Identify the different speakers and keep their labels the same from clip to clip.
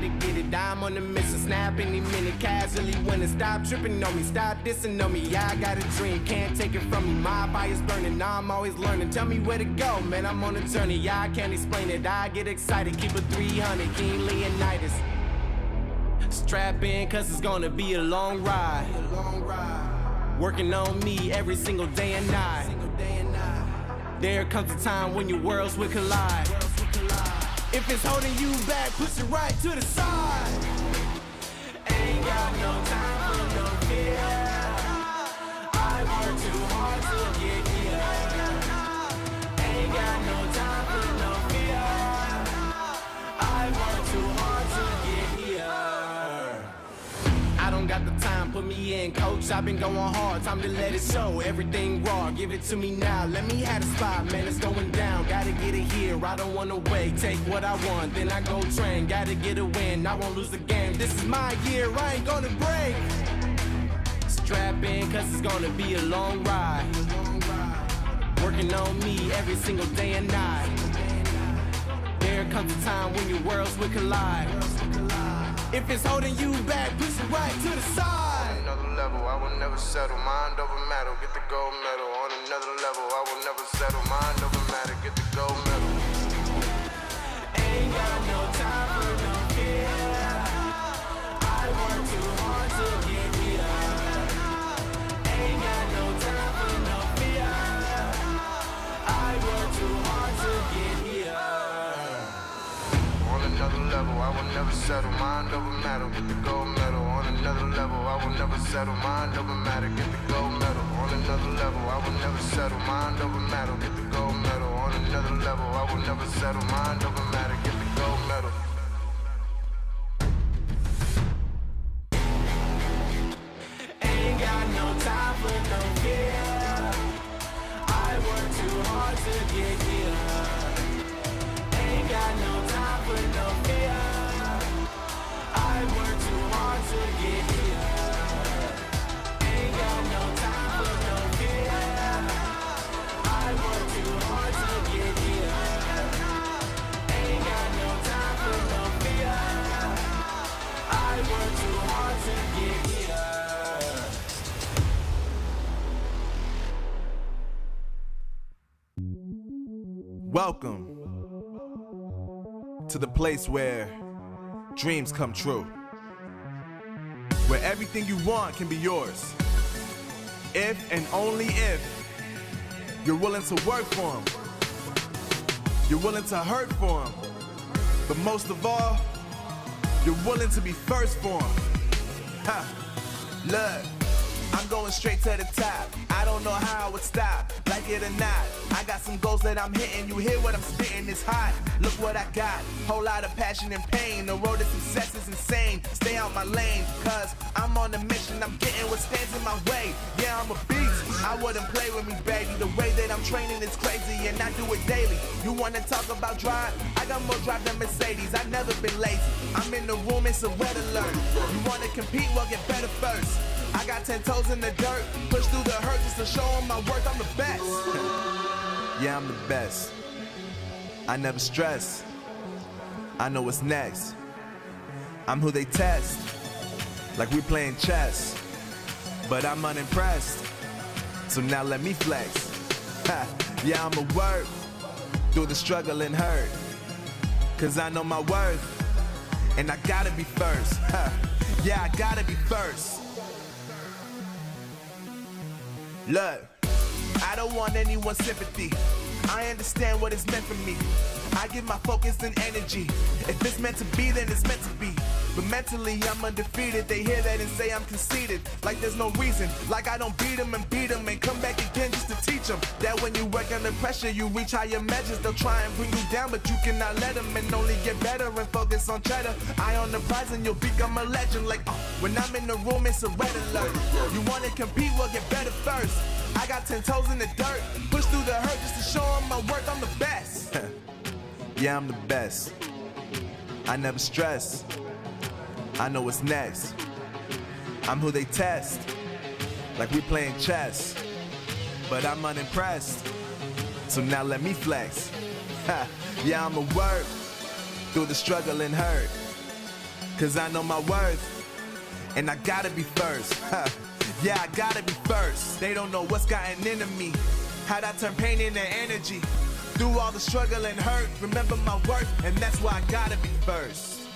Speaker 1: to get it. I'm on the mission, snap any minute, casually winning. Stop tripping on me, stop dissing on me. Yeah, I got a dream, can't take it from me. My fire's burning, I'm always learning. Tell me where to go, man, I'm on a journey. Yeah, I can't explain it, I get excited. Keep it 300, King Leonidas. Strap in, cause it's gonna be a long ride. Working on me every single day and night. There comes a time when your worlds will collide. If it's holding you back, push it right to the side. Ain't got no time for no fear. I work too hard to get here. Ain't got no time for no fear. I work too hard to get here. I don't got the time, put me in, coach. I've been going hard, time to let it show. Everything raw, give it to me now. Let me have the spot, man, it's going down. Gotta get it here, I don't wanna wait. Take what I want, then I go train. Gotta get a win, I won't lose the game. This is my year, I ain't gonna break. Strap in, cause it's gonna be a long ride. Working on me every single day and night. There comes a time when your worlds will collide. If it's holding you back, push it right to the side.
Speaker 2: On another level, I will never settle. Mind over matter, get the gold medal. On another level, I will never settle. Mind over matter, get the gold medal.
Speaker 1: Ain't got no time for no fear. I work too hard to get here. Ain't got no time for no fear. I work too hard to get here.
Speaker 2: On another level, I will never settle. Mind over matter, get the gold medal. On another level, I will never settle. Mind over matter, get the gold medal. On another level, I will never settle. Mind over matter, get the gold medal. On another level, I will never settle. Mind over matter, get the gold medal.
Speaker 1: Ain't got no time for no fear. I work too hard to get here. Ain't got no time for no fear. I work too hard to get here. Ain't got no time for no fear. I work too hard to get here. Ain't got no time for no fear. I work too hard to get here.
Speaker 3: Welcome to the place where dreams come true, where everything you want can be yours, if and only if you're willing to work for them, you're willing to hurt for them, but most of all, you're willing to be first for them. Look, I'm going straight to the top. I don't know how I would stop, like it or not. I got some goals that I'm hitting. You hear what I'm spitting, it's hot. Look what I got, whole lot of passion and pain. The road to success is insane. Stay out my lane, cause I'm on a mission. I'm getting what stands in my way. Yeah, I'm a beast, I wouldn't play with me, baby. The way that I'm training is crazy and I do it daily. You wanna talk about drive? I got more drive than Mercedes, I've never been lazy. I'm in the room, it's a red alert. You wanna compete, well get better first. I got 10 toes in the dirt, push through the hurt just to show them my worth. I'm the best. Yeah, I'm the best. I never stress. I know what's next. I'm who they test, like we playing chess. But I'm unimpressed, so now let me flex. Yeah, I'ma work through the struggle and hurt, cause I know my worth, and I gotta be first. Yeah, I gotta be first. Look, I don't want anyone's sympathy. I understand what it's meant for me. I give my focus and energy. If it's meant to be, then it's meant to be. But mentally, I'm undefeated. They hear that and say I'm conceited, like there's no reason. Like I don't beat them and come back again just to teach them that when you work under pressure, you reach higher measures. They'll try and bring you down, but you cannot let them, and only get better and focus on cheddar. Eye on the prize and you'll become a legend. Like, when I'm in the room, it's a red alert. You wanna compete, well get better first. I got 10 toes in the dirt, push through the hurt just to show them my worth. I'm the best. Yeah, I'm the best. I never stress. I know what's next. I'm who they test, like we playing chess. But I'm unimpressed, so now let me flex. Yeah, I'ma work through the struggle and hurt, cause I know my worth, and I gotta be first. Yeah, I gotta be first. They don't know what's gotten into me, how'd I turn pain into energy. Through all the struggle and hurt, remember my worth, and that's why I gotta be first.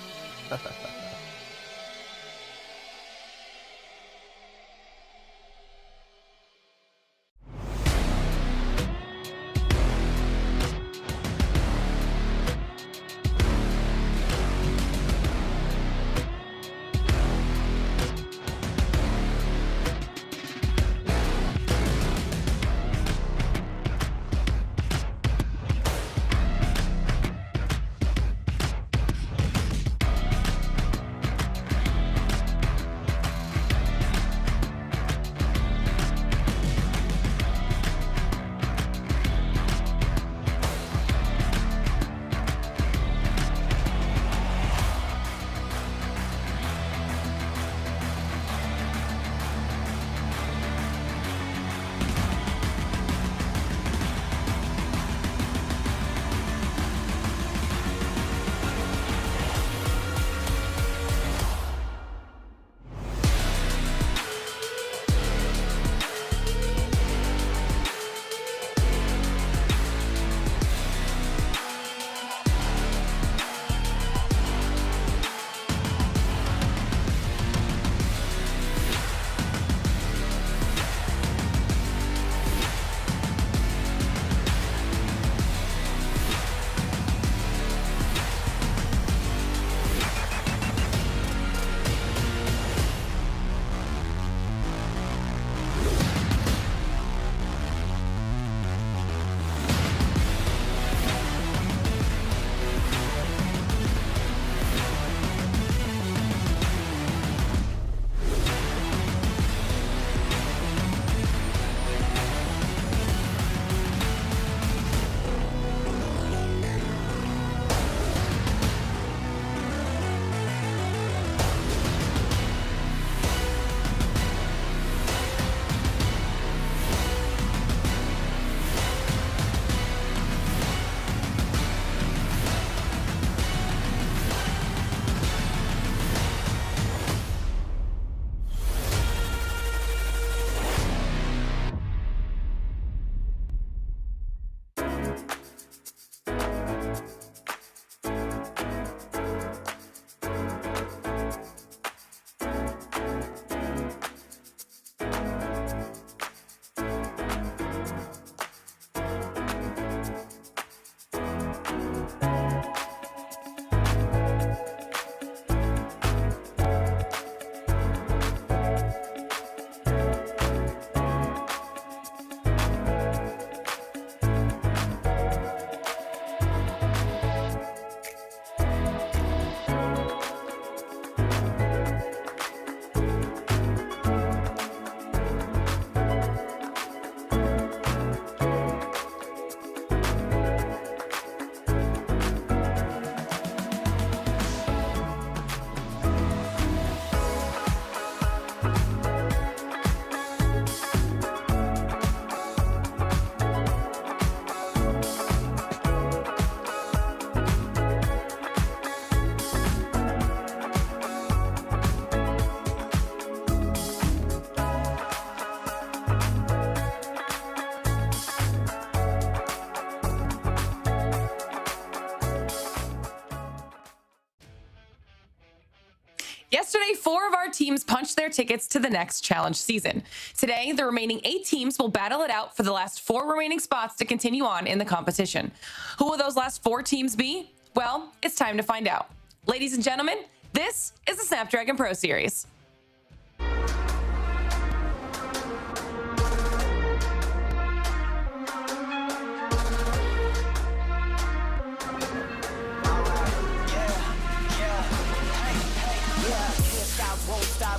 Speaker 4: Yesterday, 4 of our teams punched their tickets to the next challenge season. Today, the remaining 8 teams will battle it out for the last 4 remaining spots to continue on in the competition. Who will those last 4 teams be? Well, it's time to find out. Ladies and gentlemen, this is the Snapdragon Pro Series.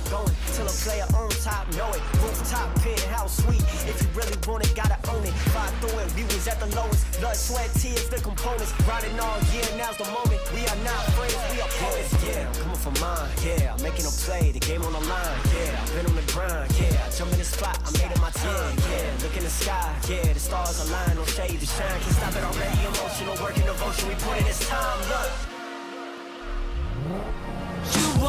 Speaker 5: Going till a player on top, know it. Rooftop, penthouse suite. If you really want it, gotta own it. Fight through it, we was at the lowest. Blood, sweat, tears, the components. Riding all year, now's the moment. We are not friends, we are opponents. Yeah, I'm coming for mine. Yeah, I'm making a play, the game on the line. Yeah, I've been on the grind. Yeah, I jump in the spot, I made it my time. Yeah, look in the sky. Yeah, the stars align, no shade to shine. Can't stop it already. Emotional work and devotion. We put in this time. Look. You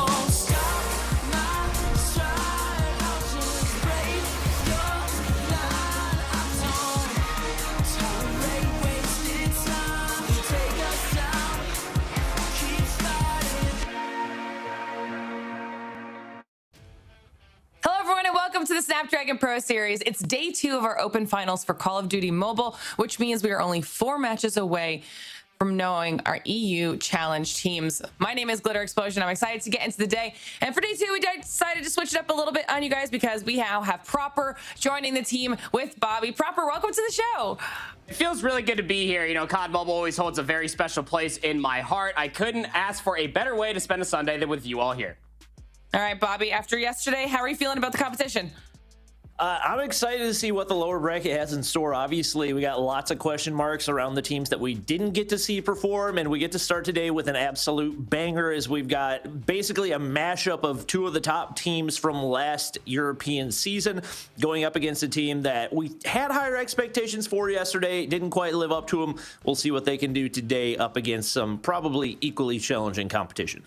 Speaker 4: welcome to the Snapdragon Pro Series. It's day 2 of our Open Finals for Call of Duty Mobile, which means we are only 4 matches away from knowing our EU challenge teams. My name is Glitter Explosion. I'm excited to get into the day. And for day 2, we decided to switch it up a little bit on you guys because we now have Proper joining the team with Bobby. Proper, welcome to the show.
Speaker 6: It feels really good to be here. You know, COD Mobile always holds a very special place in my heart. I couldn't ask for a better way to spend a Sunday than with you all here.
Speaker 4: All right, Bobby, after yesterday, how are you feeling about the competition?
Speaker 7: I'm excited to see what the lower bracket has in store. Obviously, we got lots of question marks around the teams that we didn't get to see perform, and we get to start today with an absolute banger as we've got basically a mashup of 2 of the top teams from last European season going up against a team that we had higher expectations for yesterday, didn't quite live up to them. We'll see what they can do today up against some probably equally challenging competition.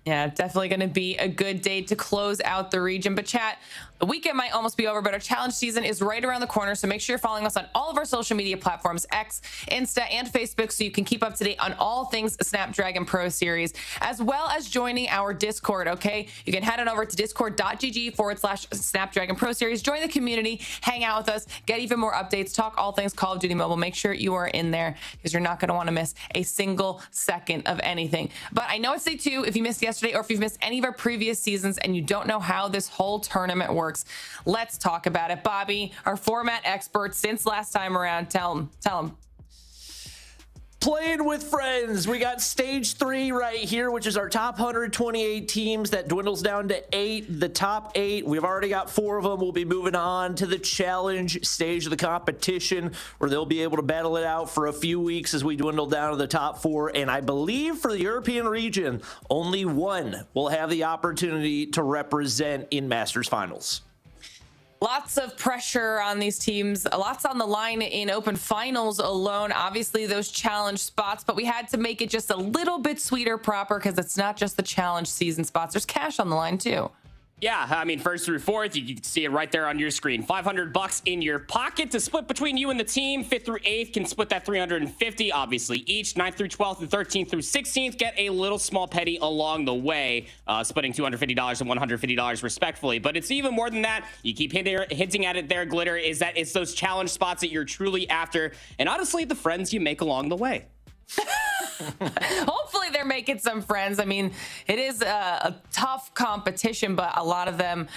Speaker 4: Yeah, definitely going to be a good day to close out the region. But chat, the weekend might almost be over, but our challenge season is right around the corner. So make sure you're following us on all of our social media platforms, X, Insta, and Facebook, so you can keep up to date on all things Snapdragon Pro Series, as well as joining our Discord, okay? You can head on over to discord.gg/Snapdragon Pro Series, join the community, hang out with us, get even more updates, talk all things Call of Duty Mobile. Make sure you are in there because you're not going to want to miss a single second of anything. But I know it's day 2. If you missed yesterday or if you've missed any of our previous seasons and you don't know how this whole tournament works, let's talk about it. Bobby, our format expert since last time around, tell him.
Speaker 7: Playing with friends. We got stage 3 right here, which is our top 128 teams. That dwindles down to 8. The top 8, we've already got 4 of them. We'll be moving on to the challenge stage of the competition, where they'll be able to battle it out for a few weeks as we dwindle down to the top 4. And I believe for the European region, only 1 will have the opportunity to represent in Masters Finals.
Speaker 4: Lots of pressure on these teams, lots on the line in Open Finals alone. Obviously, those challenge spots, but we had to make it just a little bit sweeter, Proper, because it's not just the challenge season spots. There's cash on the line, too.
Speaker 6: Yeah, I mean, 1st through 4th, you can see it right there on your screen. $500 in your pocket to split between you and the team. 5th through 8th can split that $350, obviously, each. 9th through 12th and 13th through 16th get a little small petty along the way, splitting $250 and $150 respectfully. But it's even more than that. You keep hinting at it there, Glitter, is that it's those challenge spots that you're truly after. And honestly, the friends you make along the way.
Speaker 4: Hopefully they're making some friends. I mean, it is a tough competition, but a lot of them,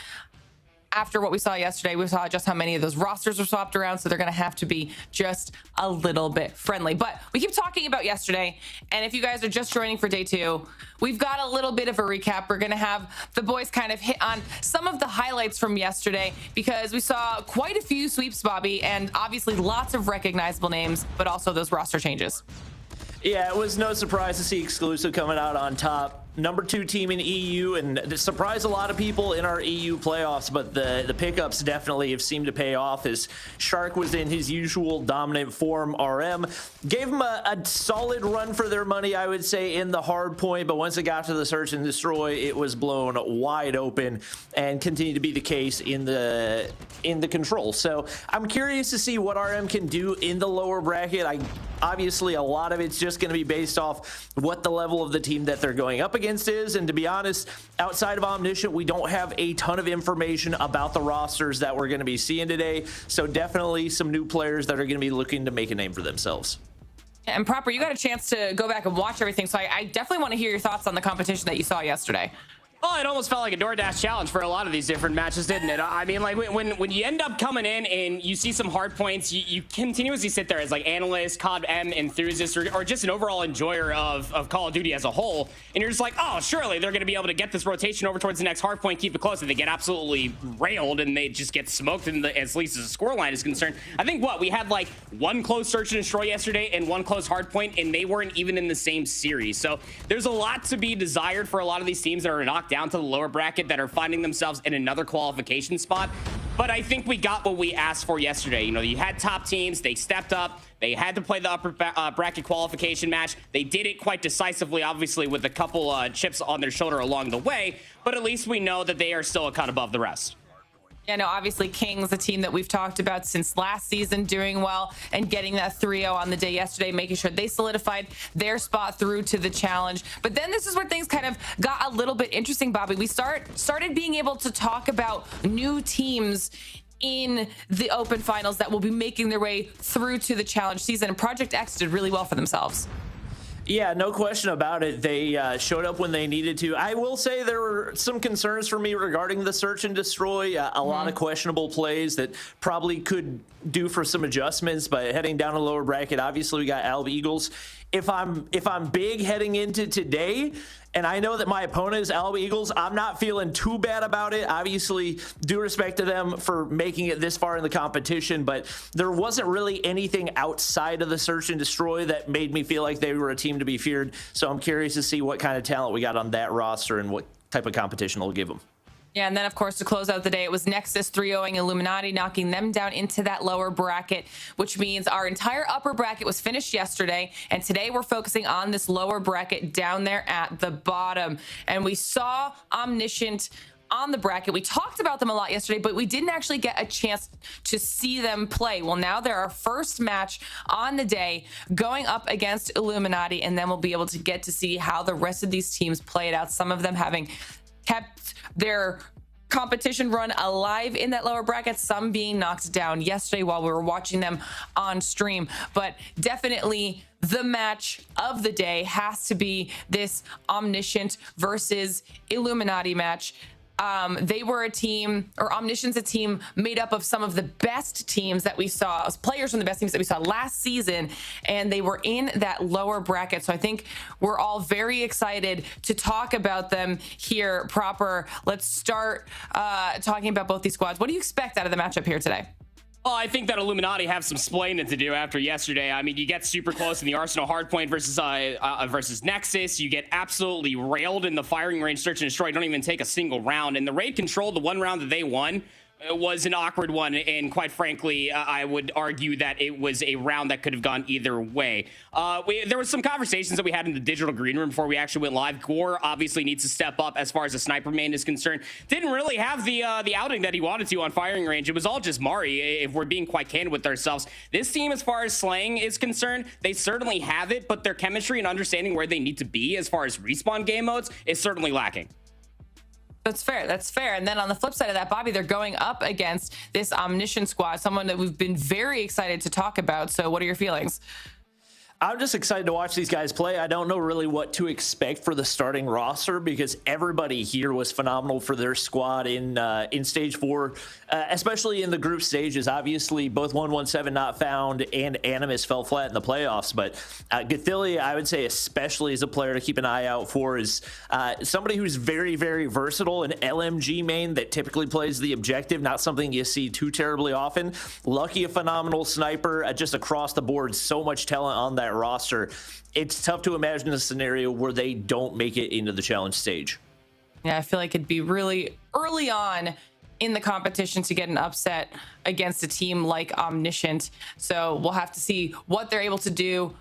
Speaker 4: after what we saw yesterday, we saw just how many of those rosters were swapped around, so they're going to have to be just a little bit friendly. But we keep talking about yesterday, and if you guys are just joining for day 2, we've got a little bit of a recap. We're going to have the boys kind of hit on some of the highlights from yesterday because we saw quite a few sweeps, Bobby, and obviously lots of recognizable names, but also those roster changes.
Speaker 7: Yeah, it was no surprise to see Exclusive coming out on top. Number 2 team in EU, and it surprised a lot of people in our EU playoffs, but the pickups definitely have seemed to pay off as Shark was in his usual dominant form. RM gave him a solid run for their money, I would say, in the hard point, but once it got to the search and destroy, it was blown wide open and continued to be the case in the control. So I'm curious to see what RM can do in the lower bracket. Obviously, a lot of it's just going to be based off what the level of the team that they're going up against is, and to be honest, outside of Omniscient, we don't have a ton of information about the rosters that we're going to be seeing today, so definitely some new players that are going to be looking to make a name for themselves.
Speaker 4: And Proper, you got a chance to go back and watch everything, so I definitely want to hear your thoughts on the competition that you saw yesterday.
Speaker 6: Oh, it almost felt like a DoorDash challenge for a lot of these different matches, didn't it? I mean, like when you end up coming in and you see some hard points, you continuously sit there as like analyst, COD M enthusiast, or just an overall enjoyer of Call of Duty as a whole, and you're just like, oh, surely they're going to be able to get this rotation over towards the next hard point, keep it close, and they get absolutely railed and they just get smoked as least as the scoreline is concerned. I think we had like 1 close search and destroy yesterday and 1 close hard point, and they weren't even in the same series. So there's a lot to be desired for a lot of these teams that are knocked down to the lower bracket that are finding themselves in another qualification spot. But I think we got what we asked for yesterday. You know, you had top teams, they stepped up, they had to play the upper bracket qualification match. They did it quite decisively, obviously, with a couple chips on their shoulder along the way, but at least we know that they are still a cut above the rest.
Speaker 4: Yeah, no, obviously Kings, a team that we've talked about since last season, doing well and getting that 3-0 on the day yesterday, making sure they solidified their spot through to the challenge. But then this is where things kind of got a little bit interesting, Bobby. We started being able to talk about new teams in the Open Finals that will be making their way through to the challenge season. And Project X did really well for themselves.
Speaker 7: Yeah, no question about it. They showed up when they needed to. I will say there were some concerns for me regarding the search and destroy. A lot of questionable plays that probably could do for some adjustments. But heading down a lower bracket, obviously we got Alb Eagles. If I'm big heading into today, and I know that my opponent is Alba Eagles, I'm not feeling too bad about it. Obviously, due respect to them for making it this far in the competition, but there wasn't really anything outside of the search and destroy that made me feel like they were a team to be feared. So I'm curious to see what kind of talent we got on that roster and what type of competition it'll give them.
Speaker 4: Yeah, and then, of course, to close out the day, it was Nexus 3-0ing Illuminati, knocking them down into that lower bracket, which means our entire upper bracket was finished yesterday, and today we're focusing on this lower bracket down there at the bottom. And we saw Omniscient on the bracket. We talked about them a lot yesterday, but we didn't actually get a chance to see them play. Well, now they're our first match on the day going up against Illuminati, and then we'll be able to get to see how the rest of these teams play it out, some of them having kept their competition run alive in that lower bracket, some being knocked down yesterday while we were watching them on stream. But definitely the match of the day has to be this Omniscient versus Illuminati match. They were a team, or Omniscient's a team made up of some of the best teams that we saw, players from the best teams that we saw last season, and they were in that lower bracket. So I think we're all very excited to talk about them here proper. Let's start talking about both these squads. What do you expect out of the matchup here today?
Speaker 6: Well, I think that Illuminati have some splaining to do after yesterday. I mean, you get super close in the Arsenal hardpoint versus Nexus. You get absolutely railed in the firing range search and destroy. Don't even take a single round. And the raid control, the one round that they won, was an awkward one, and quite frankly, I would argue that it was a round that could have gone either way. There was some conversations that we had in the digital green room before we actually went live. Gore obviously needs to step up as far as the sniper main is concerned. Didn't really have the outing that he wanted to on firing range. It was all just Mari, if we're being quite candid with ourselves. This team, as far as slaying is concerned, they certainly have it, but their chemistry and understanding where they need to be as far as respawn game modes is certainly lacking.
Speaker 4: That's fair. That's fair. And then on the flip side of that, Bobby, they're going up against this Omniscient squad, someone that we've been very excited to talk about. So what are your feelings?
Speaker 7: I'm just excited to watch these guys play. I don't know really what to expect for the starting roster because everybody here was phenomenal for their squad in stage 4, especially in the group stages. Obviously, both 117 Not Found and Animus fell flat in the playoffs, but Gathilia, I would say especially as a player to keep an eye out for, is somebody who's very, very versatile, an LMG main that typically plays the objective, not something you see too terribly often. Lucky, a phenomenal sniper, just across the board, so much talent on that roster. It's tough to imagine a scenario where they don't make it into the challenge stage.
Speaker 4: Yeah, I feel like it'd be really early on in the competition to get an upset against a team like Omniscient. So we'll have to see what they're able to do,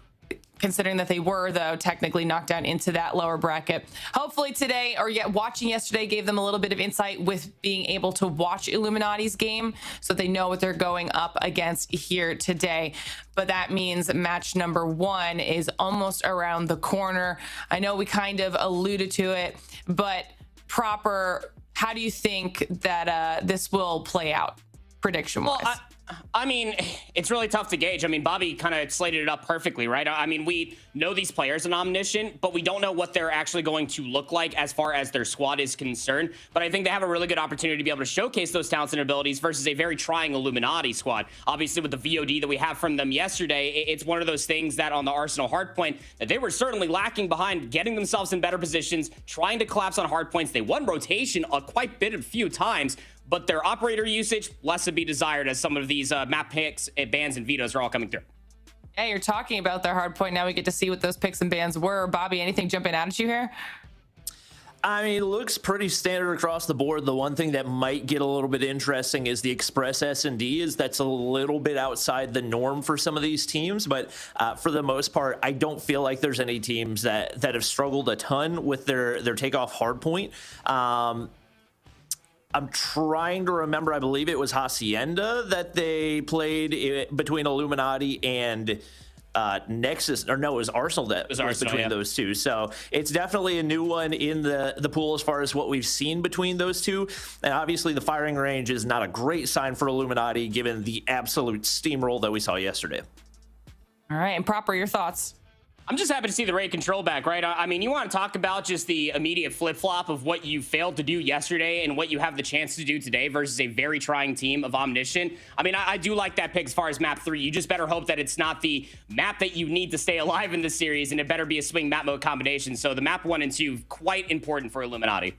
Speaker 4: considering that they were, though, technically knocked down into that lower bracket. Hopefully today, or yet watching yesterday, gave them a little bit of insight with being able to watch Illuminati's game so they know what they're going up against here today. But that means match number 1 is almost around the corner. I know we kind of alluded to it, but proper, how do you think that this will play out prediction-wise?
Speaker 6: Well, I mean, it's really tough to gauge. I mean, Bobby kind of slated it up perfectly, right? I mean, we know these players in Omniscient, but we don't know what they're actually going to look like as far as their squad is concerned. But I think they have a really good opportunity to be able to showcase those talents and abilities versus a very trying Illuminati squad. Obviously, with the VOD that we have from them yesterday, it's one of those things that on the Arsenal hardpoint that they were certainly lacking behind, getting themselves in better positions, trying to collapse on hardpoints. They won rotation quite a few times, but their operator usage, less to be desired as some of these map picks, bans, and vetoes are all coming through.
Speaker 4: Yeah, you're talking about their hard point. Now we get to see what those picks and bans were. Bobby, anything jumping out at you here?
Speaker 7: I mean, it looks pretty standard across the board. The one thing that might get a little bit interesting is the Express S&D, is that's a little bit outside the norm for some of these teams. But for the most part, I don't feel like there's any teams that have struggled a ton with their takeoff hardpoint. I'm trying to remember. I believe it was Hacienda that they played between Illuminati and Nexus, or no, it was Arsenal that was between those two. So it's definitely a new one in the pool as far as what we've seen between those two. And obviously the firing range is not a great sign for Illuminati given the absolute steamroll that we saw yesterday.
Speaker 4: All right, and Proper, your thoughts?
Speaker 6: I'm just happy to see the raid control back, right? I mean, you want to talk about just the immediate flip-flop of what you failed to do yesterday and what you have the chance to do today versus a very trying team of Omniscient. I mean, I do like that pick as far as map 3. You just better hope that it's not the map that you need to stay alive in this series, and it better be a swing map mode combination. So the map 1 and 2, quite important for Illuminati.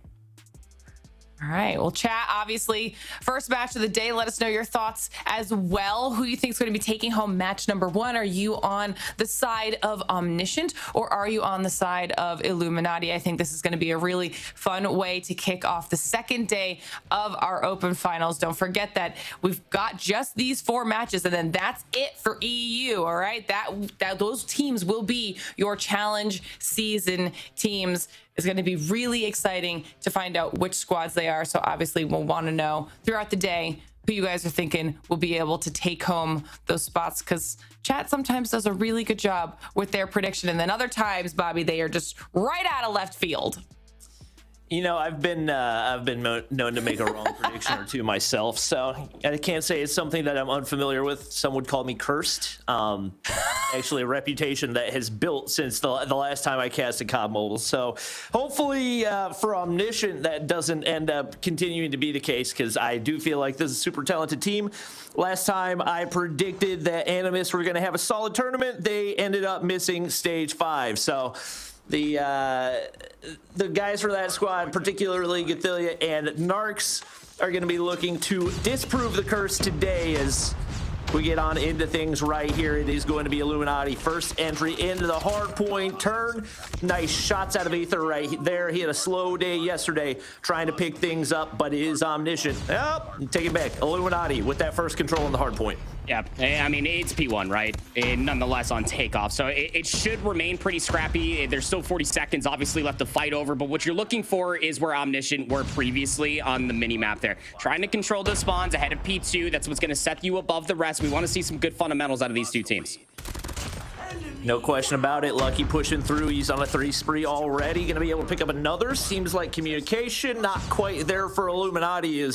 Speaker 4: All right. Well, chat, obviously, first match of the day. Let us know your thoughts as well. Who you think is going to be taking home match number 1? Are you on the side of Omniscient or are you on the side of Illuminati? I think this is going to be a really fun way to kick off the second day of our Open Finals. Don't forget that we've got just these 4 matches, and then that's it for EU. All right. That those teams will be your challenge season teams. It's going to be really exciting to find out which squads they are. So obviously we'll want to know throughout the day who you guys are thinking will be able to take home those spots, because chat sometimes does a really good job with their prediction. And then other times, Bobby, they are just right out of left field.
Speaker 7: You know, I've been known to make a wrong prediction or two myself, so I can't say it's something that I'm unfamiliar with. Some would call me cursed. Actually, a reputation that has built since the last time I casted COD Mobile. So hopefully for Omniscient, that doesn't end up continuing to be the case, because I do feel like this is a super talented team. Last time I predicted that Animus were going to have a solid tournament, they ended up missing stage 5. So the guys for that squad, particularly Gathilia and Narcs, are going to be looking to disprove the curse today as we get on into things right here. It is going to be Illuminati first entry into the hard point turn. Nice shots out of Aether right there. He had a slow day yesterday trying to pick things up, but it is Omniscient. Take it back. Illuminati with that first control on the hard point.
Speaker 6: Yeah, I mean, it's P1, right? And nonetheless on takeoff. So it should remain pretty scrappy. There's still 40 seconds obviously left to fight over, but what you're looking for is where Omniscient were previously on the mini map there. Trying to control those spawns ahead of P2. That's what's going to set you above the rest. We want to see some good fundamentals out of these two teams.
Speaker 7: No question about it. Lucky pushing through. He's on a 3 spree already. Going to be able to pick up another. Seems like communication not quite there for Illuminati.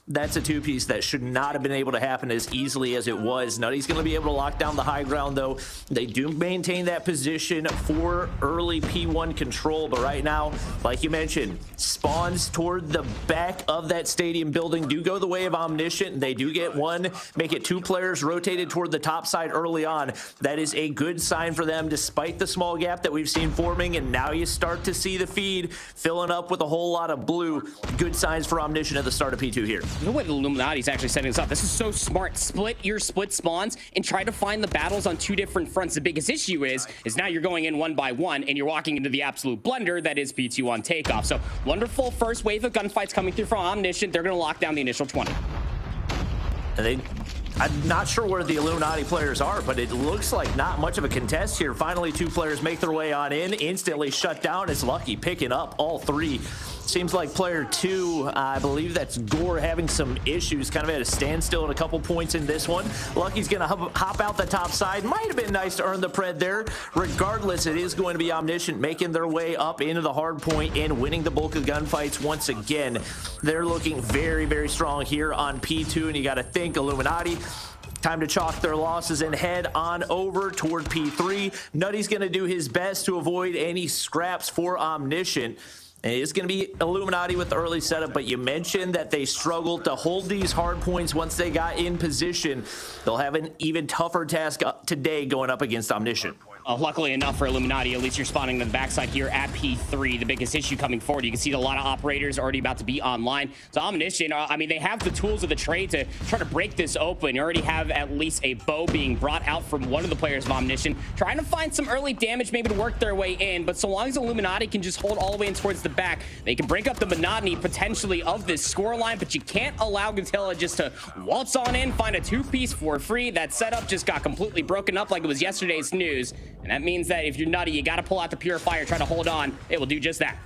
Speaker 7: That's a 2-piece that should not have been able to happen as easily as it was. Nutty's going to be able to lock down the high ground, though. They do maintain that position for early P1 control, but right now, like you mentioned, spawns toward the back of that stadium building do go the way of Omniscient. They do get one, make it 2 players rotated toward the top side early on. That is a good sign for them, despite the small gap that we've seen forming, and now you start to see the feed filling up with a whole lot of blue. Good signs for Omniscient at the start of P2 here.
Speaker 6: You know what Illuminati's actually setting this up? This is so smart. Split your split spawns and try to find the battles on 2 different fronts. The biggest issue is now you're going in 1 by 1 and you're walking into the absolute blender that is P2 on takeoff. So wonderful first wave of gunfights coming through from Omniscient. They're going to lock down the initial 20.
Speaker 7: And I'm not sure where the Illuminati players are, but it looks like not much of a contest here. Finally, 2 players make their way on in, instantly shut down. It's Lucky picking up all 3. Seems like player 2, I believe that's Gore, having some issues, kind of at a standstill at a couple points in this one. Lucky's going to hop out the top side. Might have been nice to earn the pred there. Regardless, it is going to be Omniscient making their way up into the hard point and winning the bulk of gunfights once again. They're looking very, very strong here on P2, and you got to think Illuminati. Time to chalk their losses and head on over toward P3. Nutty's going to do his best to avoid any scraps for Omniscient. And it's going to be Illuminati with the early setup, but you mentioned that they struggled to hold these hard points once they got in position. They'll have an even tougher task today going up against Omniscient.
Speaker 6: Luckily enough for Illuminati, at least you're spawning to the backside here at P3. The biggest issue coming forward, you can see a lot of operators already about to be online. So Omniscient, I mean, they have the tools of the trade to try to break this open. You already have at least a bow being brought out from one of the players of Omniscient, trying to find some early damage, maybe to work their way in. But so long as Illuminati can just hold all the way in towards the back, they can break up the monotony potentially of this scoreline. But you can't allow Gatilla just to waltz on in, find a 2-piece for free. That setup just got completely broken up like it was yesterday's news. And that means that if you're Nutty, you got to pull out the Purifier, try to hold on. It will do just that.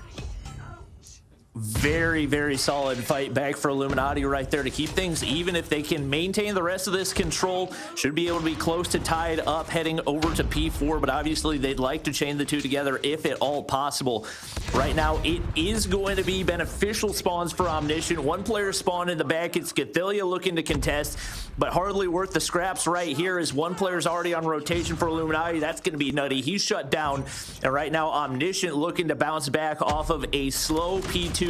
Speaker 7: Very, very solid fight back for Illuminati right there to keep things even. If they can maintain the rest of this control, should be able to be close to tied up heading over to P4, but obviously they'd like to chain the two together if at all possible. Right now, it is going to be beneficial spawns for Omniscient. One player spawned in the back. It's Gathelia looking to contest, but hardly worth the scraps right here as one player's already on rotation for Illuminati. That's going to be nutty. He's shut down, and right now Omniscient looking to bounce back off of a slow P2,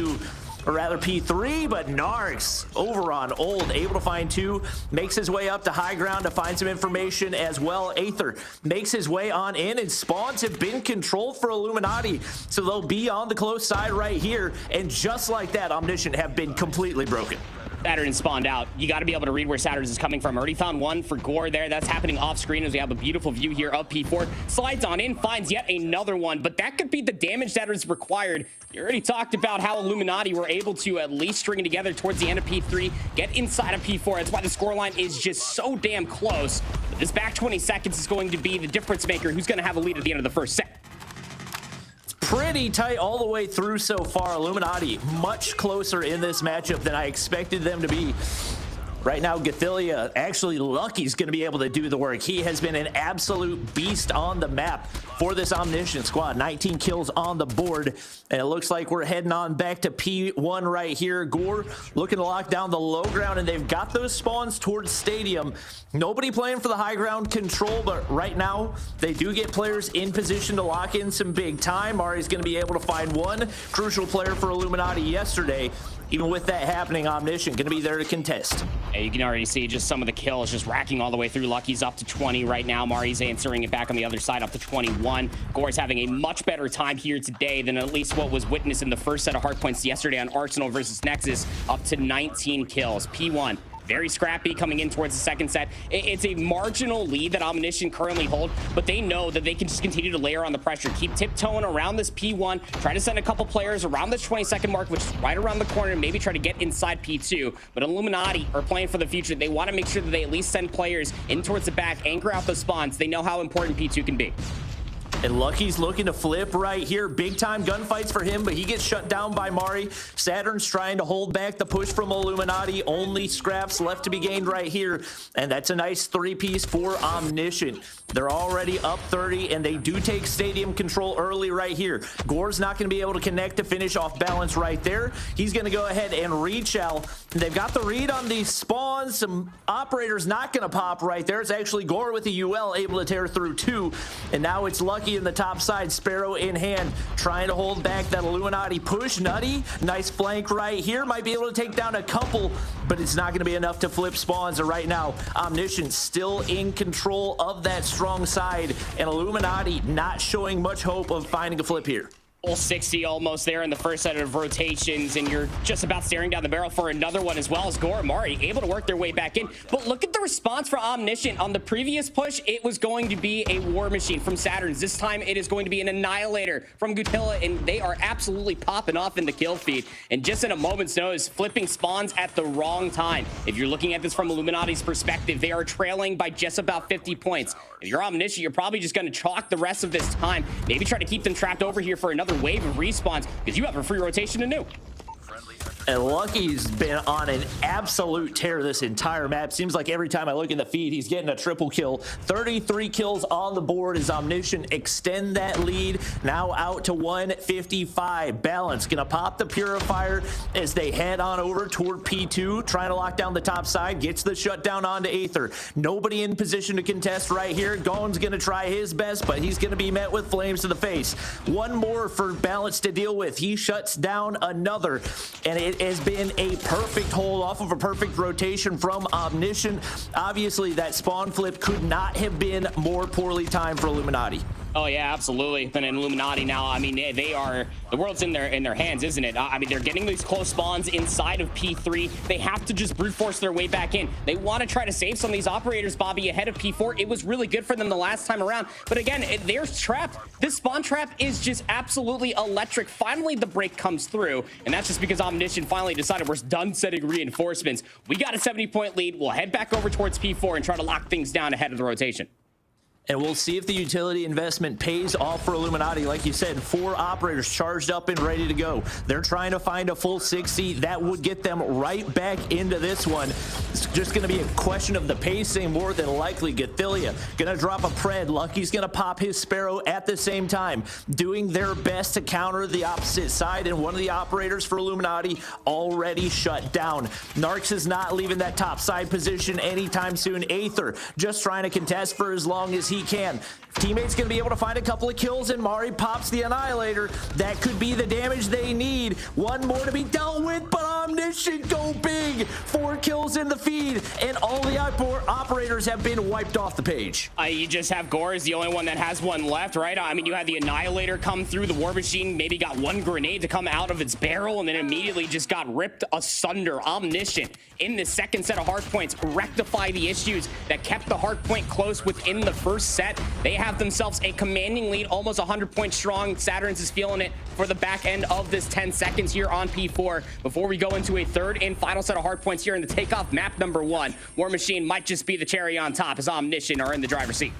Speaker 7: or rather P3, but Narks over on Old, able to find two, makes his way up to high ground to find some information as well. Aether makes his way on in, and spawns have been controlled for Illuminati, so they'll be on the close side right here, and just like that, Omniscient have been completely broken.
Speaker 6: Saturn spawned out. You got to be able to read where Saturn is coming from. Already found one for Gore there. That's happening off screen as we have a beautiful view here of P4. Slides on in, finds yet another one, but that could be the damage that is required. You already talked about how Illuminati were able to at least string it together towards the end of P3, get inside of P4. That's why the scoreline is just so damn close. But this back 20 seconds is going to be the difference maker. Who's going to have a lead at the end of the first set?
Speaker 7: Pretty tight all the way through so far. Illuminati much closer in this matchup than I expected them to be. Right now, Gathelia, actually Lucky's going to be able to do the work. He has been an absolute beast on the map for this Omniscient squad. 19 kills on the board, and it looks like we're heading on back to P1 right here. Gore looking to lock down the low ground, and they've got those spawns towards Stadium. Nobody playing for the high ground control, but right now they do get players in position to lock in some big time. Ari's going to be able to find one crucial player for Illuminati yesterday. Even with that happening, Omniscient going to be there to contest.
Speaker 6: Yeah, you can already see just some of the kills just racking all the way through. Lucky's up to 20 right now. Mari's answering it back on the other side up to 21. Gore's having a much better time here today than at least what was witnessed in the first set of hard points yesterday on Arsenal versus Nexus, up to 19 kills. P1. Very scrappy coming in towards the second set. It's a marginal lead that Omniscient currently hold, but they know that they can just continue to layer on the pressure, keep tiptoeing around this P1, try to send a couple players around this 20-second mark, which is right around the corner, and maybe try to get inside P2. But Illuminati are playing for the future. They want to make sure that they at least send players in towards the back, anchor out the spawns. They know how important P2 can be.
Speaker 7: And Lucky's looking to flip right here. Big time gunfights for him, but he gets shut down by Mari. Saturn's trying to hold back the push from Illuminati. Only scraps left to be gained right here. And that's a nice three-piece for Omniscient. They're already up 30, and they do take Stadium control early right here. Gore's not going to be able to connect to finish off balance right there. He's going to go ahead and read shell. They've got the read on these spawns. Some operators not going to pop right there. It's actually Gore with the UL able to tear through two. And now it's Lucky in the top side, Sparrow in hand, trying to hold back that Illuminati push. Nutty, nice flank right here. Might be able to take down a couple, but it's not going to be enough to flip spawns. Right now, Omniscient still in control of that strong side, and Illuminati not showing much hope of finding a flip here.
Speaker 6: Full 60 almost there in the first set of rotations, and you're just about staring down the barrel for another one, as well as Gore and Mari able to work their way back in. But look at the response for Omniscient. On the previous push, it was going to be a War Machine from Saturn's. This time, it is going to be an Annihilator from Gutilla, and they are absolutely popping off in the kill feed. And just in a moment's notice, flipping spawns at the wrong time. If you're looking at this from Illuminati's perspective, they are trailing by just about 50 points. If you're Omniscient, you're probably just going to chalk the rest of this time. Maybe try to keep them trapped over here for another wave of respawns, because you have a free rotation to new.
Speaker 7: And Lucky's been on an absolute tear this entire map. Seems like every time I look in the feed, he's getting a triple kill. 33 kills on the board as Omniscient extend that lead. Now out to 155. Balance gonna pop the Purifier as they head on over toward P2, trying to lock down the top side. Gets the shutdown onto Aether. Nobody in position to contest right here. Gone's gonna try his best, but he's gonna be met with flames to the face. One more for Balance to deal with. He shuts down another, and it has been a perfect hold off of a perfect rotation from Omniscient. Obviously, that spawn flip could not have been more poorly timed for Illuminati.
Speaker 6: Oh yeah, absolutely. But in Illuminati now, I mean, they are, the world's in their hands, isn't it? I mean, they're getting these close spawns inside of P3. They have to just brute force their way back in. They want to try to save some of these operators, Bobby, ahead of P4. It was really good for them the last time around. But again, they're trapped. This spawn trap is just absolutely electric. Finally, the break comes through, and that's just because Omniscient finally decided we're done setting reinforcements. We got a 70-point lead. We'll head back over towards P4 and try to lock things down ahead of the rotation.
Speaker 7: And we'll see if the utility investment pays off for Illuminati. Like you said, 4 operators charged up and ready to go. They're trying to find a full 60. That would get them right back into this one. It's just going to be a question of the pacing more than likely. Gethilia going to drop a Pred. Lucky's going to pop his Sparrow at the same time, doing their best to counter the opposite side. And one of the operators for Illuminati already shut down. Narcs is not leaving that top side position anytime soon. Aether just trying to contest for as long as he can. Teammates going to be able to find a couple of kills, and Mari pops the Annihilator. That could be the damage they need. One more to be dealt with, but Omniscient go big. 4 kills in the feed, and all the operators have been wiped off the page.
Speaker 6: You just have Gore is the only one that has one left, right? I mean, you had the Annihilator come through. The War Machine maybe got one grenade to come out of its barrel, and then immediately just got ripped asunder. Omniscient in the second set of hard points rectify the issues that kept the hard point close within the first set. They have themselves a commanding lead, almost 100 points strong. Saturns is feeling it for the back end of this 10 seconds here on P4 before we go into a third and final set of hard points here in the takeoff map number 1. War Machine might just be the cherry on top as Omniscient are in the driver's seat.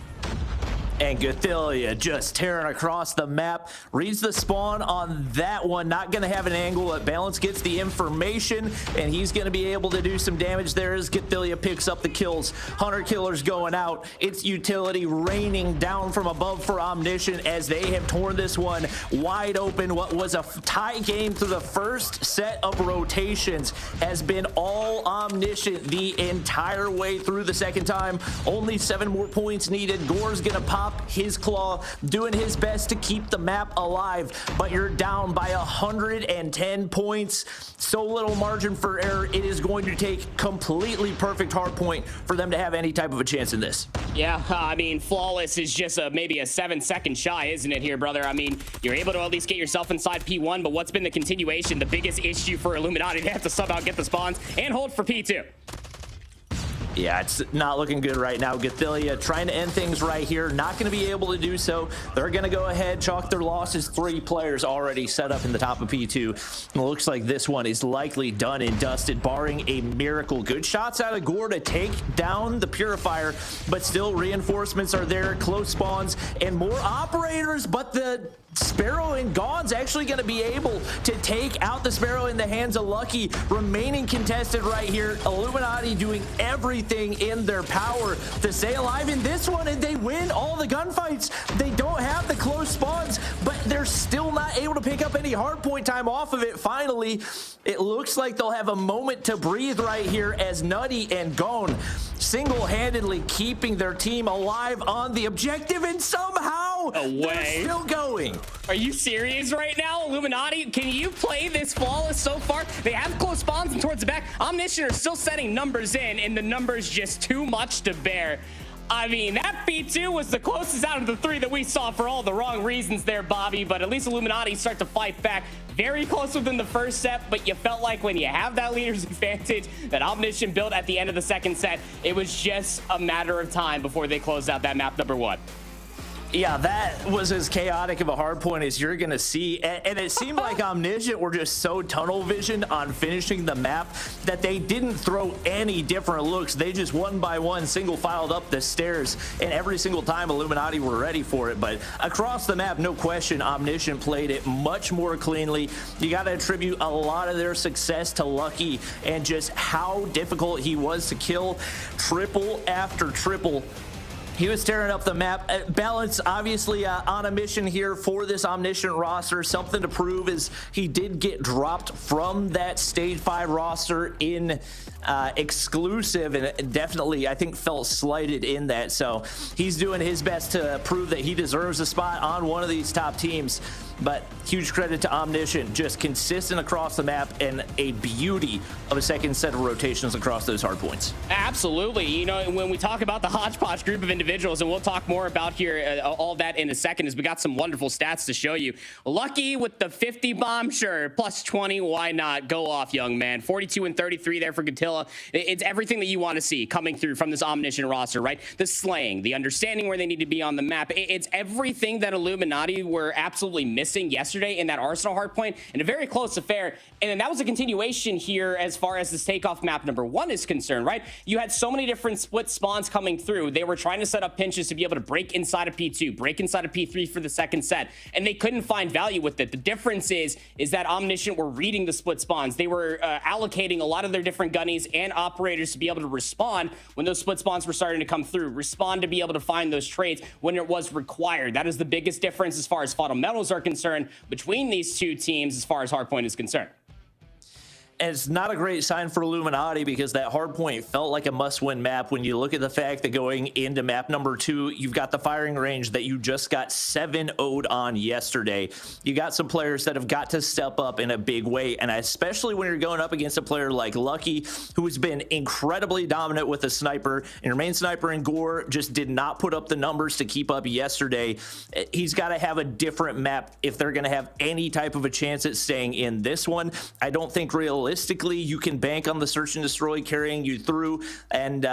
Speaker 7: And Gethilia just tearing across the map. Reads the spawn on that one. Not going to have an angle. But Balance gets the information, and he's going to be able to do some damage there as Gethilia picks up the kills. Hunter Killer's going out. It's utility raining down from above for Omniscient as they have torn this one wide open. What was a tie game through the first set of rotations has been all Omniscient the entire way through the second time. Only 7 more points needed. Gore's going to pop his claw, doing his best to keep the map alive, but you're down by 110 points. So little margin for error. It is going to take completely perfect hard point for them to have any type of a chance in this.
Speaker 6: Yeah, I mean, flawless is just maybe a 7-second shy, isn't it here, brother? I mean, you're able to at least get yourself inside P1, but what's been the continuation? The biggest issue for Illuminati, they have to somehow get the spawns and hold for P2.
Speaker 7: Yeah, it's not looking good right now. Gethilia trying to end things right here. Not going to be able to do so. They're going to go ahead, chalk their losses. 3 players already set up in the top of P2. And it looks like this one is likely done and dusted, barring a miracle. Good shots out of Gore to take down the Purifier, but still reinforcements are there. Close spawns and more operators, but the Sparrow and Gaun's actually going to be able to take out the Sparrow in the hands of Lucky. Remaining contested right here. Illuminati doing everything in their power to stay alive in this one, and they win all the gunfights. They don't have the close spawns, but they're still not able to pick up any hardpoint time off of it. Finally, it looks like they'll have a moment to breathe right here as Nutty and Gaun single-handedly keeping their team alive on the objective, and somehow they're still going.
Speaker 6: Are you serious right now, Illuminati? Can you play this flawless so far? They have close spawns and towards the back. Omniscient are still setting numbers in, and the numbers just too much to bear. I mean, that B2 was the closest out of the 3 that we saw for all the wrong reasons there, Bobby, but at least Illuminati start to fight back. Very close within the first set, but you felt like when you have that leader's advantage that Omniscient built at the end of the second set, it was just a matter of time before they closed out that map number 1.
Speaker 7: Yeah, that was as chaotic of a hard point as you're going to see. And it seemed like Omniscient were just so tunnel visioned on finishing the map that they didn't throw any different looks. They just one by one single filed up the stairs. And every single time Illuminati were ready for it. But across the map, no question, Omniscient played it much more cleanly. You got to attribute a lot of their success to Lucky and just how difficult he was to kill. Triple after triple. He was tearing up the map. Balance, obviously, on a mission here for this Omniscient roster. Something to prove is he did get dropped from that Stage 5 roster in exclusive, and definitely, I think, felt slighted in that. So he's doing his best to prove that he deserves a spot on one of these top teams. But huge credit to Omniscient, just consistent across the map and a beauty of a second set of rotations across those hard points.
Speaker 6: Absolutely. You know, when we talk about the hodgepodge group of individuals, and we'll talk more about here all that in a second, as we got some wonderful stats to show you. Lucky with the 50 bomb, sure, plus 20, why not? Go off, young man. 42 and 33 there for Gethilia. Utililla. It's everything that you want to see coming through from this Omniscient roster, right? The slaying, the understanding where they need to be on the map. It's everything that Illuminati were absolutely missing yesterday in that Arsenal hardpoint in a very close affair. And then that was a continuation here as far as this takeoff map number 1 is concerned, right? You had so many different split spawns coming through. They were trying to set up pinches to be able to break inside of P2, break inside of P3 for the second set, and they couldn't find value with it. The difference is that Omniscient were reading the split spawns. They were allocating a lot of their different gunnies and operators to be able to respond when those split spawns were starting to come through, respond to be able to find those trades when it was required. That is the biggest difference as far as fundamentals are concerned between these two teams as far as hardpoint is concerned.
Speaker 7: And it's not a great sign for Illuminati because that hardpoint felt like a must-win map when you look at the fact that going into map number 2, you've got the firing range that you just got 7-0'd on yesterday. You got some players that have got to step up in a big way, and especially when you're going up against a player like Lucky, who has been incredibly dominant with a sniper, and your main sniper in Gore just did not put up the numbers to keep up yesterday. He's got to have a different map if they're going to have any type of a chance at staying in this one. I don't think realistically you can bank on the search and destroy carrying you through, and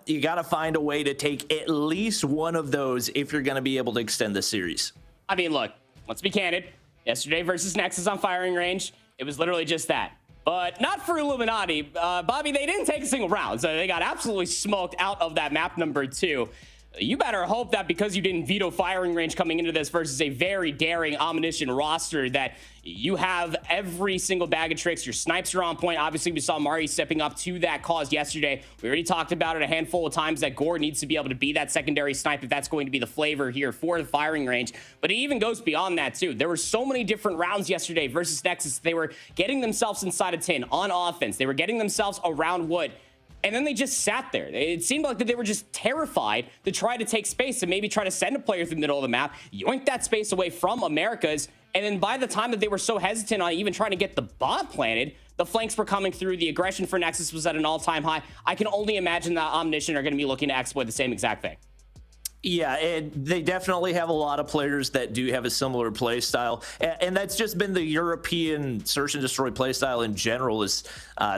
Speaker 7: you got to find a way to take at least one of those if you're going to be able to extend the series.
Speaker 6: I mean, look, let's be candid. Yesterday versus Nexus on firing range, it was literally just that. But not for Illuminati. Bobby, they didn't take a single round, so they got absolutely smoked out of that map number 2. You better hope that because you didn't veto firing range coming into this versus a very daring Omniscient roster that you have every single bag of tricks. Your snipes are on point. Obviously, we saw Mari stepping up to that cause yesterday. We already talked about it a handful of times that Gore needs to be able to be that secondary snipe if that's going to be the flavor here for the firing range. But it even goes beyond that, too. There were so many different rounds yesterday versus Nexus. They were getting themselves inside a tin on offense. They were getting themselves around wood. And then they just sat there. It seemed like that they were just terrified to try to take space and maybe try to send a player through the middle of the map, yoink that space away from Americas. And then by the time that they were so hesitant on even trying to get the bomb planted, the flanks were coming through. The aggression for Nexus was at an all-time high. I can only imagine that Omniscient are going to be looking to exploit the same exact thing.
Speaker 7: Yeah, they definitely have a lot of players that do have a similar play style, and that's just been the European search and destroy play style in general. Is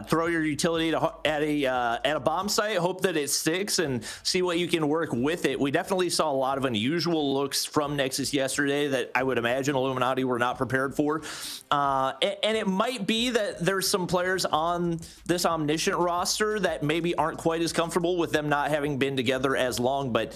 Speaker 7: throw your utility at a bomb site, hope that it sticks, and see what you can work with it. We definitely saw a lot of unusual looks from Nexus yesterday that I would imagine Illuminati were not prepared for, and it might be that there's some players on this Omniscient roster that maybe aren't quite as comfortable with them not having been together as long, but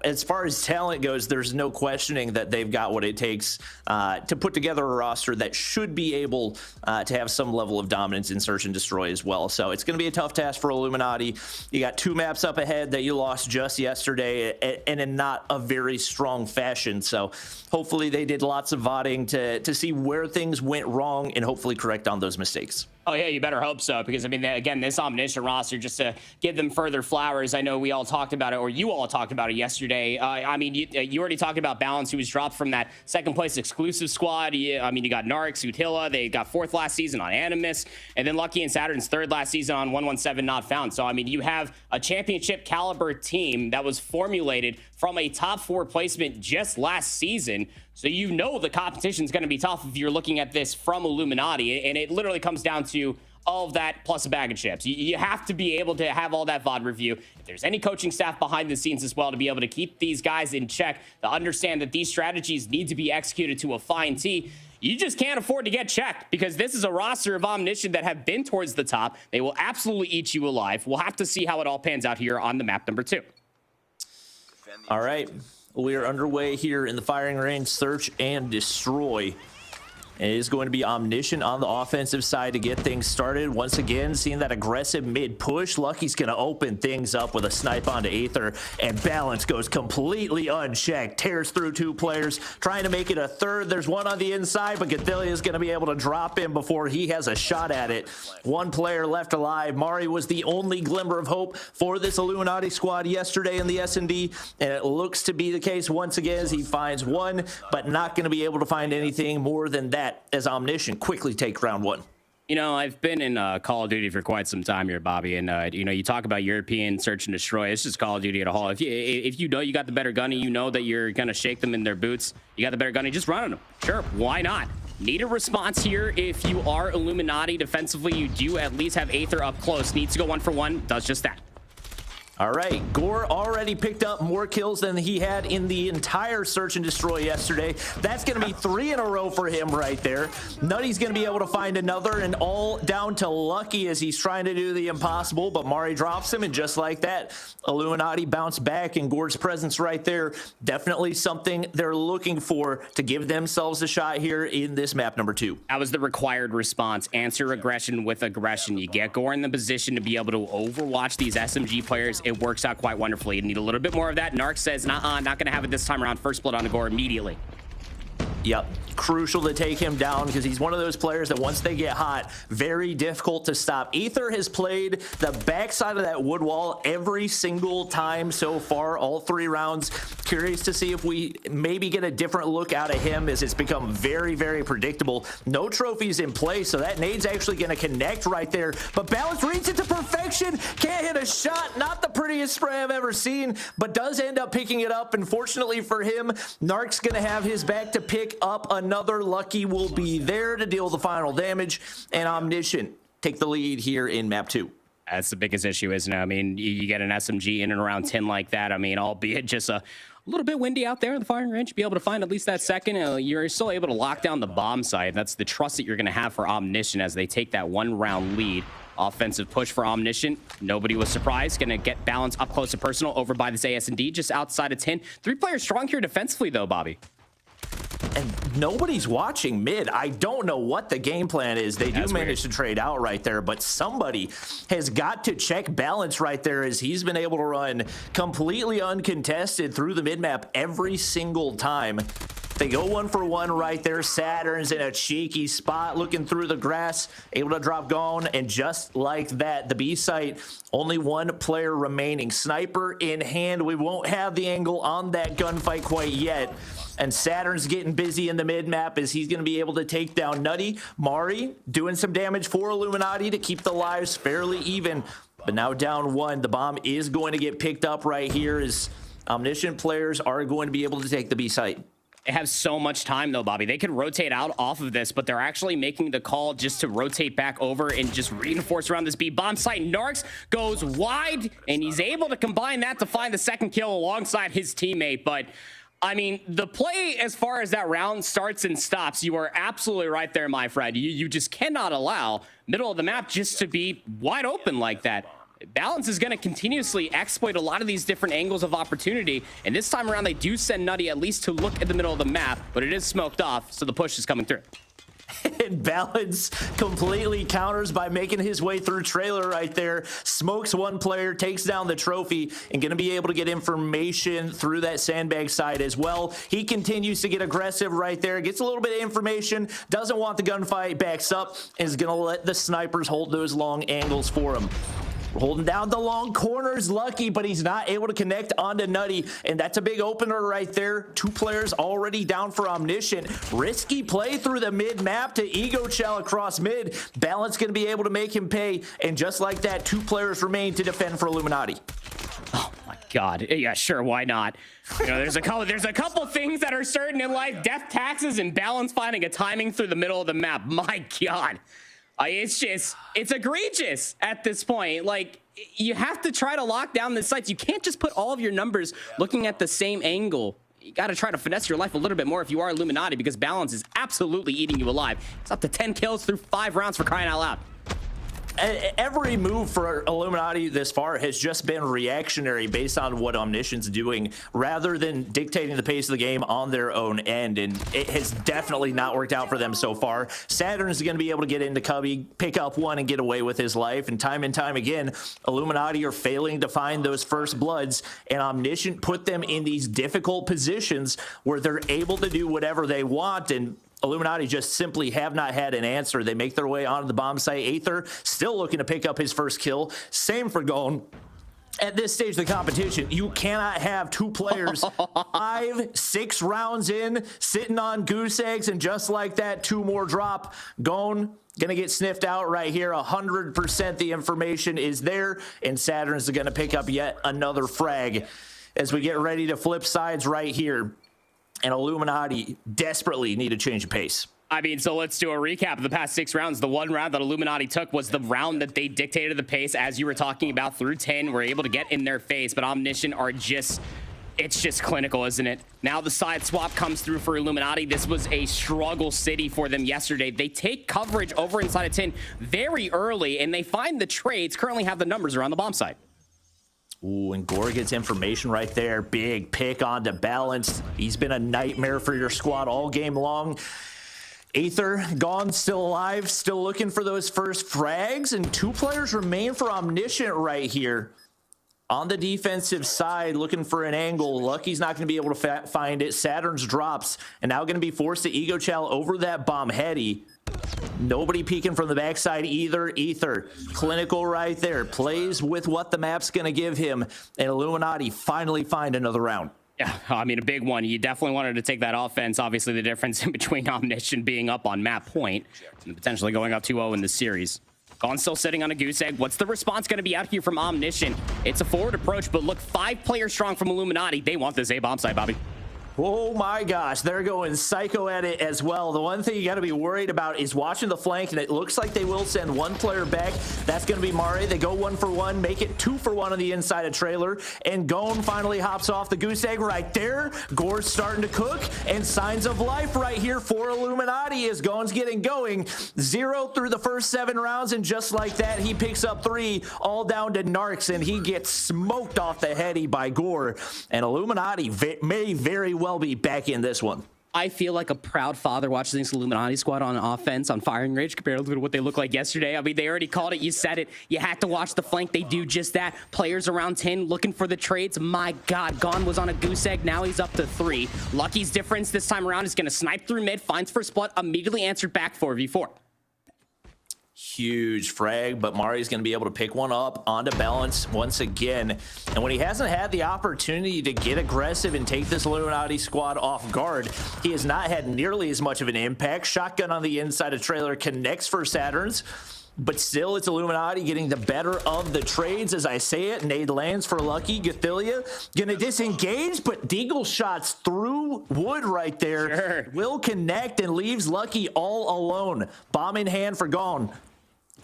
Speaker 7: as far as talent goes, there's no questioning that they've got what it takes to put together a roster that should be able to have some level of dominance in search and destroy as well. So it's going to be a tough task for Illuminati. You got 2 maps up ahead that you lost just yesterday, and in not a very strong fashion. So hopefully they did lots of voting to see where things went wrong and hopefully correct on those mistakes.
Speaker 6: Oh, yeah, you better hope so, because, I mean, again, this Omniscient roster, just to give them further flowers, I know we all talked about it, or you all talked about it yesterday. I mean, you already talked about Balance, who was dropped from that second-place exclusive squad. I mean, you got Narix, Utila, they got 4th last season on Animus, and then Lucky and Saturn's 3rd last season on 117 Not Found. So, I mean, you have a championship-caliber team that was formulated from a top 4 placement just last season. So you know the competition's going to be tough if you're looking at this from Illuminati, and it literally comes down to all of that plus a bag of chips. You have to be able to have all that VOD review. If there's any coaching staff behind the scenes as well to be able to keep these guys in check, to understand that these strategies need to be executed to a fine tee, you just can't afford to get checked, because this is a roster of Omniscient that have been towards the top. They will absolutely eat you alive. We'll have to see how it all pans out here on the map number 2.
Speaker 7: All right. We are underway here in the firing range, search and destroy. It is going to be Omniscient on the offensive side to get things started. Once again, seeing that aggressive mid push, Lucky's going to open things up with a snipe onto Aether, and Balance goes completely unchecked, tears through 2 players, trying to make it a 3rd. There's one on the inside, but Gathelia is going to be able to drop him before he has a shot at it. 1 player left alive. Mari was the only glimmer of hope for this Illuminati squad yesterday in the S&D, and it looks to be the case once again as he finds 1, but not going to be able to find anything more than that as Omniscient quickly take round 1.
Speaker 6: You know, I've been in Call of Duty for quite some time here, Bobby, and you know, you talk about European search and destroy. It's just Call of Duty at a whole. If you know you got the better gunny, you know that you're gonna shake them in their boots. You got the better gunny, just run on them. Sure, why not? Need a response here. If you are Illuminati defensively, you do at least have Aether up close. Needs to go 1-for-1. Does just that.
Speaker 7: All right, Gore already picked up more kills than he had in the entire search and destroy yesterday. That's going to be 3 in a row for him right there. Nutty's going to be able to find another, and all down to Lucky as he's trying to do the impossible, but Mari drops him, and just like that, Illuminati bounce back, and Gore's presence right there, definitely something they're looking for to give themselves a shot here in this map number 2.
Speaker 6: That was the required response. Answer aggression with aggression. You get Gore in the position to be able to overwatch these SMG players. It works out quite wonderfully. You need a little bit more of that. Narc says, nah, not going to have it this time around. First blood on the Gore immediately.
Speaker 7: Yep, crucial to take him down because he's one of those players that once they get hot, very difficult to stop. Aether has played the backside of that wood wall every single time so far, all 3 rounds. Curious to see if we maybe get a different look out of him as it's become very, very predictable. No trophies in play, so that nade's actually going to connect right there. But Balance reads it to perfection. Can't hit a shot. Not the prettiest spray I've ever seen, but does end up picking it up. And fortunately for him, Narc's going to have his back to pick up another. Lucky will be there to deal the final damage, and Omniscient take the lead here in map 2.
Speaker 6: That's the biggest issue, isn't it? I mean, you get an SMG in and around 10 like that. I mean, albeit just a little bit windy out there in the firing range, be able to find at least that second. You're still able to lock down the bomb site. That's the trust that you're going to have for Omniscient as they take that 1-round lead. Offensive push for Omniscient. Nobody was surprised. Going to get Balance up close and personal over by this AS&D just outside of 10. 3 players strong here defensively, though, Bobby.
Speaker 7: And nobody's watching mid. I don't know what the game plan is. They do manage to trade out right there, but somebody has got to check Balance right there as he's been able to run completely uncontested through the mid map every single time. They go 1-for-1 right there. Saturn's in a cheeky spot looking through the grass, able to drop Gone, and just like that, the B site, only 1 player remaining. Sniper in hand. We won't have the angle on that gunfight quite yet. And Saturn's getting busy in the mid-map as he's going to be able to take down Nutty. Mari doing some damage for Illuminati to keep the lives fairly even. But now down 1. The bomb is going to get picked up right here as Omniscient players are going to be able to take the B site.
Speaker 6: They have so much time, though, Bobby. They could rotate out off of this, but they're actually making the call just to rotate back over and just reinforce around this B bomb site. Narcs goes wide, and he's able to combine that to find the second kill alongside his teammate. But, I mean, the play as far as that round starts and stops, you are absolutely right there, my friend. You just cannot allow middle of the map just to be wide open like that. Balance is going to continuously exploit a lot of these different angles of opportunity, and this time around they do send Nutty at least to look at the middle of the map, but it is smoked off, so the push is coming through.
Speaker 7: And Balance completely counters by making his way through trailer right there. Smokes 1 player, takes down the trophy, and going to be able to get information through that sandbag side as well. He continues to get aggressive right there, gets a little bit of information, doesn't want the gunfight, backs up, and is going to let the snipers hold those long angles for him. Holding down the long corners, Lucky, but he's not able to connect onto Nutty, and that's a big opener right there. 2 players already down for Omniscient. Risky play through the mid-map to Ego Shell across mid. Balance going to be able to make him pay, and just like that, 2 players remain to defend for Illuminati.
Speaker 6: Oh my God. Yeah, sure. Why not? You know, there's a couple things that are certain in life: death, taxes, and Balance finding a timing through the middle of the map. My God. It's egregious at this point. Like, you have to try to lock down the sites. You can't just put all of your numbers looking at the same angle. You got to try to finesse your life a little bit more if you are Illuminati, because Balance is absolutely eating you alive. It's up to 10 kills through 5 rounds, for crying out loud.
Speaker 7: Every move for Illuminati this far has just been reactionary based on what Omniscient's doing rather than dictating the pace of the game on their own end, and it has definitely not worked out for them so far. Saturn's going to be able to get into Cubby, pick up 1, and get away with his life, and time again, Illuminati are failing to find those first bloods, and Omniscient put them in these difficult positions where they're able to do whatever they want, and Illuminati just simply have not had an answer. They make their way onto the bomb site. Aether still looking to pick up his first kill. Same for Gone. At this stage of the competition, you cannot have 2 players 5-6 rounds in, sitting on goose eggs, and just like that, 2 more drop. Gone gonna get sniffed out right here. 100% the information is there, and Saturn's gonna pick up yet another frag as we get ready to flip sides right here. And Illuminati desperately need a change of pace.
Speaker 6: I mean, so let's do a recap of the past 6 rounds. The one round that Illuminati took was the round that they dictated the pace, as you were talking about, through 10. We're able to get in their face, but Omniscient are just... It's just clinical, isn't it? Now the side swap comes through for Illuminati. This was a struggle city for them yesterday. They take coverage over inside of 10 very early, and they find the trades, currently have the numbers around the bomb site.
Speaker 7: Ooh, and Gore gets information right there. Big pick onto Balance. He's been a nightmare for your squad all game long. Aether, gone, still alive, still looking for those first frags, and 2 players remain for Omniscient right here. On the defensive side, looking for an angle. Lucky's not going to be able to find it. Saturn's drops, and now going to be forced to Ego Chow over that bomb heady. Nobody peeking from the backside either. Aether, clinical right there. Plays with what the map's going to give him, and Illuminati finally find another round.
Speaker 6: Yeah, I mean, a big one. You definitely wanted to take that offense. Obviously, the difference in between Omniscient being up on map point and potentially going up 2-0 in the series. Gone still sitting on a goose egg. What's the response going to be out here from Omniscient? It's a forward approach, but look, 5 players strong from Illuminati. They want this A bomb site, Bobby.
Speaker 7: Oh my gosh, they're going psycho at it as well. The one thing you got to be worried about is watching the flank, and it looks like they will send 1 player back. That's going to be Mare. They go 1 for 1, make it 2 for 1 on the inside of trailer, and Gone finally hops off the goose egg right there. Gore's starting to cook, and signs of life right here for Illuminati as Gone's getting going. 0 through the first 7 rounds, and just like that, he picks up 3, all down to Narcs, and he gets smoked off the heady by Gore. And Illuminati may very well be back in this one.
Speaker 6: I feel like a proud father watching this Illuminati squad on offense on firing range compared to what they looked like yesterday. I mean, they already called it. You said it. You had to watch the flank. They do just that. Players around 10 looking for the trades. My God, Gone was on a goose egg. Now he's up to 3. Lucky's difference this time around is going to snipe through mid, finds for split, immediately answered back 4v4.
Speaker 7: Huge frag, but Mari's going to be able to pick one up onto Balance once again. And when he hasn't had the opportunity to get aggressive and take this Illuminati squad off guard, he has not had nearly as much of an impact. Shotgun on the inside of trailer connects for Saturns, but still it's Illuminati getting the better of the trades as I say it. Nade lands for Lucky. Gathilia gonna disengage, but Deagle shots through wood right there.
Speaker 6: Sure.
Speaker 7: Will connect and leaves Lucky all alone. Bomb in hand for Gone.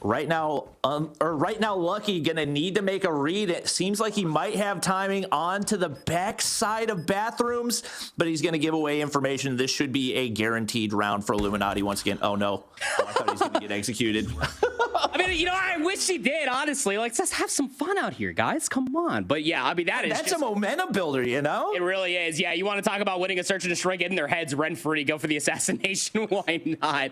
Speaker 7: Right now, Lucky gonna need to make a read. It seems like he might have timing onto the backside of bathrooms, but he's gonna give away information. This should be a guaranteed round for Illuminati once again. Oh no, I thought he was gonna get executed.
Speaker 6: I mean, you know, I wish he did, honestly. Like, let's have some fun out here, guys. Come on. But yeah, I mean, that's
Speaker 7: a momentum builder, you know?
Speaker 6: It really is. Yeah, you want to talk about winning a search and destroy, getting their heads rent-free, go for the assassination. Why not?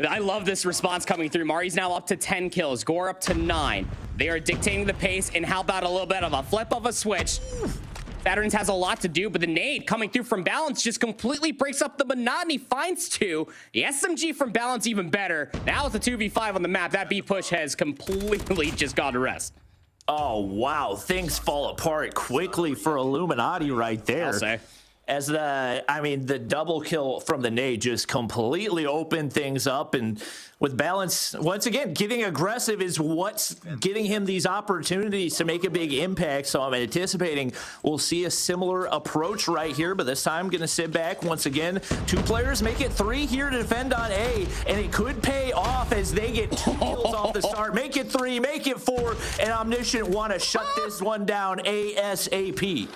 Speaker 6: I love this response coming through. Mari's now up to 10 kills. Gore up to 9. They are dictating the pace, and how about a little bit of a flip of a switch? Saturn's has a lot to do, but the nade coming through from Balance just completely breaks up the monotony. Finds 2. The SMG from Balance even better. Now it's a 2v5 on the map. That B push has completely just gone to rest.
Speaker 7: Oh, wow. Things fall apart quickly for Illuminati right there.
Speaker 6: I'll say.
Speaker 7: As the double kill from the nade just completely opened things up, and with Balance once again getting aggressive is what's getting him these opportunities to make a big impact. So I'm anticipating we'll see a similar approach right here, but this time going to sit back once again. 2 players make it 3 here to defend on A, and it could pay off as they get 2 kills off the start. Make it 3, make it 4, and Omniscient want to shut this one down ASAP.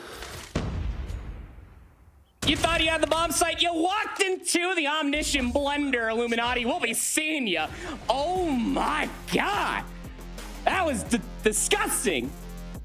Speaker 6: You thought you had the bomb site. You walked into the Omniscient blender, Illuminati. We'll be seeing you. Oh my God. That was disgusting.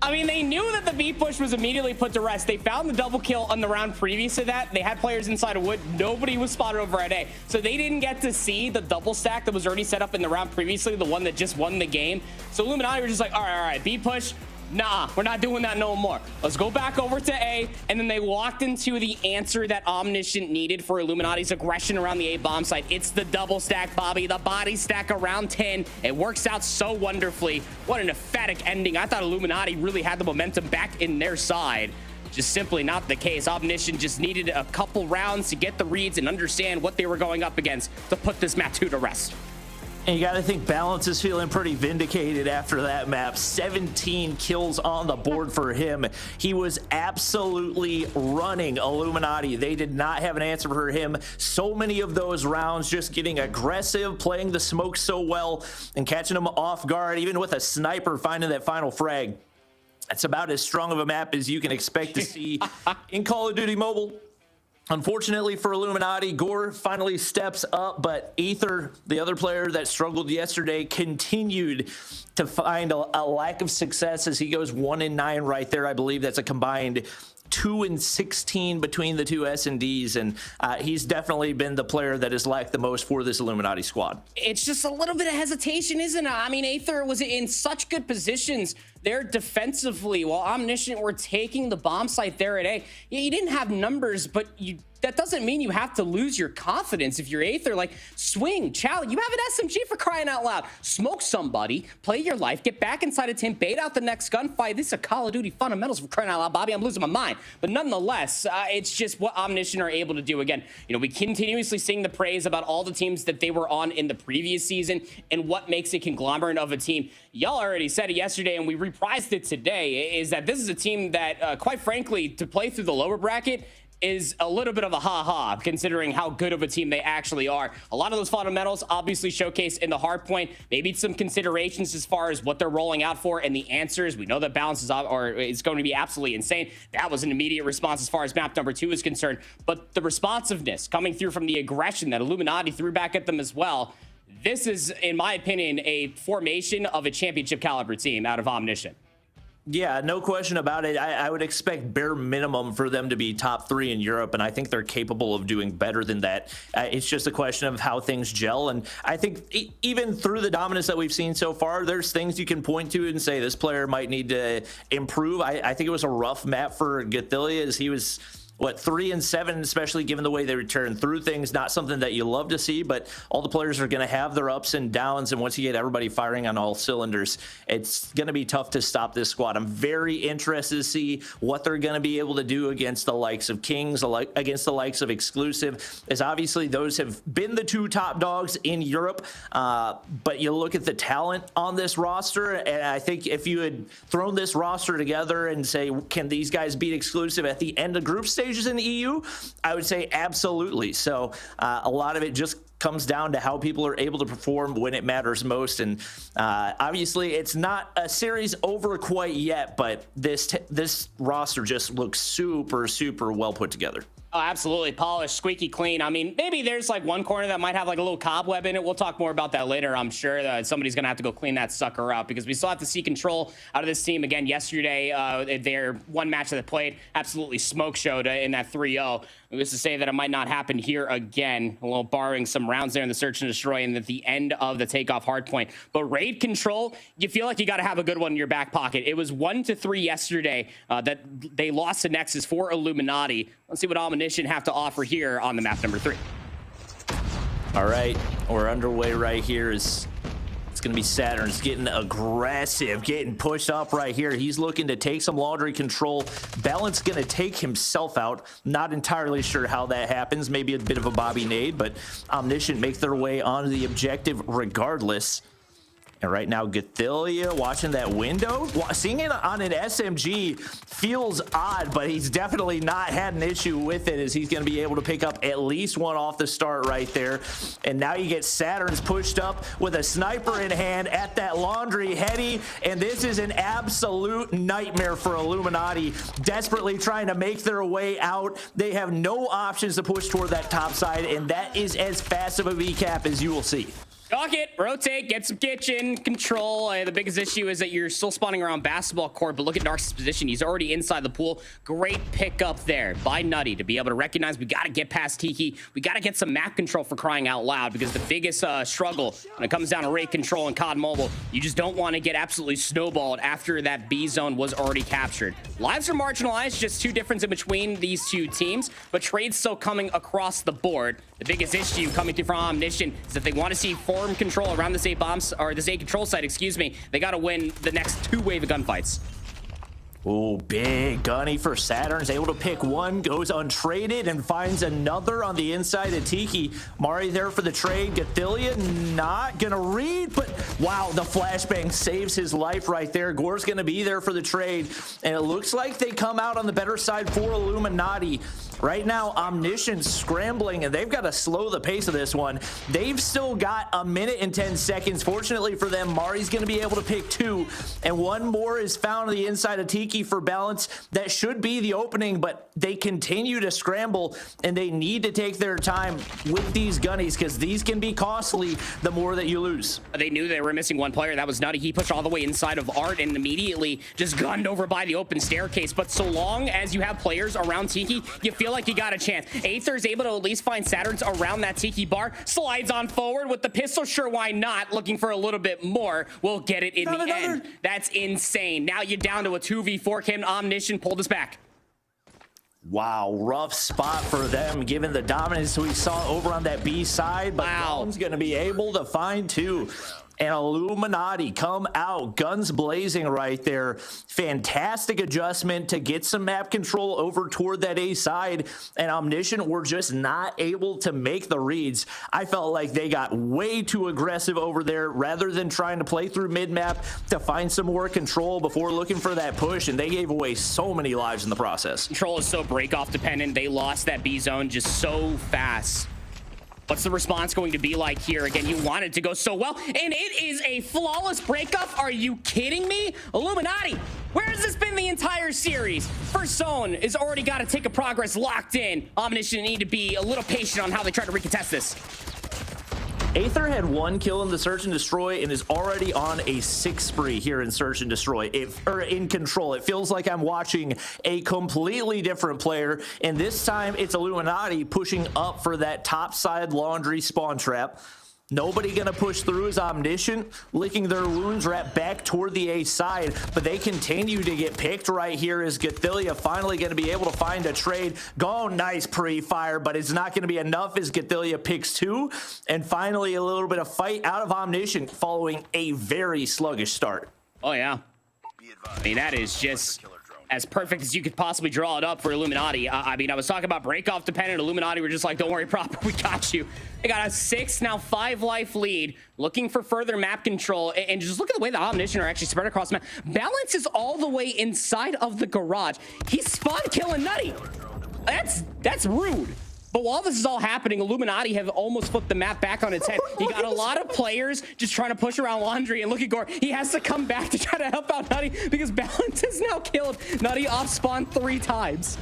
Speaker 6: I mean, they knew that the B push was immediately put to rest. They found the double kill on the round previous to that. They had players inside of wood. Nobody was spotted over at A. So they didn't get to see the double stack that was already set up in the round previously, the one that just won the game. So Illuminati were just like, all right, B push. Nah, we're not doing that no more. Let's go back over to A. And then they walked into the answer that Omniscient needed for Illuminati's aggression around the A bomb site. It's the double stack, Bobby, the body stack around 10. It works out so wonderfully. What an emphatic ending. I thought Illuminati really had the momentum back in their side. Just simply not the case. Omniscient just needed a couple rounds to get the reads and understand what they were going up against to put this map 2 to rest.
Speaker 7: And you got to think Balance is feeling pretty vindicated after that map. 17 kills on the board for him. He was absolutely running Illuminati. They did not have an answer for him. So many of those rounds just getting aggressive, playing the smoke so well, and catching them off guard, even with a sniper finding that final frag. That's about as strong of a map as you can expect to see in Call of Duty Mobile. Unfortunately for Illuminati, Gore finally steps up, but Aether, the other player that struggled yesterday, continued to find a lack of success as he goes 1-9 right there. I believe that's a combined 2-16 between the two S&Ds, and he's definitely been the player that has lacked the most for this Illuminati squad.
Speaker 6: It's just a little bit of hesitation, isn't it? I mean, Aether was in such good positions there defensively while Omniscient were taking the bomb site there at A. Yeah, you didn't have numbers, but that doesn't mean you have to lose your confidence. If you're Aether, like, swing, challenge. You have an SMG, for crying out loud. Smoke somebody, play your life, get back inside a team, bait out the next gunfight. This is a Call of Duty fundamentals, for crying out loud. Bobby, I'm losing my mind. But nonetheless, it's just what Omniscient are able to do. Again, you know, we continuously sing the praise about all the teams that they were on in the previous season and what makes a conglomerate of a team. Y'all already said it yesterday, and we reprised it today, is that this is a team that, quite frankly, to play through the lower bracket is a little bit of a ha-ha, considering how good of a team they actually are. A lot of those fundamentals obviously showcased in the hard point. Maybe some considerations as far as what they're rolling out for and the answers. We know that balance is going to be absolutely insane. That was an immediate response as far as map number 2 is concerned. But the responsiveness coming through from the aggression that Illuminati threw back at them as well. This is, in my opinion, a formation of a championship caliber team out of Omniscient.
Speaker 7: Yeah, no question about it. I would expect bare minimum for them to be top 3 in Europe, and I think they're capable of doing better than that. It's just a question of how things gel, and I think even through the dominance that we've seen so far, there's things you can point to and say this player might need to improve. I think it was a rough map for Gathilia, as he was 3-7, especially given the way they return through things. Not something that you love to see, but all the players are going to have their ups and downs, and once you get everybody firing on all cylinders, it's going to be tough to stop this squad. I'm very interested to see what they're going to be able to do against the likes of Kings, against the likes of Exclusive, as obviously those have been the 2 top dogs in Europe, but you look at the talent on this roster, and I think if you had thrown this roster together and say, can these guys beat Exclusive at the end of group stage in the EU, I would say absolutely. So a lot of it just comes down to how people are able to perform when it matters most. And obviously it's not a series over quite yet, but this roster just looks super, super well put together.
Speaker 6: Oh, absolutely. Polished, squeaky clean. I mean, maybe there's like one corner that might have like a little cobweb in it. We'll talk more about that later. I'm sure that somebody's going to have to go clean that sucker up, because we still have to see control out of this team. Again, yesterday, their one match that they played absolutely smoke showed in that 3-0. This is to say that it might not happen here again, a little borrowing some rounds there in the search and destroy and at the end of the takeoff hard point. But raid control, you feel like you got to have a good one in your back pocket. It was 1-3 yesterday that they lost to Nexus for Illuminati. Let's see what Omniscient have to offer here on the map number 3.
Speaker 7: All right, we're underway right here. It's going to be Saturn's getting aggressive, getting pushed up right here. He's looking to take some laundry control. Balance going to take himself out. Not entirely sure how that happens. Maybe a bit of a Bobby nade, but Omniscient make their way onto the objective regardless. And right now, Gathilia watching that window. Seeing it on an SMG feels odd, but he's definitely not had an issue with it, as he's going to be able to pick up at least one off the start right there. And now you get Saturn's pushed up with a sniper in hand at that laundry heady. And this is an absolute nightmare for Illuminati, desperately trying to make their way out. They have no options to push toward that top side, and that is as fast of a VCAP as you will see.
Speaker 6: Dock it, rotate, get some kitchen control. The biggest issue is that you're still spawning around basketball court, but look at Narc's position. He's already inside the pool. Great pickup there by Nutty to be able to recognize we got to get past Tiki. We got to get some map control, for crying out loud, because the biggest struggle when it comes down to raid control in COD Mobile, you just don't want to get absolutely snowballed after that B zone was already captured. Lives are marginalized, just 2 difference in between these 2 teams, but trade's still coming across the board. The biggest issue coming through from Omniscient is that they want to see form control around this A bombs, or this A control site, excuse me. They got to win the next 2 wave of gunfights.
Speaker 7: Oh, big gunny for Saturn's able to pick one, goes untraded and finds another on the inside of Tiki. Mari there for the trade. Gathilia not gonna read, but wow, the flashbang saves his life right there. Gore's gonna be there for the trade, and it looks like they come out on the better side for Illuminati. Right now, Omniscient's scrambling, and they've got to slow the pace of this one. They've still got a minute and 10 seconds. Fortunately for them, Mari's going to be able to pick two, and one more is found on the inside of Tiki for balance. That should be the opening, but they continue to scramble, and they need to take their time with these gunnies because these can be costly the more that you lose.
Speaker 6: They knew they were missing one player. That was Nutty. He pushed all the way inside of Art and immediately just gunned over by the open staircase. But so long as you have players around Tiki, you feel like you got a chance. Aether is able to at least find Saturn's around that Tiki bar. Slides on forward with the pistol. Sure, why not? Looking for a little bit more. We'll get it in the end. That's insane. Now you're down to a 2v4. Can Omniscient pull this back?
Speaker 7: Wow, rough spot for them given the dominance we saw over on that B side, but Dawn's going to be able to find two. And Illuminati come out, guns blazing right there. Fantastic adjustment to get some map control over toward that A side. And Omniscient were just not able to make the reads. I felt like they got way too aggressive over there rather than trying to play through mid-map to find some more control before looking for that push. And they gave away so many lives in the process.
Speaker 6: Control is so break-off dependent. They lost that B zone just so fast. What's the response going to be like here? Again, you want it to go so well, and it is a flawless breakup. Are you kidding me? Illuminati, where has this been the entire series? First zone is already got to take a progress locked in. Omniscient need to be a little patient on how they try to recontest this.
Speaker 7: Aether had one kill in the Search and Destroy and is already on a 6 spree here in Search and Destroy, in Control. It feels like I'm watching a completely different player, and this time it's Illuminati pushing up for that top side laundry spawn trap. Nobody gonna push through as Omniscient, licking their wounds right back toward the A side, but they continue to get picked right here as Gathilia finally gonna be able to find a trade. Go, nice pre-fire, but it's not gonna be enough as Gathilia picks two, and finally a little bit of fight out of Omniscient following a very sluggish start.
Speaker 6: Oh yeah, I mean that is just as perfect as you could possibly draw it up for Illuminati. I mean, I was talking about break-off dependent. Illuminati were just like, don't worry, Proper, we got you. They got a 6, now 5 life lead, looking for further map control. And just look at the way the Omniscient are actually spread across the map. Balance is all the way inside of the garage. He's spawn killing Nutty. That's rude. But while this is all happening, Illuminati have almost flipped the map back on its head. You got a lot of players just trying to push around Laundry, and look at Gore. He has to come back to try to help out Nutty because Balance has now killed Nutty off spawn 3 times.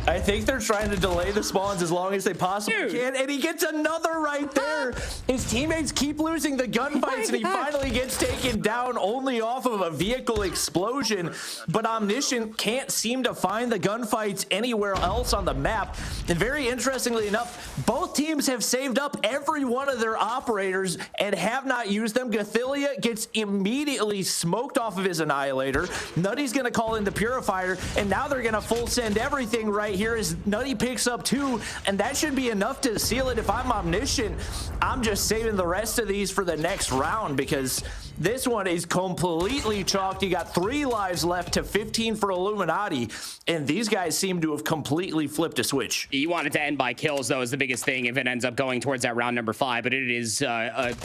Speaker 7: I think they're trying to delay the spawns as long as they possibly can, and he gets another right there. His teammates keep losing the gunfights, and he finally gets taken down only off of a vehicle explosion. But Omniscient can't seem to find the gunfights anywhere else on the map. And very interestingly enough, both teams have saved up every one of their operators and have not used them. Gathilia gets immediately smoked off of his Annihilator. Nutty's going to call in the Purifier, and now they're going to full send everything right here as Nutty picks up 2, and that should be enough to seal it. If I'm Omniscient, I'm just saving the rest of these for the next round because this one is completely chalked. You got 3 lives left to 15 for Illuminati, and these guys seem to have completely flipped a switch.
Speaker 6: You want it to end by kills, though, is the biggest thing if it ends up going towards that round number 5, but it is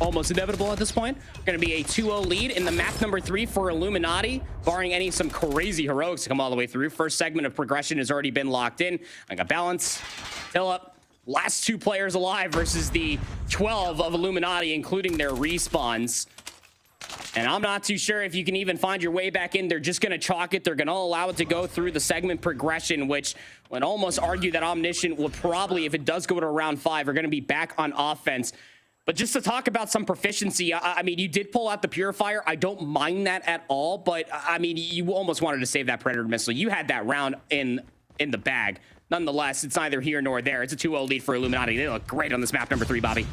Speaker 6: almost inevitable at this point. Going to be a 2-0 lead in the map number 3 for Illuminati, barring some crazy heroics to come all the way through. First segment of progression has already been locked in. I got Balance, Philip, last 2 players alive versus the 12 of Illuminati, including their respawns. And I'm not too sure if you can even find your way back in. They're just going to chalk it. They're going to allow it to go through the segment progression, which would almost argue that Omniscient will probably, if it does go to round 5, are going to be back on offense. But just to talk about some proficiency, I mean, you did pull out the Purifier. I don't mind that at all. But, I mean, you almost wanted to save that Predator missile. You had that round in the bag. Nonetheless, it's neither here nor there. It's a 2-0 lead for Illuminati. They look great on this map number 3, Bobby.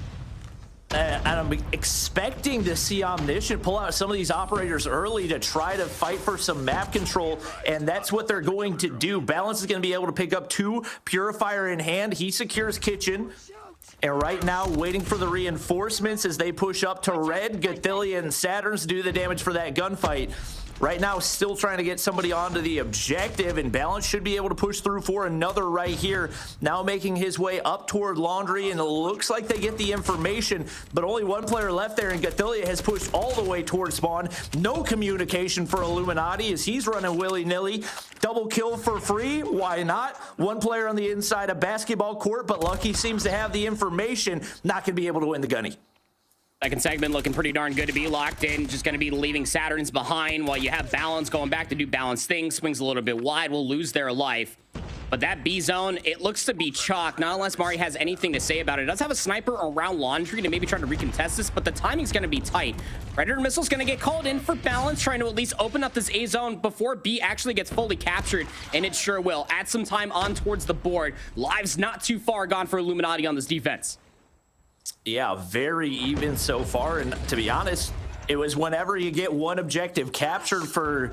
Speaker 7: And I'm expecting to see Omniscient pull out some of these operators early to try to fight for some map control, and that's what they're going to do. Balance is going to be able to pick up 2, Purifier in hand. He secures Kitchen. And right now, waiting for the reinforcements as they push up to red. Gathilia and Saturns do the damage for that gunfight. Right now, still trying to get somebody onto the objective, and Balance should be able to push through for another right here. Now making his way up toward Laundry, and it looks like they get the information, but only one player left there, and Gathilia has pushed all the way toward spawn. No communication for Illuminati as he's running willy-nilly. Double kill for free, why not? One player on the inside of basketball court, but Lucky seems to have the information, not going to be able to win the gunny.
Speaker 6: Second segment looking pretty darn good to be locked in. Just going to be leaving Saturns behind while you have Balance going back to do Balance things. Swings a little bit wide, will lose their life. But that B zone, it looks to be chalk, not unless Mari has anything to say about it. It does have a sniper around Laundry to maybe try to recontest this, but the timing's going to be tight. Predator Missile's going to get called in for Balance, trying to at least open up this A zone before B actually gets fully captured, and it sure will. Add some time on towards the board. Lives not too far gone for Illuminati on this defense.
Speaker 7: Yeah, very even so far, and to be honest, it was whenever you get one objective captured for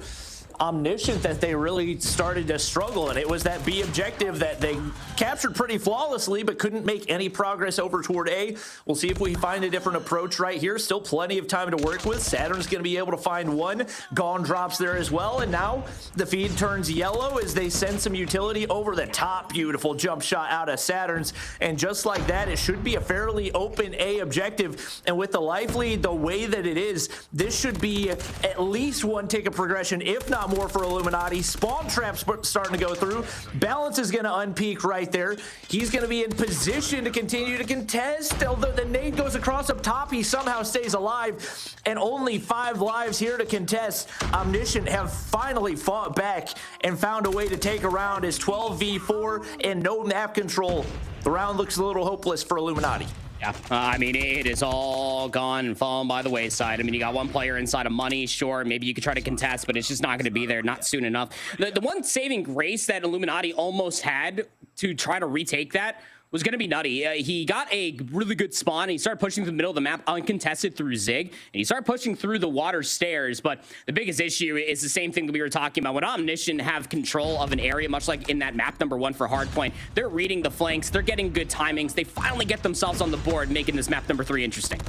Speaker 7: Omniscient that they really started to struggle, and it was that B objective that they captured pretty flawlessly but couldn't make any progress over toward A. We'll see if we find a different approach right here. Still plenty of time to work with. Saturn's going to be able to find one. Gone drops there as well, and now the feed turns yellow as they send some utility over the top. Beautiful jump shot out of Saturn's, and just like that, it should be a fairly open A objective, and with the life lead the way that it is, this should be at least one tick of progression, if not more, for Illuminati. Spawn traps starting to go through. Balance is going to unpeak right there. He's going to be in position to continue to contest, although the nade goes across up top, he somehow stays alive, and only 5 lives here to contest. Omniscient have finally fought back and found a way to take a round as 12v4 and no map control. The round looks a little hopeless for Illuminati.
Speaker 6: Yeah, I mean, it is all gone and fallen by the wayside. I mean, you got one player inside of money, sure, maybe you could try to contest, but it's just not going to be there, not soon enough. The one saving grace that Illuminati almost had to try to retake that was going to be Nutty. He got a really good spawn, and he started pushing through the middle of the map uncontested through Zig, and he started pushing through the water stairs, but the biggest issue is the same thing that we were talking about. When Omniscient have control of an area, much like in that map number 1 for Hardpoint, they're reading the flanks, they're getting good timings, they finally get themselves on the board, making this map number 3 interesting.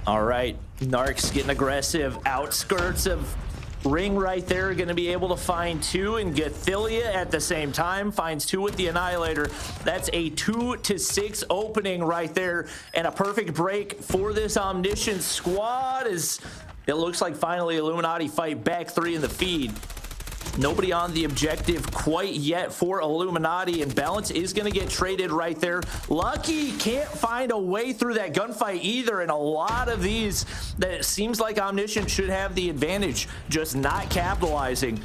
Speaker 7: All right, Narc's getting aggressive, outskirts of Ring right there, going to be able to find 2, and Gathilia at the same time finds 2 with the Annihilator. That's a 2-6 opening right there, and a perfect break for this Omniscient squad as it looks like finally Illuminati fight back 3 in the feed. Nobody on the objective quite yet for Illuminati, and Balance is going to get traded right there. Lucky can't find a way through that gunfight either, and a lot of these that it seems like Omniscient should have the advantage, just not capitalizing.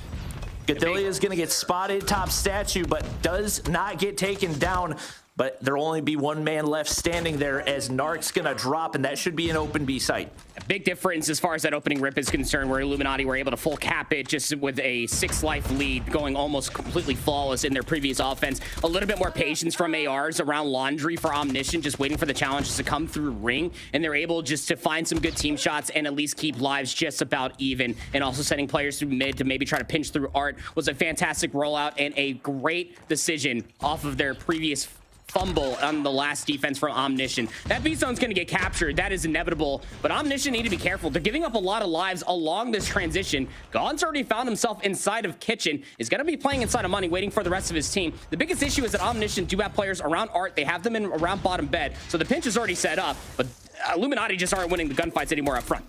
Speaker 7: Gathilia is going to get spotted top statue, but does not get taken down. But there'll only be one man left standing there as Narc's going to drop, and that should be an open B site.
Speaker 6: A big difference as far as that opening rip is concerned, where Illuminati were able to full cap it just with a 6 life lead, going almost completely flawless in their previous offense. A little bit more patience from ARs around Laundry for Omniscient, just waiting for the challenges to come through Ring, and they're able just to find some good team shots and at least keep lives just about even, and also sending players through mid to maybe try to pinch through Art was a fantastic rollout and a great decision off of their previous fumble on the last defense from Omniscient. That B zone's going to get captured. That is inevitable, but Omniscient need to be careful. They're giving up a lot of lives along this transition. Gaun's already found himself inside of Kitchen, is going to be playing inside of Money, waiting for the rest of his team. The biggest issue is that Omniscient do have players around Art. They have them in around bottom bed, so the pinch is already set up, but Illuminati just aren't winning the gunfights anymore up front.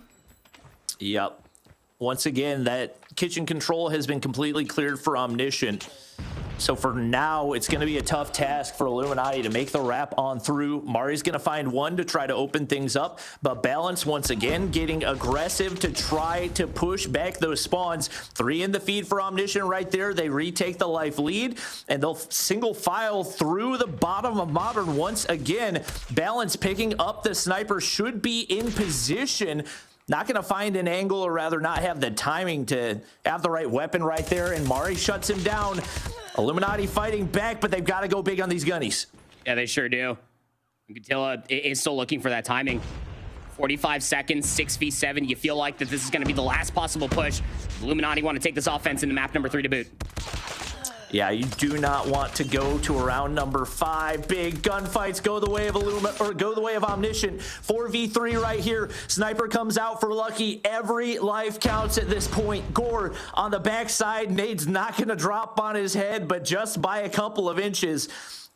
Speaker 7: Yep. Once again, that kitchen control has been completely cleared for Omniscient. So for now, it's going to be a tough task for Illuminati to make the wrap on through. Mari's going to find 1 to try to open things up, but Balance once again getting aggressive to try to push back those spawns. 3 in the feed for Omniscient right there. They retake the life lead, and they'll single file through the bottom of Modern once again. Balance picking up the sniper, should be in position. Not going to find an angle, or rather not have the timing to have the right weapon right there, and Mari shuts him down. Illuminati fighting back, but they've got to go big on these gunnies.
Speaker 6: Yeah, they sure do. Gatilla is still looking for that timing. 45 seconds, 6v7. You feel like that this is going to be the last possible push. Illuminati want to take this offense into map number 3 to boot.
Speaker 7: Yeah, you do not want to go to round number 5. Big gunfights go the way of go the way of Omniscient. 4v3 right here. Sniper comes out for Lucky. Every life counts at this point. Gore on the backside. Nade's not going to drop on his head, but just by a couple of inches.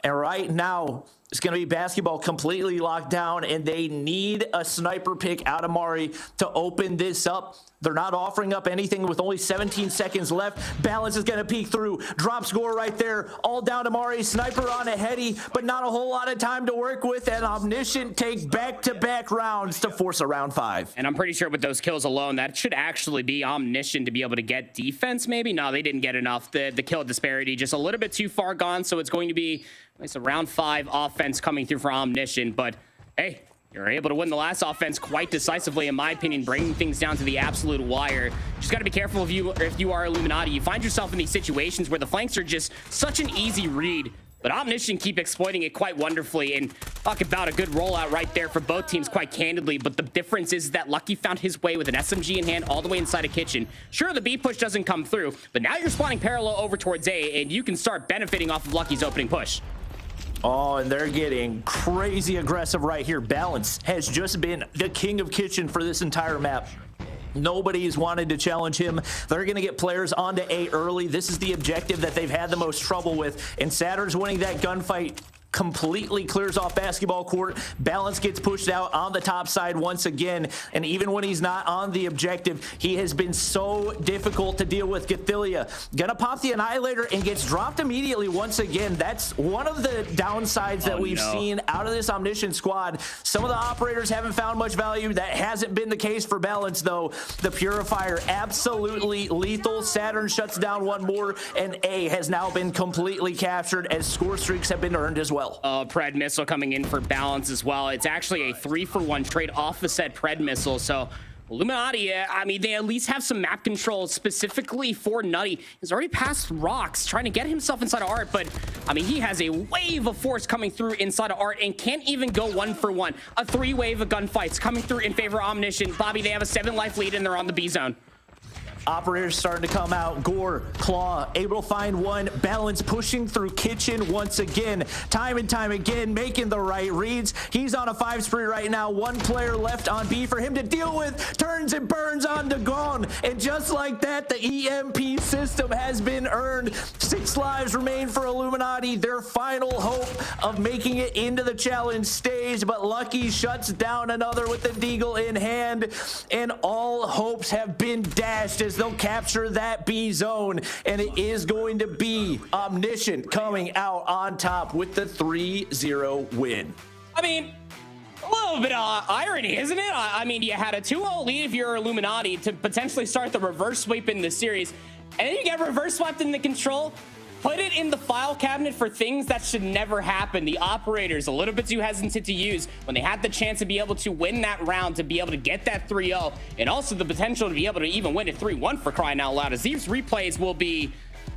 Speaker 7: And right now, it's going to be basketball completely locked down, and they need a sniper pick out of Mari to open this up. They're not offering up anything with only 17 seconds left. Balance is going to peek through. Drop score right there. All down to Mari. Sniper on a heady, but not a whole lot of time to work with. And Omniscient take back-to-back rounds to force a round 5.
Speaker 6: And I'm pretty sure with those kills alone, that should actually be Omniscient to be able to get defense, maybe? No, they didn't get enough. The kill disparity just a little bit too far gone, so it's going to be it's a round 5 offense coming through for Omniscient. But, hey, you're able to win the last offense quite decisively, in my opinion, bringing things down to the absolute wire. Just got to be careful if you are Illuminati. You find yourself in these situations where the flanks are just such an easy read, but Omniscient keep exploiting it quite wonderfully. And talk about a good rollout right there for both teams, quite candidly. But the difference is that Lucky found his way with an SMG in hand all the way inside a kitchen. Sure, the B push doesn't come through, but now you're spawning parallel over towards A, and you can start benefiting off of Lucky's opening push.
Speaker 7: Oh, and they're getting crazy aggressive right here. Balance has just been the king of kitchen for this entire map. Nobody's wanted to challenge him. They're going to get players onto A early. This is the objective that they've had the most trouble with. And Saturn's winning that gunfight. Completely clears off basketball court. Balance gets pushed out on the top side once again, and even when he's not on the objective, he has been so difficult to deal with. Gathilia gonna pop the Annihilator and gets dropped immediately once again. That's one of the downsides that we've seen out of this Omniscient squad. Some of the operators haven't found much value. That hasn't been the case for Balance, though. The Purifier, absolutely lethal. Saturn shuts down one more, and A has now been completely captured as score streaks have been earned as well.
Speaker 6: Pred missile coming in for Balance as well. It's actually a 3-for-1 trade off the said Pred missile. So Illuminati, I mean, they at least have some map control specifically for Nutty. He's already passed Rocks, trying to get himself inside of Art, but I mean, he has a wave of force coming through inside of Art and can't even go 1-for-1. A 3-wave of gunfights coming through in favor of Omniscient. Bobby, they have a 7-life lead and they're on the B zone.
Speaker 7: Operators starting to come out. Gore, Claw, able to find one. Balance pushing through kitchen once again. Time and time again, making the right reads. He's on a 5 spree right now. One player left on B for him to deal with. Turns and burns on to Gone. And just like that, the EMP system has been earned. 6 lives remain for Illuminati. Their final hope of making it into the challenge stage. But Lucky shuts down another with the Deagle in hand. And all hopes have been dashed as they'll capture that B zone, and it is going to be Omniscient coming out on top with the 3-0 win.
Speaker 6: I mean, a little bit of irony, isn't it? I mean, you had a 2-0 lead if you're Illuminati to potentially start the reverse sweep in the series, and then you get reverse swept in the control. Put it in the file cabinet for things that should never happen. The operators, a little bit too hesitant to use when they had the chance to be able to win that round, to be able to get that 3-0, and also the potential to be able to even win it 3-1 for crying out loud, as these replays will be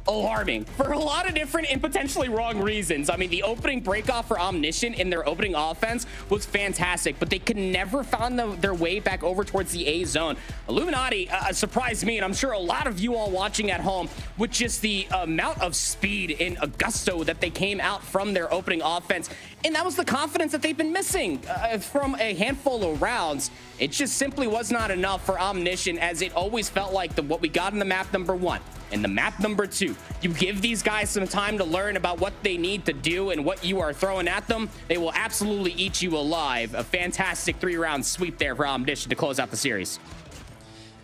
Speaker 6: alarming for a lot of different and potentially wrong reasons. I mean, the opening breakoff for Omniscient in their opening offense was fantastic, but they could never find their way back over towards the A zone. Illuminati surprised me, and I'm sure a lot of you all watching at home, with just the amount of speed and gusto that they came out from their opening offense. And that was the confidence that they've been missing from a handful of rounds. It just simply was not enough for Omniscient, as it always felt like what we got in the map number 1 and the map number 2. You give these guys some time to learn about what they need to do and what you are throwing at them, they will absolutely eat you alive. A fantastic 3-round sweep there for Omniscient to close out the series.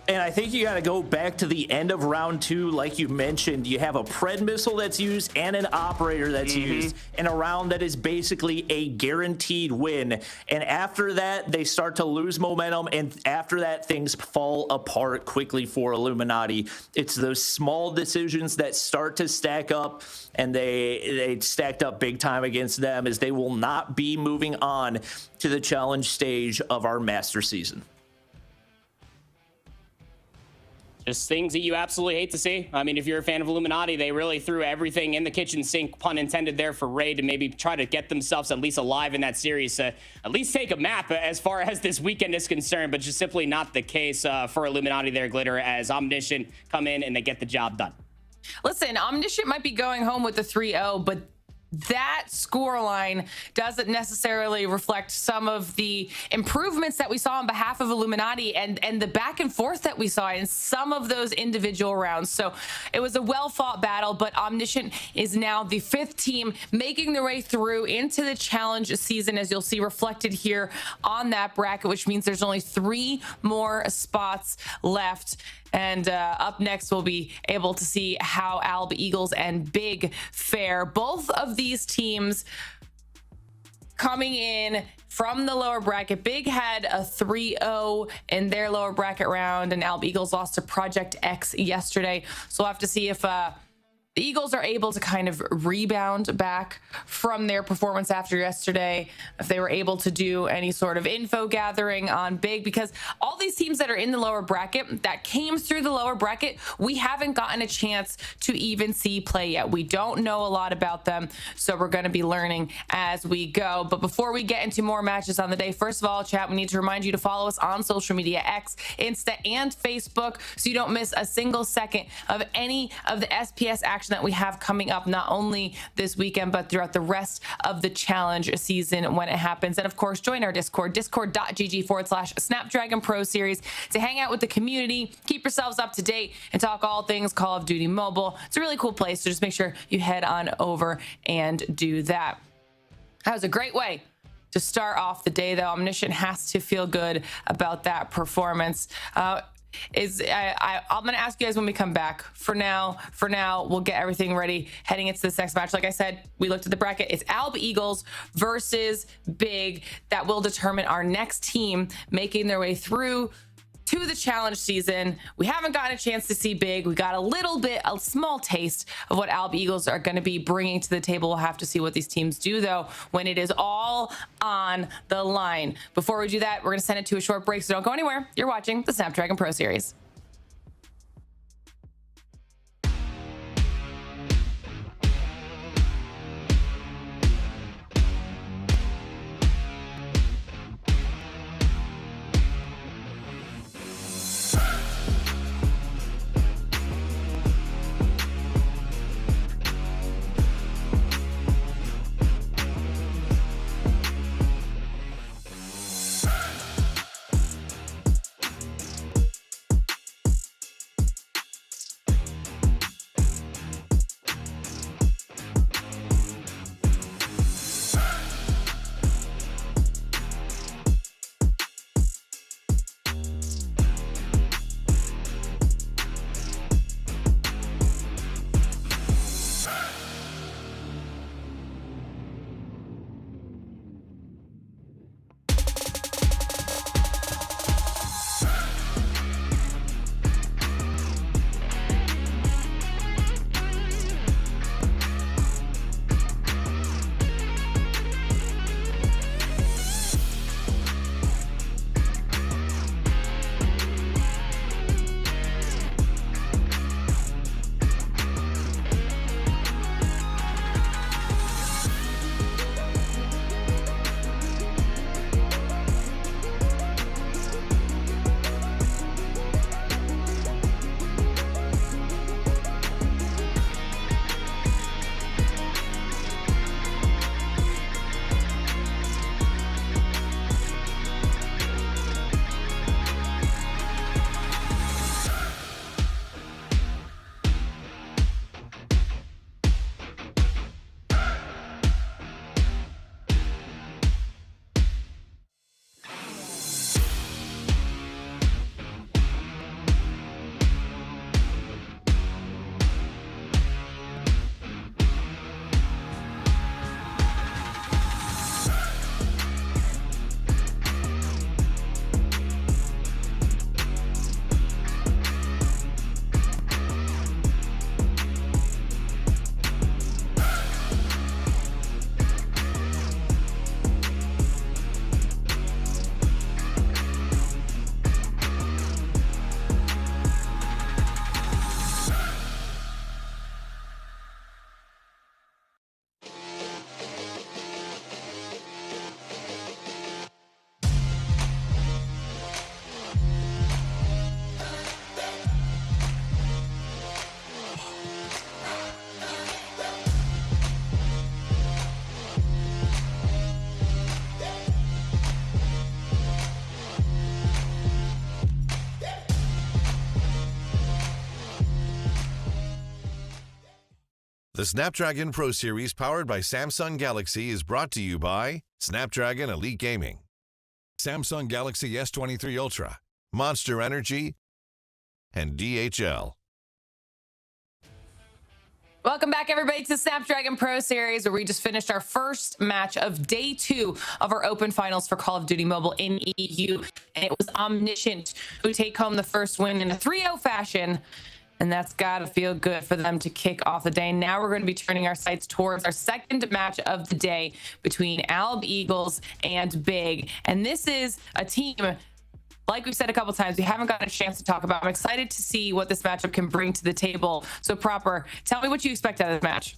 Speaker 7: And I think you got to go back to the end of round 2. Like you mentioned, you have a Pred missile that's used and an operator that's used in a round that is basically a guaranteed win. And after that, they start to lose momentum. And after that, things fall apart quickly for Illuminati. It's those small decisions that start to stack up, and they stacked up big time against them, as they will not be moving on to the challenge stage of our master season.
Speaker 6: Just things that you absolutely hate to see. I mean, if you're a fan of Illuminati, they really threw everything in the kitchen sink, pun intended there, for Raid to maybe try to get themselves at least alive in that series, to at least take a map as far as this weekend is concerned, but just simply not the case for Illuminati there, Glitter, as Omniscient come in and they get the job done.
Speaker 4: Listen, Omniscient might be going home with the 3-0, but that scoreline doesn't necessarily reflect some of the improvements that we saw on behalf of Illuminati and the back and forth that we saw in some of those individual rounds. So it was a well-fought battle, but Omniscient is now the 5th team making their way through into the challenge season, as you'll see reflected here on that bracket, which means there's only 3 more spots left. And up next, we'll be able to see how Alb Eagles and Big fare. Both of these teams coming in from the lower bracket. Big had a 3-0 in their lower bracket round, and Alb Eagles lost to Project X yesterday. So we'll have to see if the Eagles are able to kind of rebound back from their performance after yesterday, if they were able to do any sort of info gathering on Big, because all these teams that are in the lower bracket that came through the lower bracket, we haven't gotten a chance to even see play yet. We don't know a lot about them, so we're going to be learning as we go. But before we get into more matches on the day, first of all, chat, we need to remind you to follow us on social media, X, Insta, and Facebook, so you don't miss a single second of any of the SPS action that we have coming up, not only this weekend, but throughout the rest of the challenge season when it happens. And of course, join our Discord, discord.gg/Snapdragon Pro Series, to hang out with the community, keep yourselves up to date, and talk all things Call of Duty Mobile. It's a really cool place, so just make sure you head on over and do that. That was a great way to start off the day, though. Omniscient has to feel good about that performance. I'm gonna ask you guys when we come back. For now, we'll get everything ready heading into this next match. Like I said, we looked at the bracket. It's Alb Eagles versus Big that will determine our next team making their way through to the challenge season. We haven't gotten a chance to see Big. We got a small taste of what Alb Eagles are going to be bringing to the table. We'll have to see what these teams do, though, when it is all on the line. Before we do that, we're going to send it to a short break, so don't go anywhere. You're watching the Snapdragon Pro Series.
Speaker 8: The Snapdragon Pro Series powered by Samsung Galaxy is brought to you by Snapdragon Elite Gaming, Samsung Galaxy S23 Ultra, Monster Energy, and DHL.
Speaker 4: Welcome back, everybody, to Snapdragon Pro Series, where we just finished our first match of day 2 of our Open Finals for Call of Duty Mobile in EU. And it was Omniscient who take home the first win in a 3-0 fashion. And that's got to feel good for them to kick off the day. Now we're going to be turning our sights towards our second match of the day between Alb Eagles and Big. And this is a team, like we've said a couple times, we haven't gotten a chance to talk about. I'm excited to see what this matchup can bring to the table. So, Proper, tell me what you expect out of this match.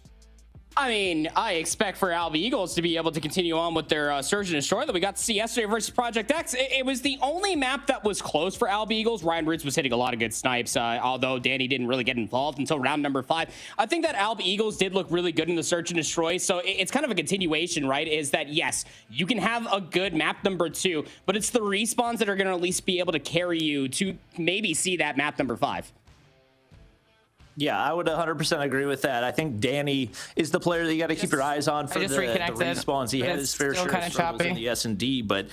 Speaker 6: I mean, I expect for Alb Eagles to be able to continue on with their Surge and Destroy that we got to see yesterday versus Project X. It was the only map that was close for Alb Eagles. Ryan Roots was hitting a lot of good snipes, although Danny didn't really get involved until round number 5. I think that Alb Eagles did look really good in the Search and Destroy, so it's kind of a continuation, right? Is that, yes, you can have a good map number 2, but it's the respawns that are going to at least be able to carry you to maybe see that map number 5.
Speaker 7: Yeah, I would 100% agree with that. I think Danny is the player that you got to keep your eyes on for the respawns. He had his fair share of struggles in the S&D, but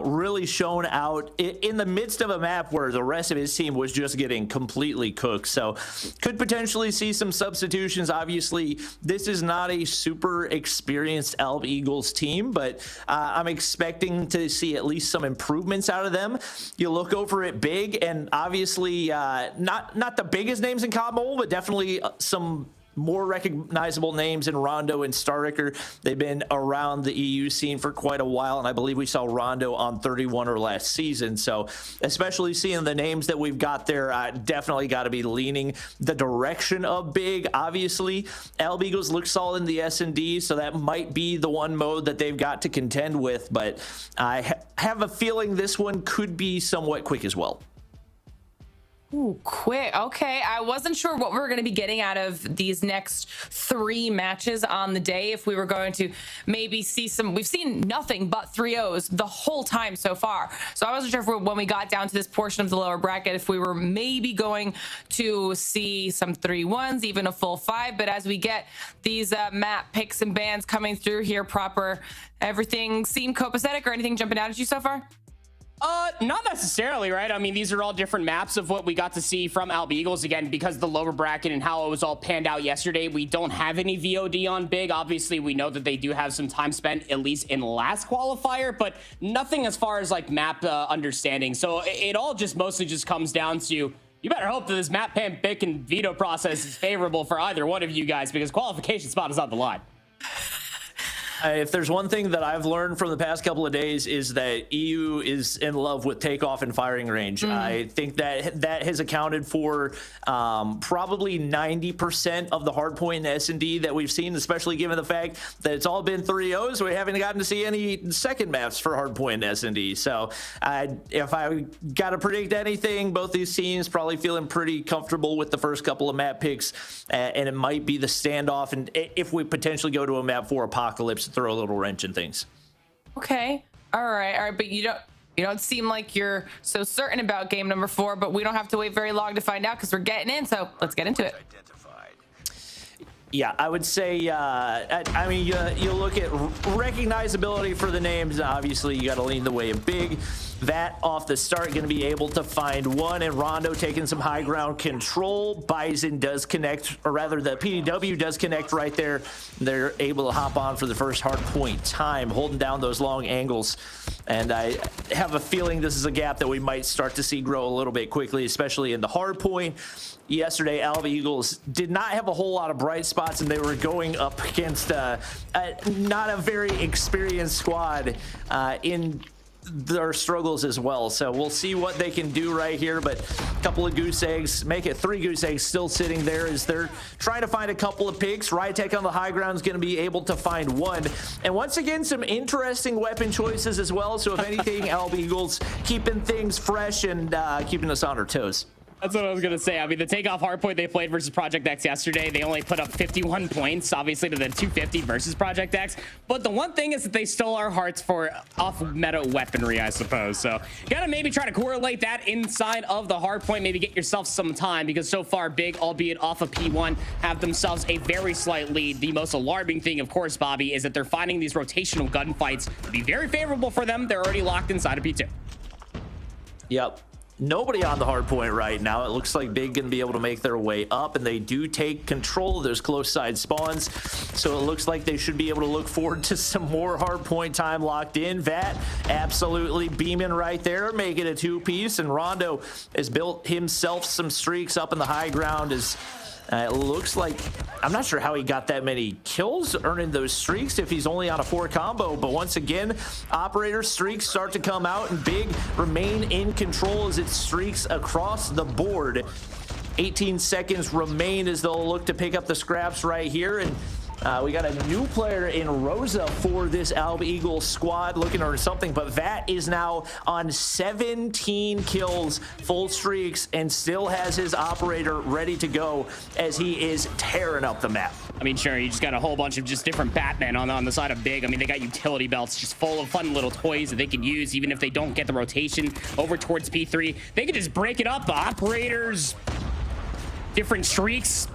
Speaker 7: really shown out in the midst of a map where the rest of his team was just getting completely cooked. So could potentially see some substitutions. Obviously, this is not a super experienced Alb Eagles team, but I'm expecting to see at least some improvements out of them. You look over at Big, and obviously not the biggest names in COD Mobile, but definitely some more recognizable names in Rondo and Stariker. They've been around the EU scene for quite a while, and I believe we saw Rondo on 31 last season. So especially seeing the names that we've got there, definitely got to be leaning the direction of Big. Obviously, Alb Eagles look solid in the S&D, so that might be the one mode that they've got to contend with, but I have a feeling this one could be somewhat quick as well.
Speaker 4: Ooh, quick. Okay. I wasn't sure what we were going to be getting out of these next 3 matches on the day. If we were going to maybe see we've seen nothing but 3-0s the whole time so far. So I wasn't sure if when we got down to this portion of the lower bracket, if we were maybe going to see some 3-1s, even a full 5. But as we get these map picks and bans coming through here, Proper, everything seemed copacetic or anything jumping out at you so far?
Speaker 6: Not necessarily, right? I mean, these are all different maps of what we got to see from Alb Eagles. Again, because the lower bracket and how it was all panned out yesterday, we don't have any VOD on Big. Obviously, we know that they do have some time spent, at least in last qualifier, but nothing as far as like map understanding. So it all just mostly just comes down to, you better hope that this map pan pick and veto process is favorable for either one of you guys, because qualification spot is on the line.
Speaker 7: If there's one thing that I've learned from the past couple of days is that EU is in love with takeoff and firing range. I think that has accounted for probably 90% of the hard point in the S&D that we've seen, especially given the fact that it's all been 3-0s. We haven't gotten to see any second maps for hard point in S&D. So if I got to predict anything, both these teams probably feeling pretty comfortable with the first couple of map picks, and it might be the standoff. And if we potentially go to a map 4 Apocalypse, throw a little wrench in things.
Speaker 4: Okay. All right. But you don't seem like you're so certain about game number 4, but we don't have to wait very long to find out because we're getting in. So let's get into it.
Speaker 7: Yeah, I would say, I mean, you look at recognizability for the names. Obviously, you got to lean the way of Big. That off the start, going to be able to find one, and Rondo taking some high ground control. Bison does connect, or rather the PDW does connect right there. They're able to hop on for the first hard point time, holding down those long angles. And I have a feeling this is a gap that we might start to see grow a little bit quickly, especially in the hard point. Yesterday, Alb Eagles did not have a whole lot of bright spots, and they were going up against not a very experienced squad in their struggles as well. So we'll see what they can do right here, but a couple of goose eggs, make it 3 goose eggs still sitting there as they're trying to find a couple of picks. Rytech on the high ground is going to be able to find one. And once again, some interesting weapon choices as well. So if anything, Alb Eagles keeping things fresh and keeping us on our toes.
Speaker 6: That's what I was going to say. I mean, the takeoff hardpoint they played versus Project X yesterday, they only put up 51 points, obviously, to the 250 versus Project X. But the one thing is that they stole our hearts for off-meta weaponry, I suppose. So got to maybe try to correlate that inside of the hardpoint, maybe get yourself some time, because so far, Big, albeit off of P1, have themselves a very slight lead. The most alarming thing, of course, Bobby, is that they're finding these rotational gunfights to be very favorable for them. They're already locked inside of P2.
Speaker 7: Yep. Nobody on the hard point right now. It looks like Big gonna be able to make their way up, and they do take control of those close side spawns. So it looks like they should be able to look forward to some more hard point time locked in. Vat absolutely beaming right there, making a two-piece, and Rondo has built himself some streaks up in the high ground. As it looks like, I'm not sure how he got that many kills earning those streaks if he's only on a 4 combo, but once again, operator streaks start to come out, and Big remain in control as it streaks across the board. 18 seconds remain as they'll look to pick up the scraps right here, and we got a new player in Rosa for this Alb Eagles squad looking for something, but Vat is now on 17 kills, full streaks, and still has his operator ready to go as he is tearing up the map.
Speaker 6: I mean, sure, you just got a whole bunch of just different Batmen on the side of Big. I mean, they got utility belts just full of fun little toys that they can use, even if they don't get the rotation over towards P3. They can just break it up. Operators, different streaks.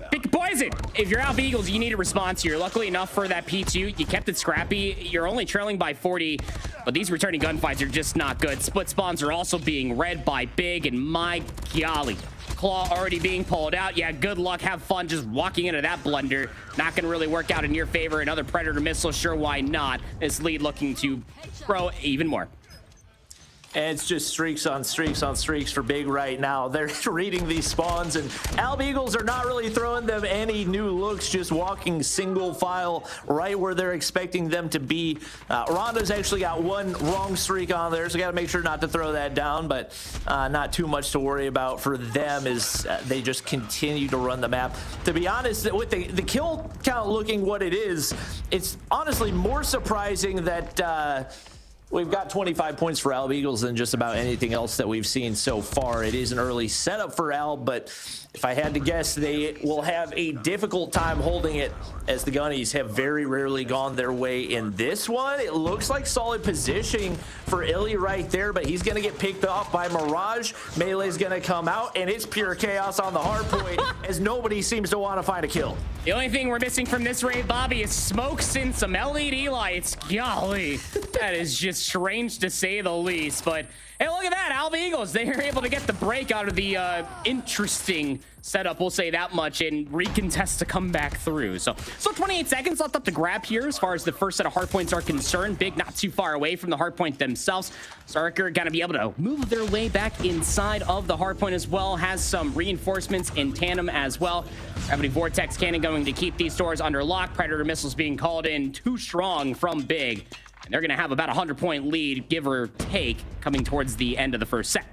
Speaker 6: Pick poison. If you're Alb Eagles, you need a response here. Luckily enough for that P2, you kept it scrappy. You're only trailing by 40, but these returning gunfights are just not good. Split spawns are also being read by Big, and my golly, Claw already being pulled out. Yeah, good luck. Have fun just walking into that blunder. Not going to really work out in your favor. Another Predator missile, sure, why not? This lead looking to grow even more.
Speaker 7: And it's just streaks on streaks on streaks for Big right now. They're reading these spawns, and Alb Eagles are not really throwing them any new looks, just walking single file right where they're expecting them to be. Rondo's actually got one wrong streak on there, so got to make sure not to throw that down, but not too much to worry about for them as they just continue to run the map. To be honest, with the kill count looking what it is, it's honestly more surprising that we've got 25 points for Alb Eagles than just about anything else that we've seen so far. It is an early setup for Alb, but if I had to guess, they will have a difficult time holding it, as the Gunnies have very rarely gone their way in this one. It looks like solid positioning for Illy right there, but he's going to get picked off by Mirage. Melee's going to come out, and it's pure chaos on the hard point as nobody seems to want to find a kill.
Speaker 6: The only thing we're missing from this raid, Bobby, is smokes and some LED lights. Golly, that is just strange to say the least. But hey, look at that. Alb Eagles, they are able to get the break out of the interesting setup, we'll say that much, and recontest to come back through. So 28 seconds left up to grab here as far as the first set of hardpoints are concerned. Big not too far away from the hardpoint themselves. Sarker gonna be able to move their way back inside of the hardpoint as well. Has some reinforcements in tandem as well. Gravity Vortex Cannon going to keep these doors under lock. Predator missiles being called in too strong from Big. And they're gonna have about a 100-point lead, give or take, coming towards the end of the first set.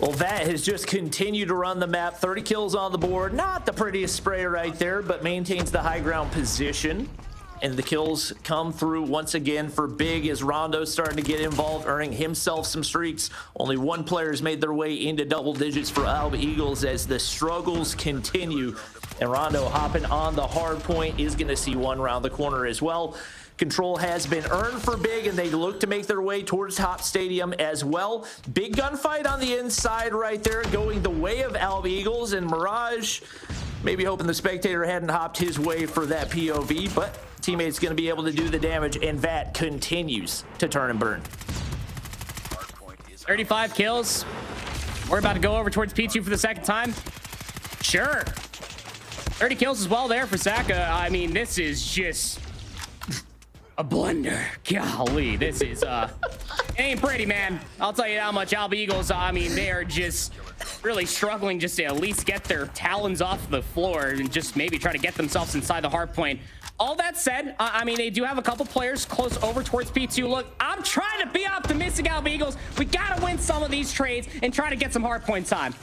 Speaker 7: Well, Vat has just continued to run the map. 30 kills on the board. Not the prettiest spray right there, but maintains the high ground position. And the kills come through once again for Big as Rondo's starting to get involved, earning himself some streaks. Only one player has made their way into double digits for Alb Eagles as the struggles continue. And Rondo hopping on the hard point is going to see one round the corner as well. Control has been earned for Big, and they look to make their way towards Hop Stadium as well. Big gunfight on the inside right there, going the way of Alb Eagles, and Mirage maybe hoping the spectator hadn't hopped his way for that POV, but teammate's going to be able to do the damage, and Vat continues to turn and burn.
Speaker 6: 35 kills. We're about to go over towards P2 for the second time. Sure. 30 kills as well there for Saka. I mean, this is just a blender. Golly, this is it ain't pretty, man. I'll tell you how much. Alb Eagles, I mean, they are just really struggling just to at least get their talons off the floor and just maybe try to get themselves inside the hard point. All that said, I mean, they do have a couple players close over towards P2. Look, I'm trying to be optimistic, Alb Eagles. We gotta win some of these trades and try to get some hard point time.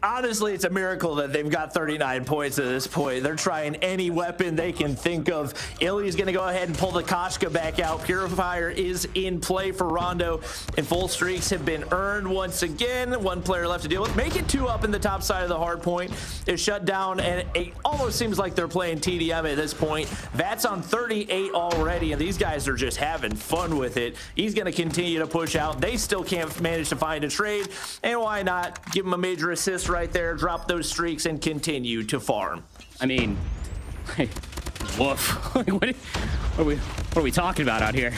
Speaker 7: Honestly, it's a miracle that they've got 39 points at this point. They're trying any weapon they can think of. Illy's going to go ahead and pull the Koshka back out. Purifier is in play for Rondo, and full streaks have been earned once again. One player left to deal with. Make it 2 up in the top side of the hard point. Is shut down, and it almost seems like they're playing TDM at this point. Vat's on 38 already, and these guys are just having fun with it. He's going to continue to push out. They still can't manage to find a trade, and why not give him a major assist right there, drop those streaks, and continue to farm.
Speaker 6: I mean, woof. What are we talking about out here?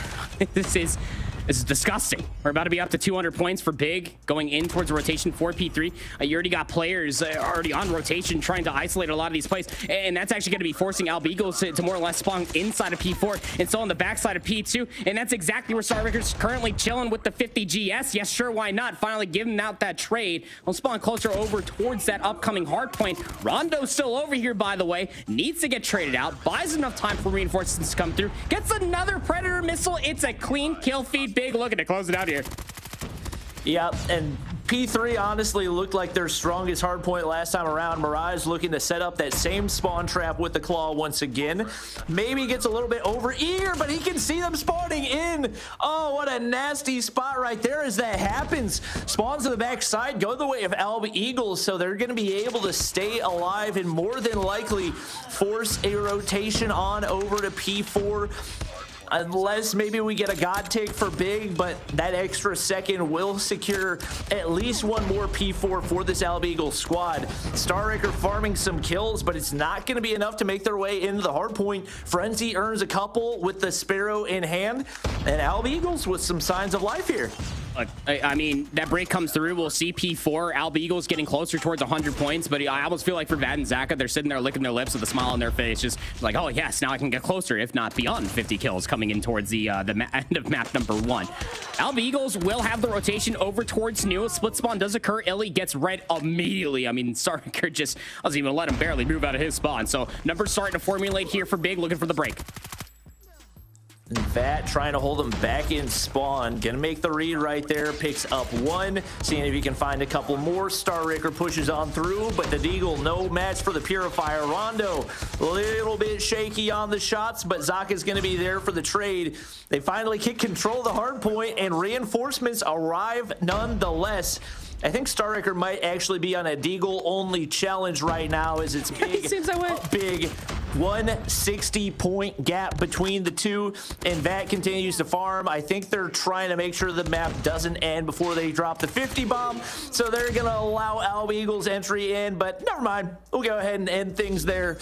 Speaker 6: This is disgusting. We're about to be up to 200 points for Big, going in towards rotation 4P3. You already got players already on rotation trying to isolate a lot of these plays, and that's actually going to be forcing Alb Eagles to more or less spawn inside of P4 and still on the backside of P2, and that's exactly where Starbaker's currently chilling with the 50 GS. Yes, sure, why not? Finally giving out that trade. We'll spawn closer over towards that upcoming hard point. Rondo's still over here, by the way. Needs to get traded out. Buys enough time for reinforcements to come through. Gets another Predator missile. It's a clean kill feed. Big looking to close it out here.
Speaker 7: Yep, and P3 honestly looked like their strongest hard point last time around. Mirage looking to set up that same spawn trap with the claw once again. Maybe gets a little bit over ear, but he can see them spawning in. Oh, what a nasty spot right there as that happens. Spawns to the backside, go the way of Alb Eagles, so they're going to be able to stay alive and more than likely force a rotation on over to P4. Unless maybe we get a god take for Big, but that extra second will secure at least one more P4 for this Alb Eagles squad. Starraker farming some kills, but it's not going to be enough to make their way into the hard point. Frenzy earns a couple with the Sparrow in hand, and Alb Eagles with some signs of life here.
Speaker 6: Look, I mean, that break comes through. We'll see P4. Alb Eagles getting closer towards 100 points, but I almost feel like for Vad and Zaka, they're sitting there licking their lips with a smile on their face, just like, oh yes, now I can get closer, if not beyond 50 kills coming in towards the end of map number 1. Alb Eagles will have the rotation over towards New. A split spawn does occur. Illy gets red immediately. I mean, Starker just doesn't even let him barely move out of his spawn. So numbers starting to formulate here for Big, looking for the break.
Speaker 7: Vat trying to hold him back in spawn. Gonna make the read right there. Picks up one. Seeing if he can find a couple more. Starraker pushes on through, but the Deagle no match for the Purifier. Rondo a little bit shaky on the shots, but Zaka's gonna be there for the trade. They finally get control of the hard point, and reinforcements arrive nonetheless. I think Starraker might actually be on a Deagle only challenge right now, as it's big.
Speaker 6: It seems that way.
Speaker 7: Big 160 point gap between the two, and Vat continues to farm. I think they're trying to make sure the map doesn't end before they drop the 50 bomb, so they're gonna allow Alb Eagles entry in, but never mind. We'll go ahead and end things there.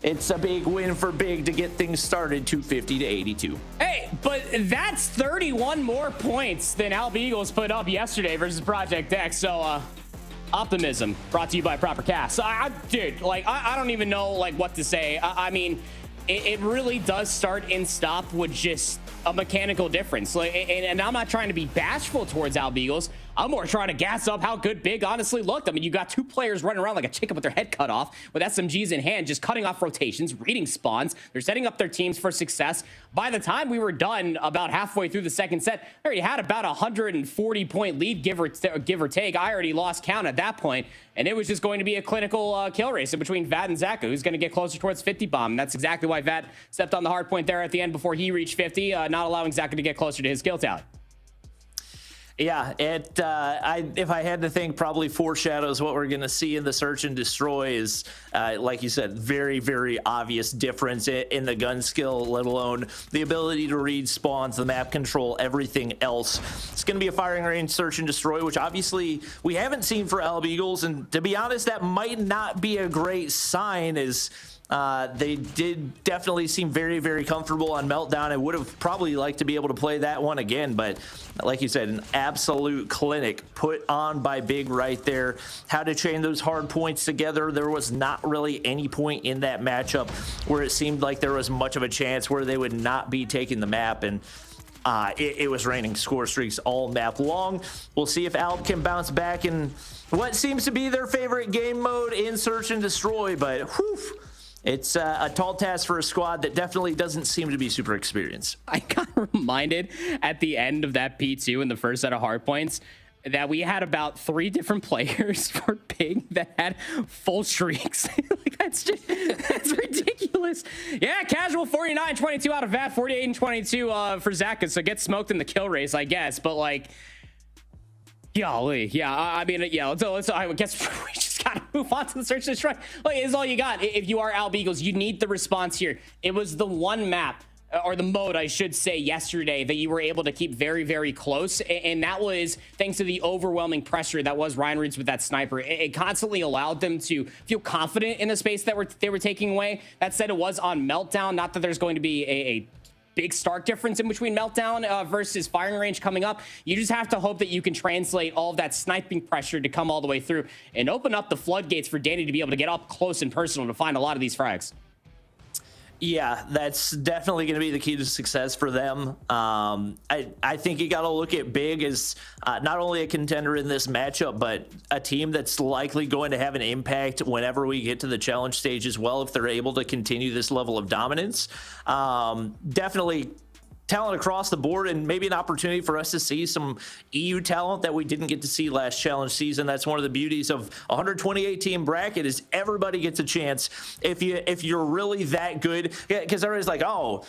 Speaker 7: It's a big win for Big to get things started, 250 to 82.
Speaker 6: Hey, but that's 31 more points than Alb Eagles put up yesterday versus Project X. So, optimism brought to you by Proper Cast. Dude, like, I don't even know, like, what to say. I mean, it really does start and stop with just a mechanical difference. Like, and I'm not trying to be bashful towards Alb Eagles. I'm more trying to gas up how good Big honestly looked. I mean, you got two players running around like a chicken with their head cut off with SMGs in hand, just cutting off rotations, reading spawns. They're setting up their teams for success. By the time we were done about halfway through the second set, I already had about a 140-point lead, give or take. I already lost count at that point, and it was just going to be a clinical kill race between Vat and Zaka, who's going to get closer towards 50 bomb. And that's exactly why Vat stepped on the hard point there at the end before he reached 50, not allowing Zaka to get closer to his kill tally.
Speaker 7: Yeah, if I had to think, probably foreshadows what we're going to see in the search and destroy is, like you said, very, very obvious difference in the gun skill, let alone the ability to read spawns, the map control, everything else. It's going to be a firing range search and destroy, which obviously we haven't seen for Alb Eagles, and to be honest, that might not be a great sign, as they did definitely seem very, very comfortable on Meltdown. I would have probably liked to be able to play that one again, but like you said, an absolute clinic put on by Big right there. How to chain those hard points together. There was not really any point in that matchup where it seemed like there was much of a chance where they would not be taking the map, and it was raining score streaks all map long. We'll see if Alb can bounce back in what seems to be their favorite game mode in search and destroy, but whew, it's a tall task for a squad that definitely doesn't seem to be super experienced.
Speaker 6: I got reminded at the end of that P2 in the first set of hard points that we had about 3 different players for Big that had full streaks. Like, that's ridiculous. Yeah, casual 49-22 out of VAT, 48-22 for Zaka. So get smoked in the kill race, I guess. But like, golly, yeah. I mean, yeah. So I guess we just gotta move on to the search and destroy. Like, it's all you got. If you are Alb Eagles, you need the response here. It was the one map, or the mode, I should say, yesterday that you were able to keep very, very close. And that was thanks to the overwhelming pressure that was Ryan Reeds with that sniper. It constantly allowed them to feel confident in the space that they were taking away. That said, it was on Meltdown. Not that there's going to be a big stark difference in between Meltdown versus firing range coming up. You just have to hope that you can translate all of that sniping pressure to come all the way through and open up the floodgates for Danny to be able to get up close and personal to find a lot of these frags.
Speaker 7: Yeah, that's definitely going to be the key to success for them. I think you got to look at Big as not only a contender in this matchup, but a team that's likely going to have an impact whenever we get to the challenge stage as well, if they're able to continue this level of dominance. Definitely talent across the board, and maybe an opportunity for us to see some EU talent that we didn't get to see last challenge season. That's one of the beauties of a 128 team bracket, is everybody gets a chance if you're really that good, because everybody's like, oh,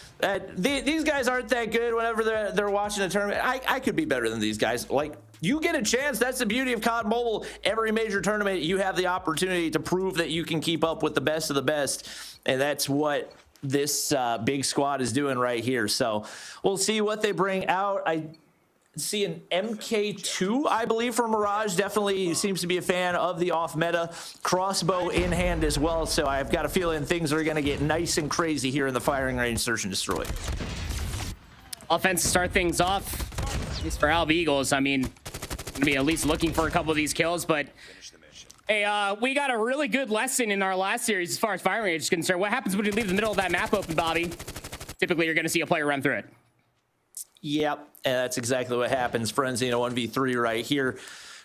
Speaker 7: these guys aren't that good whenever they're watching a tournament. I could be better than these guys. Like, you get a chance. That's the beauty of COD Mobile. Every major tournament, you have the opportunity to prove that you can keep up with the best of the best, and that's what this big squad is doing right here. So we'll see what they bring out. I see an MK2, I believe, from Mirage. Definitely seems to be a fan of the off-meta crossbow in hand as well. So I've got a feeling things are going to get nice and crazy here in the firing range search and destroy.
Speaker 6: Offense to start things off, at least for Alb Eagles. I mean, gonna be at least looking for a couple of these kills, but hey, we got a really good lesson in our last series as far as firing range is concerned. What happens when you leave the middle of that map open, Bobby? Typically, you're going to see a player run through it.
Speaker 7: Yep, and that's exactly what happens. Frenzy in a 1v3 right here.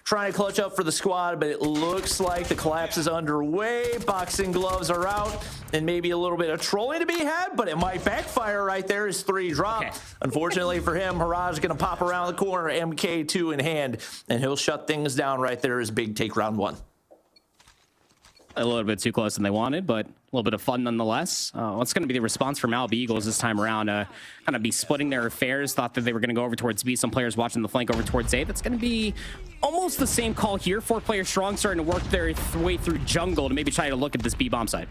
Speaker 7: Trying to clutch up for the squad, but it looks like the collapse is underway. Boxing gloves are out, and maybe a little bit of trolling to be had, but it might backfire right there as 3 drop. Okay. Unfortunately for him, Mirage is going to pop around the corner, MK2 in hand, and he'll shut things down right there as Big take round 1.
Speaker 6: A little bit too close than they wanted, but a little bit of fun nonetheless. What's going to be the response from Alb Eagles this time around? Kind of be splitting their affairs. Thought that they were going to go over towards B. Some players watching the flank over towards A. That's going to be almost the same call here. 4 players strong, starting to work their way through jungle to maybe try to look at this B bomb site.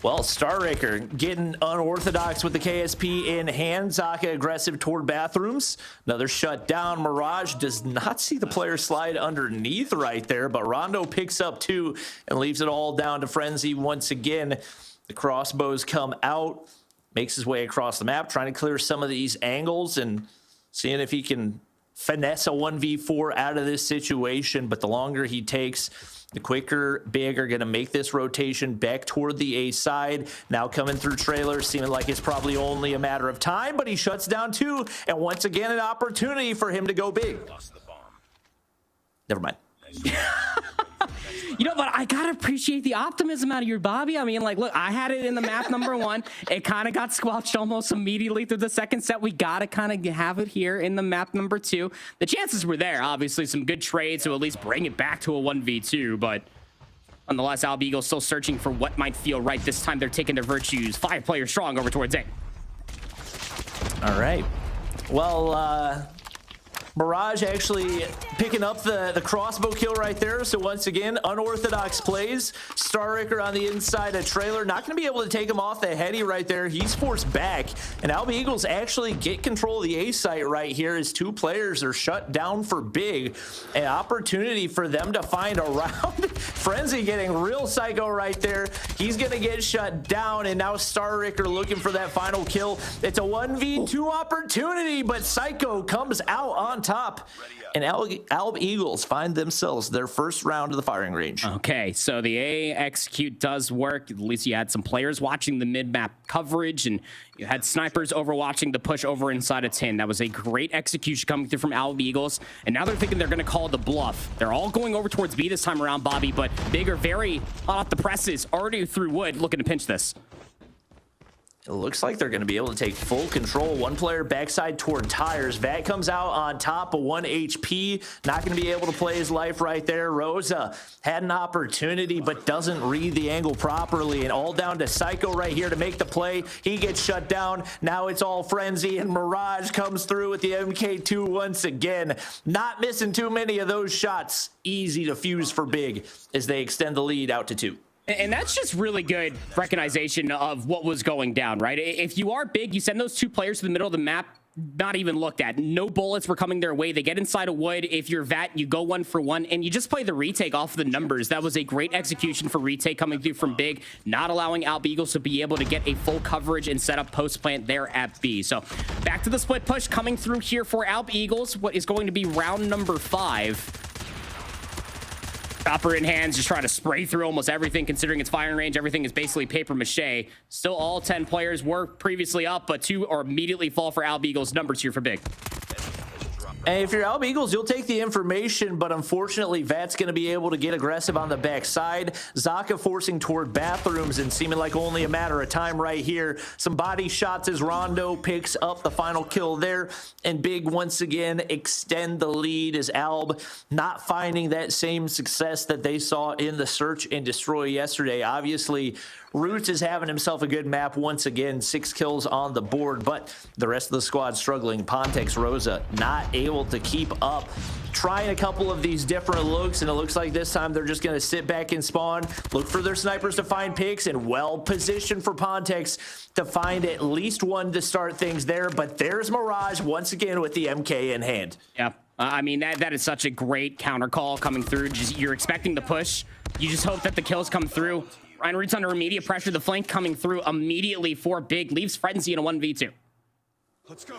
Speaker 7: Well, Starraker getting unorthodox with the KSP in hand. Zaka aggressive toward bathrooms. Another shutdown. Mirage does not see the player slide underneath right there, but Rondo picks up 2 and leaves it all down to Frenzy once again. The crossbows come out, makes his way across the map, trying to clear some of these angles and seeing if he can finesse a 1v4 out of this situation. But the longer he takes, the quicker Big are going to make this rotation back toward the A side. Now coming through trailer, seeming like it's probably only a matter of time, but he shuts down 2. And once again, an opportunity for him to go big. Never mind.
Speaker 6: You know, but I gotta appreciate the optimism out of your Bobby. I mean, like, look, I had it in the map number 1. It kind of got squelched almost immediately through the second set. We gotta kind of have it here in the map number 2. The chances were there. Obviously, some good trades to at least bring it back to a 1v2, but nonetheless, Alb Eagles still searching for what might feel right. This time, they're taking their virtues. 5 players strong over towards A.
Speaker 7: All right. Well, Mirage actually picking up the crossbow kill right there. So once again, unorthodox plays. Starraker on the inside of trailer. Not going to be able to take him off the heady right there. He's forced back. And Alb Eagles actually get control of the A site right here as 2 players are shut down for Big. An opportunity for them to find a round. Frenzy getting real psycho right there. He's going to get shut down. And now Starraker looking for that final kill. It's a 1v2 opportunity, but Psycho comes out on top, and Alb Eagles find themselves their first round of the firing range.
Speaker 6: Okay, so the A execute does work. At least you had some players watching the mid-map coverage, and you had snipers overwatching the push over inside of 10. That was a great execution coming through from Alb Eagles, and now they're thinking they're going to call the bluff. They're all going over towards B this time around, Bobby, but Big are very hot off the presses, already through wood, looking to pinch this.
Speaker 7: It looks like they're going to be able to take full control. One player backside toward tires. Vat comes out on top of 1 HP. Not going to be able to play his life right there. Rosa had an opportunity but doesn't read the angle properly. And all down to Psycho right here to make the play. He gets shut down. Now it's all Frenzy, and Mirage comes through with the MK2 once again. Not missing too many of those shots. Easy to fuse for Big as they extend the lead out to 2.
Speaker 6: And that's just really good recognition of what was going down, right? If you are Big, you send those 2 players to the middle of the map, not even looked at. No bullets were coming their way. They get inside a wood. If you're Vat, you go 1 for 1, and you just play the retake off of the numbers. That was a great execution for retake coming through from Big, not allowing Alp Eagles to be able to get a full coverage and set up post plant there at B. So back to the split push coming through here for Alp Eagles. What is going to be round number 5. Chopper in hands, just trying to spray through almost everything. Considering its firing range, everything is basically paper mache. Still, all 10 players were previously up, but 2 are immediately fall for Alp Eagles. Number 2 for Big.
Speaker 7: And if you're Alp Eagles, you'll take the information, but unfortunately, Vat's going to be able to get aggressive on the backside. Zaka forcing toward bathrooms and seeming like only a matter of time right here. Some body shots as Rondo picks up the final kill there. And Big, once again, extend the lead as Alb not finding that same success that they saw in the search and destroy yesterday. Obviously, Roots is having himself a good map once again, 6 kills on the board, but the rest of the squad struggling. Pontex, Rosa not able to keep up. Trying a couple of these different looks, and it looks like this time they're just going to sit back and spawn, look for their snipers to find picks, and well positioned for Pontex to find at least 1 to start things there. But there's Mirage once again with the MK in hand.
Speaker 6: Yeah. I mean, that is such a great counter call coming through. Just, you're expecting the push. You just hope that the kills come through. Ryan Roots under immediate pressure. The flank coming through immediately for Big. Leaves Frenzy in a 1v2.
Speaker 3: Let's go.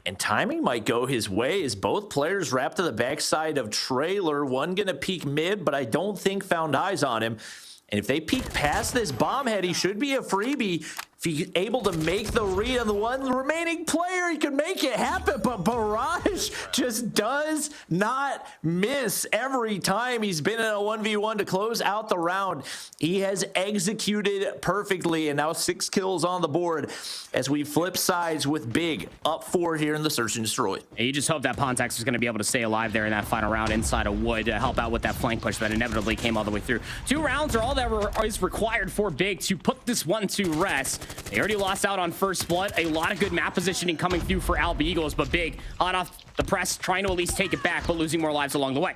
Speaker 7: And timing might go his way as both players wrap to the backside of trailer. One going to peek mid, but I don't think found eyes on him. And if they peek past this bomb head, he should be a freebie. If he's able to make the read on the one remaining player, he can make it happen. But Barrage just does not miss every time he's been in a 1v1 to close out the round. He has executed perfectly, and now 6 kills on the board as we flip sides with Big up 4 here in the search and destroy.
Speaker 6: You just hope that Pontex is going to be able to stay alive there in that final round inside of wood to help out with that flank push that inevitably came all the way through. 2 rounds are all that is required for Big to put this one to rest. They already lost out on first blood. A lot of good map positioning coming through for Alp Eagles, but Big hot off the press, trying to at least take it back, but losing more lives along the way.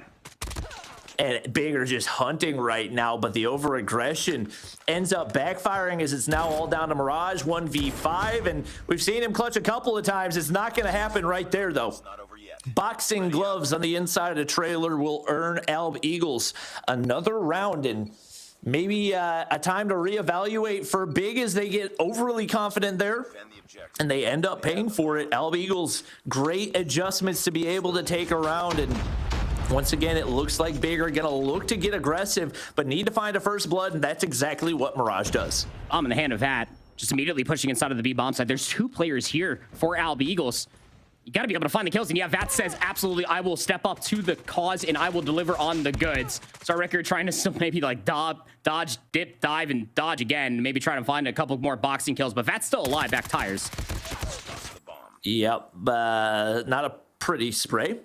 Speaker 7: And Big are just hunting right now, but the over-aggression ends up backfiring as it's now all down to Mirage, 1v5, and we've seen him clutch a couple of times. It's not going to happen right there, though. Boxing gloves on the inside of the trailer will earn Alp Eagles another round, and maybe a time to reevaluate for Big as they get overly confident there, and they end up paying for it. Alp Eagles, great adjustments to be able to take a round, and once again, it looks like Big are going to look to get aggressive, but need to find a first blood, and that's exactly what Mirage does.
Speaker 6: I'm in the hand of that, just immediately pushing inside of the B bomb side. There's 2 players here for Alp Eagles. You got to be able to find the kills. And yeah, Vat says, absolutely, I will step up to the cause and I will deliver on the goods. So our record trying to still maybe like dodge, dip, dive, and dodge again. Maybe trying to find a couple more boxing kills. But Vat's still alive, back tires.
Speaker 7: Yep, not a pretty spray.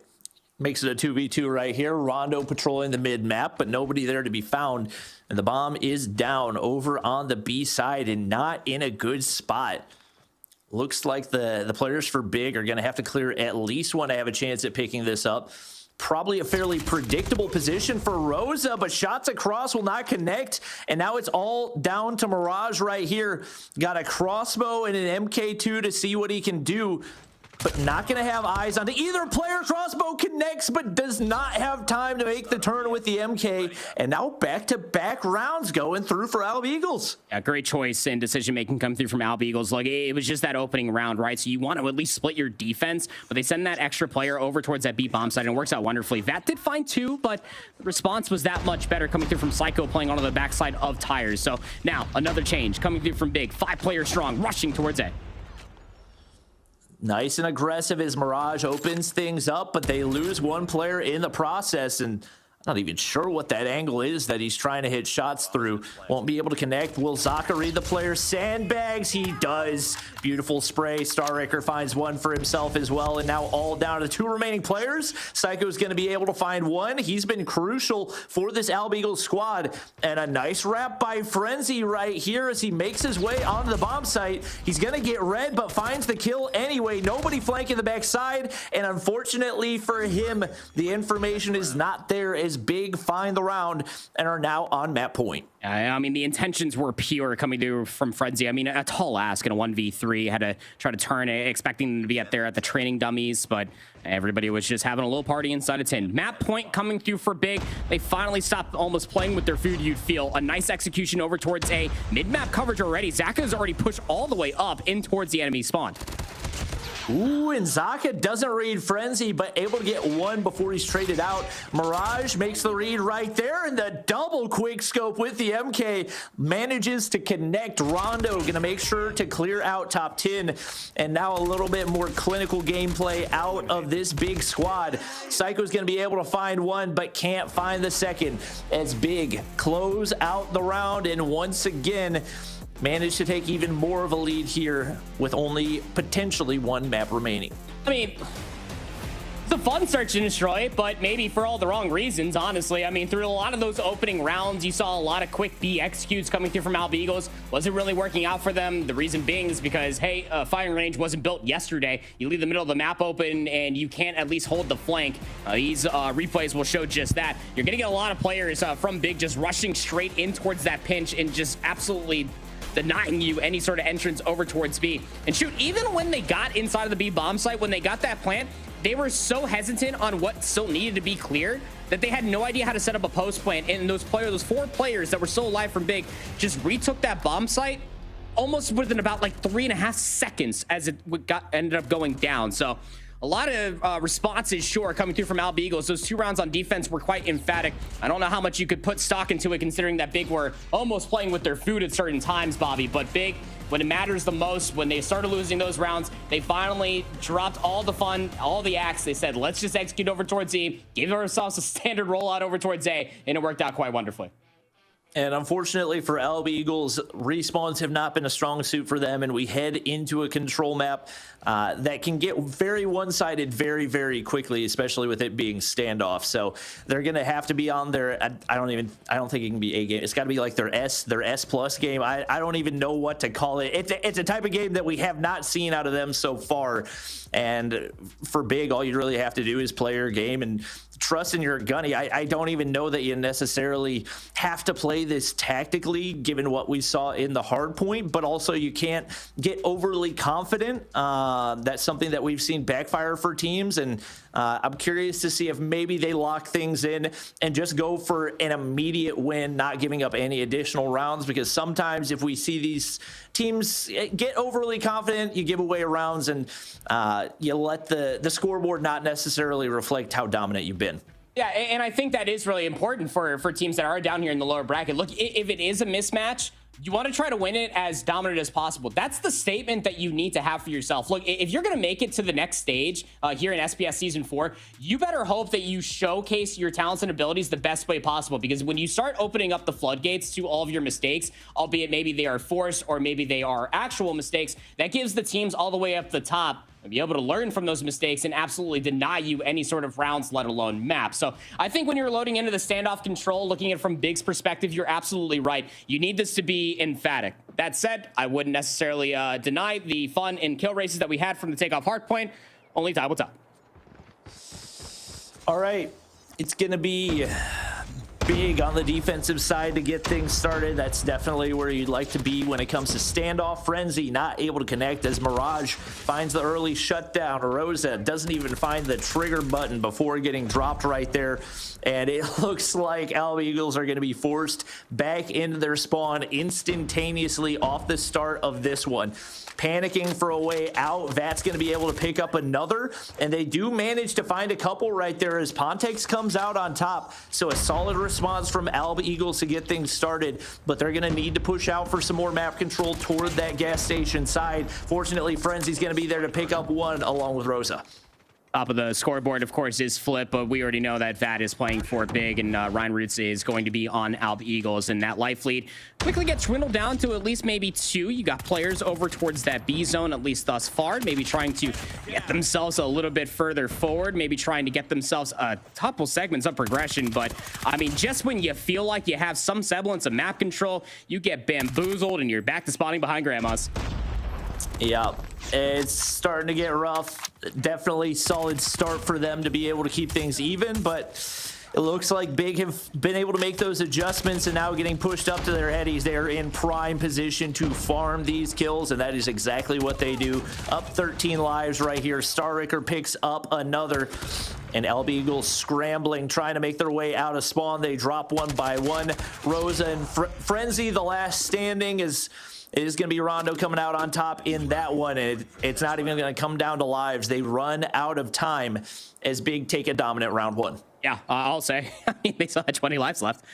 Speaker 7: Makes it a 2v2 right here. Rondo patrolling the mid-map, but nobody there to be found. And the bomb is down over on the B side and not in a good spot. Looks like the players for Big are going to have to clear at least 1 to have a chance at picking this up. Probably a fairly predictable position for Rosa, but shots across will not connect. And now it's all down to Mirage right here. Got a crossbow and an MK2 to see what he can do, but not going to have eyes on either player. Crossbow connects, but does not have time to make the turn with the MK. And now back-to-back rounds going through for Alp Eagles.
Speaker 6: Yeah, great choice and decision-making come through from Alp Eagles. Like, it was just that opening round, right? So you want to at least split your defense, but they send that extra player over towards that B bomb side, and it works out wonderfully. Vat did find 2, but the response was that much better coming through from Psycho playing onto the backside of tires. So now another change coming through from Big. 5 players strong, rushing towards A.
Speaker 7: Nice and aggressive as Mirage opens things up, but they lose 1 player in the process. And Not even sure what that angle is that he's trying to hit shots through. Won't be able to connect. Will Zaka read the player? Sandbags, he does. Beautiful spray. Starraker finds one for himself as well. And now all down to the 2 remaining players. Psycho's going to be able to find one. He's been crucial for this Alb Eagles squad. And a nice wrap by Frenzy right here as he makes his way onto the bomb site. He's going to get red, but finds the kill anyway. Nobody flanking the backside. And unfortunately for him, the information is not there as Big find the round and are now on map point.
Speaker 6: I mean, the intentions were pure coming through from Frenzy. I mean, a tall ask in a 1v3, had to try to turn it, expecting them to be up there at the training dummies, but everybody was just having a little party inside a 10. Map point coming through for Big. They finally stopped almost playing with their food, you'd feel. A nice execution over towards A. Mid-map coverage already. Zaka has already pushed all the way up in towards the enemy spawn.
Speaker 7: Ooh, and Zaka doesn't read Frenzy, but able to get one before he's traded out. Mirage makes the read right there, and the double quick scope with the MK manages to connect. Rondo gonna make sure to clear out top 10, and now a little bit more clinical gameplay out of this Big squad. Psycho's gonna be able to find one, but can't find the second as Big close out the round, and once again managed to take even more of a lead here with only potentially 1 map remaining.
Speaker 6: I mean, it's a fun search and destroy, but maybe for all the wrong reasons, honestly. I mean, through a lot of those opening rounds, you saw a lot of quick B executes coming through from Alb Eagles. Wasn't really working out for them. The reason being is because, hey, firing range wasn't built yesterday. You leave the middle of the map open and you can't at least hold the flank. These replays will show just that. You're going to get a lot of players from Big just rushing straight in towards that pinch and just absolutely denying you any sort of entrance over towards B. And shoot, even when they got inside of the B bomb site, when they got that plant, they were so hesitant on what still needed to be cleared that they had no idea how to set up a post plant. And those 4 players that were still alive from Big just retook that bomb site almost within about like 3.5 seconds as it ended up going down. So a lot of responses, sure, coming through from Alb Eagles. Those 2 rounds on defense were quite emphatic. I don't know how much you could put stock into it, considering that Big were almost playing with their food at certain times, Bobby. But Big, when it matters the most, when they started losing those rounds, they finally dropped all the fun, all the acts. They said, let's just execute over towards E, give ourselves a standard rollout over towards A, and it worked out quite wonderfully.
Speaker 7: And unfortunately for Alb Eagles, respawns have not been a strong suit for them, and we head into a control map that can get very one-sided very, very quickly, especially with it being standoff. So they're going to have to be on their, I don't think it can be A game. It's got to be like their S plus game. I don't even know what to call it. It's a type of game that we have not seen out of them so far. And for Big, all you really have to do is play your game and trust in your gunny. I don't even know that you necessarily have to play this tactically, given what we saw in the hard point, but also you can't get overly confident. That's something that we've seen backfire for teams, and I'm curious to see if maybe they lock things in and just go for an immediate win, not giving up any additional rounds, because sometimes if we see these teams get overly confident, you give away rounds and you let the scoreboard not necessarily reflect how dominant you've been.
Speaker 6: Yeah, and I think that is really important for teams that are down here in the lower bracket. Look, if it is a mismatch, you want to try to win it as dominant as possible. That's the statement that you need to have for yourself. Look, if you're going to make it to the next stage here in SPS Season 4, you better hope that you showcase your talents and abilities the best way possible, because when you start opening up the floodgates to all of your mistakes, albeit maybe they are forced or maybe they are actual mistakes, that gives the teams all the way up the top and be able to learn from those mistakes and absolutely deny you any sort of rounds, let alone maps. So I think when you're loading into the standoff control, looking at it from Big's perspective, you're absolutely right. You need this to be emphatic. That said, I wouldn't necessarily deny the fun and kill races that we had from the takeoff hard point. Only time will tell.
Speaker 7: All right, it's going to be Big on the defensive side to get things started. That's definitely where you'd like to be when it comes to standoff. Frenzy not able to connect as Mirage finds the early shutdown. Rosa doesn't even find the trigger button before getting dropped right there. And it looks like Alb Eagles are going to be forced back into their spawn instantaneously off the start of this one. Panicking for a way out. Vat's going to be able to pick up another, and they do manage to find a couple right there as Pontex comes out on top. So a solid response from Alb Eagles to get things started, but they're going to need to push out for some more map control toward that gas station side. Fortunately, Frenzy's going to be there to pick up one along with Rosa.
Speaker 6: Top of the scoreboard, of course, is Flip, but we already know that Vat is playing for Big, and Ryan Roots is going to be on Alb Eagles, and that life lead quickly gets dwindled down to at least maybe 2. You got players over towards that B zone, at least thus far, maybe trying to get themselves a little bit further forward, maybe trying to get themselves a couple segments of progression. But I mean, just when you feel like you have some semblance of map control, you get bamboozled and you're back to spawning behind grandmas.
Speaker 7: Yeah, it's starting to get rough. Definitely solid start for them to be able to keep things even, but it looks like Big have been able to make those adjustments, and now getting pushed up to their headies. They're in prime position to farm these kills, and that is exactly what they do. Up 13 lives right here. Starricker picks up another, and Alb Eagles scrambling, trying to make their way out of spawn. They drop one by one. Rosa and Frenzy, the last standing, is going to be Rondo coming out on top in that one. And it's not even going to come down to lives. They run out of time as Big take a dominant round 1.
Speaker 6: Yeah, I'll say. I mean, they still had 20 lives left.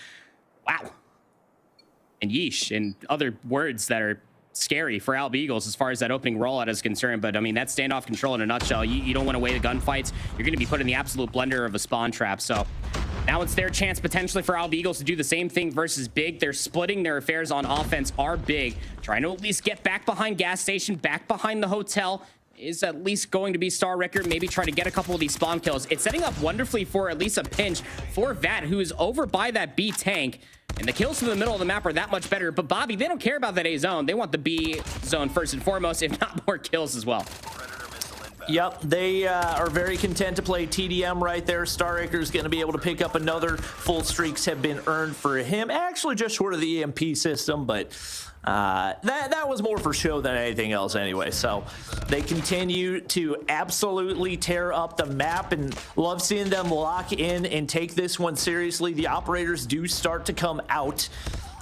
Speaker 6: Wow. And yeesh, and other words that are scary for Alb Eagles as far as that opening rollout is concerned. But I mean, that's standoff control in a nutshell. You don't want to weigh the gunfights. You're going to be put in the absolute blender of a spawn trap. So now it's their chance potentially for Alb Eagles to do the same thing versus Big. They're splitting their affairs on offense. Are Big trying to at least get back behind gas station, back behind the hotel, is at least going to be Starricker, maybe try to get a couple of these spawn kills. It's setting up wonderfully for at least a pinch for Vat, who is over by that B tank. And the kills from the middle of the map are that much better. But Bobby, they don't care about that A zone. They want the B zone first and foremost, if not more kills as well.
Speaker 7: Yep, they are very content to play TDM right there. Starricker is going to be able to pick up another. Full streaks have been earned for him. Actually, just short of the EMP system, but that was more for show than anything else anyway. So they continue to absolutely tear up the map, and love seeing them lock in and take this one seriously. The operators do start to come out,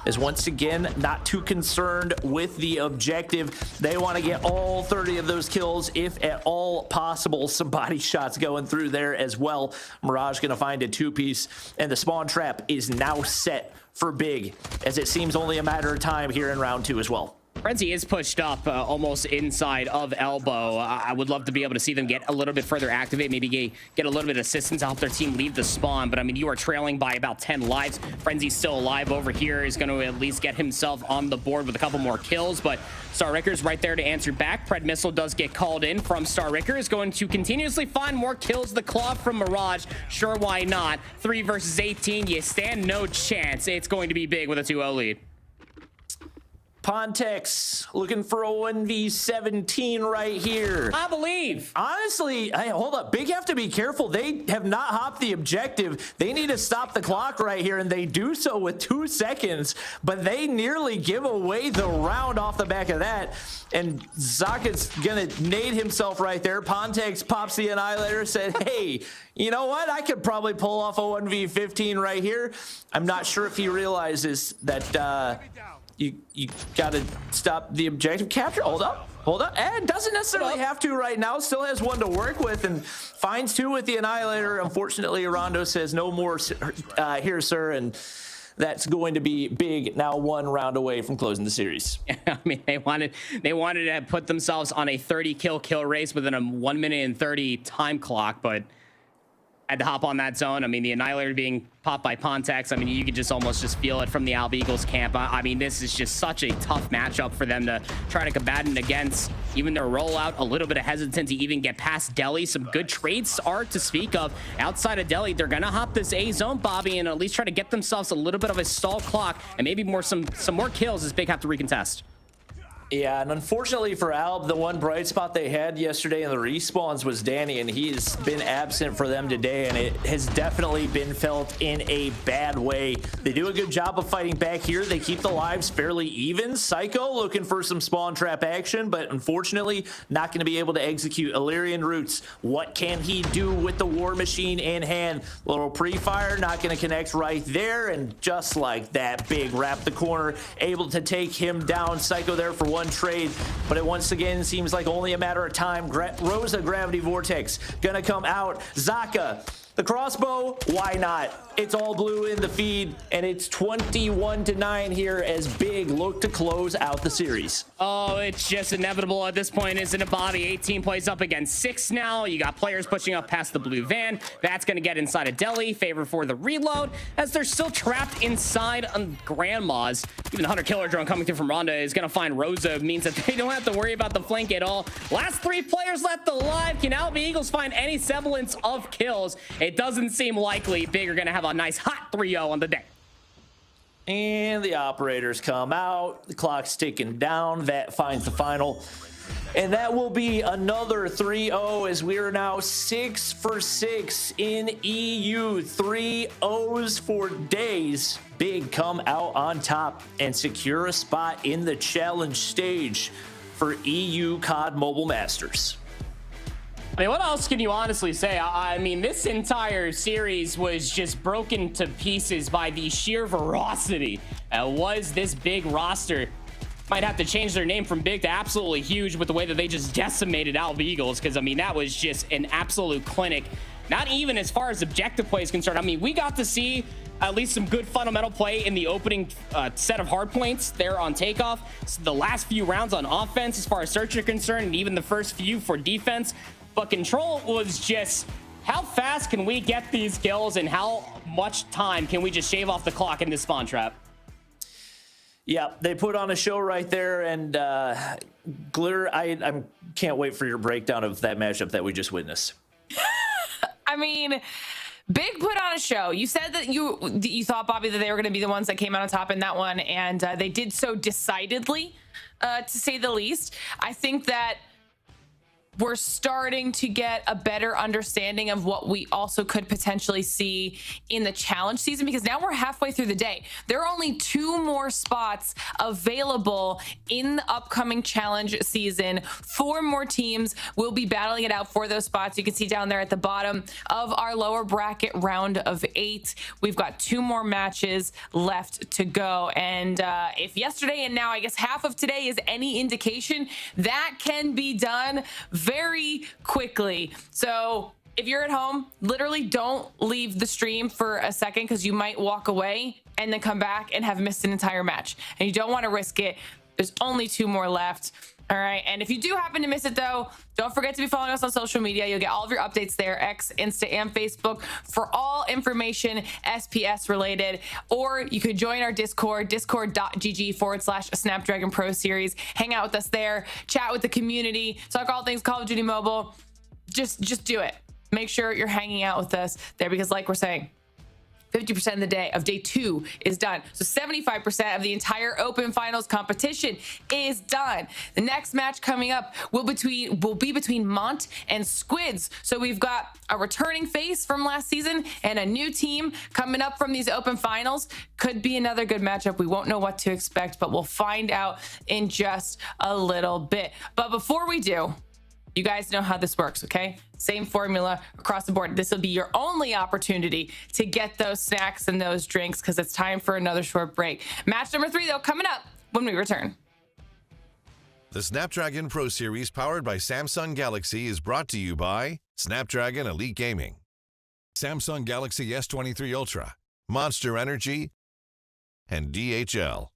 Speaker 7: is once again not too concerned with the objective. They want to get all 30 of those kills if at all possible. Some body shots going through there as well. Mirage going to find a 2-piece, and the spawn trap is now set for Big, as it seems only a matter of time here in round 2 as well.
Speaker 6: Frenzy is pushed up almost inside of elbow. I would love to be able to see them get a little bit further activate, maybe get a little bit of assistance to help their team leave the spawn. But I mean, you are trailing by about 10 lives. Frenzy's still alive over here. He's going to at least get himself on the board with a couple more kills. But Starricker's right there to answer back. Pred Missile does get called in from Starricker. Is going to continuously find more kills. The claw from Mirage. Sure, why not? 3 versus 18. You stand no chance. It's going to be Big with a 2-0 lead.
Speaker 7: Pontex looking for a 1v17 right here.
Speaker 6: I believe.
Speaker 7: Honestly, hey, hold up. Big have to be careful. They have not hopped the objective. They need to stop the clock right here, and they do so with 2 seconds, but they nearly give away the round off the back of that. And Zaka's gonna nade himself right there. Pontex pops the annihilator, said, hey, you know what? I could probably pull off a 1v15 right here. I'm not sure if he realizes that you gotta stop the objective capture. Hold up. And doesn't necessarily have to right now. Still has 1 to work with and finds 2 with the annihilator. Unfortunately, Rondo says no more here, sir. And that's going to be Big, now 1 round away from closing the series.
Speaker 6: Yeah, I mean, they wanted to put themselves on a 30 kill race within a 1 minute and 30 time clock, but had to hop on that zone. I mean, the annihilator being popped by Pontex. I mean, you could just almost just feel it from the Alb Eagles camp. I mean, this is just such a tough matchup for them to try to combat it against. Even their rollout, a little bit of hesitancy, even get past Delhi. Some good trades are to speak of. Outside of Delhi, they're gonna hop this A zone, Bobby, and at least try to get themselves a little bit of a stall clock and maybe some more kills as Big have to recontest.
Speaker 7: Yeah, and unfortunately for Alb, the one bright spot they had yesterday in the respawns was Danny, and he has been absent for them today, and it has definitely been felt in a bad way. They do a good job of fighting back here. They keep the lives fairly even. Psycho looking for some spawn trap action, but unfortunately not going to be able to execute. Illyrian Roots, what can he do with the War Machine in hand? Little pre-fire, not going to connect right there, and just like that, Big wrap the corner, able to take him down. Psycho there for 1 trade, but it once again seems like only a matter of time. Rosa Gravity Vortex gonna come out. Zaka The crossbow, why not? It's all blue in the feed, and it's 21-9 here as Big look to close out the series.
Speaker 6: Oh, it's just inevitable at this point, isn't it, Bobby? 18 plays up against 6 now. You got players pushing up past the blue van. That's going to get inside of Deli. Favor for the reload, as they're still trapped inside on Grandma's. Even the Hunter Killer drone coming through from Ronda is going to find Rosa. Means that they don't have to worry about the flank at all. Last 3 players left alive. Can Alba Eagles find any semblance of kills? It doesn't seem likely. Big are going to have a nice hot 3-0 on the day.
Speaker 7: And the operators come out. The clock's ticking down. That finds the final. And that will be another 3-0 as we are now 6 for 6 in EU. 3-0s for days. Big come out on top and secure a spot in the challenge stage for EU COD Mobile Masters.
Speaker 6: I mean, what else can you honestly say? I mean, this entire series was just broken to pieces by the sheer ferocity that was this Big roster. Might have to change their name from Big to absolutely huge with the way that they just decimated Alba Eagles, because, I mean, that was just an absolute clinic. Not even as far as objective play is concerned. I mean, we got to see at least some good fundamental play in the opening set of hard points there on takeoff. So the last few rounds on offense as far as search are concerned, and even the first few for defense. But control was just, how fast can we get these kills and how much time can we just shave off the clock in this spawn trap?
Speaker 7: Yeah, they put on a show right there, and Glitter, I can't wait for your breakdown of that matchup that we just witnessed.
Speaker 4: I mean, Big put on a show. You said that you thought, Bobby, that they were going to be the ones that came out on top in that one, and they did so decidedly, to say the least. I think that we're starting to get a better understanding of what we also could potentially see in the challenge season, because now we're halfway through the day. There are only 2 more spots available in the upcoming challenge season. 4 more teams will be battling it out for those spots. You can see down there at the bottom of our lower bracket round of 8. We've got 2 more matches left to go. And if yesterday and now I guess half of today is any indication, that can be done very quickly. So if you're at home, literally don't leave the stream for a second, because you might walk away and then come back and have missed an entire match, and you don't want to risk it. There's only 2 more left. All right. And if you do happen to miss it, though, don't forget to be following us on social media. You'll get all of your updates there, X, Insta, and Facebook, for all information SPS related. Or you could join our Discord, discord.gg/Snapdragon Pro Series. Hang out with us there, chat with the community, talk all things Call of Duty Mobile. Just do it. Make sure you're hanging out with us there, because like we're saying, 50% of the day of day 2 is done. So 75% of the entire Open Finals competition is done. The next match coming up will be between Mont and Squids. So we've got a returning face from last season and a new team coming up from these Open Finals. Could be another good matchup. We won't know what to expect, but we'll find out in just a little bit. But before we do, you guys know how this works, okay? Same formula across the board. This will be your only opportunity to get those snacks and those drinks, because it's time for another short break. Match number 3, though, coming up when we return.
Speaker 8: The Snapdragon Pro Series, powered by Samsung Galaxy, is brought to you by Snapdragon Elite Gaming, Samsung Galaxy S23 Ultra, Monster Energy, and DHL.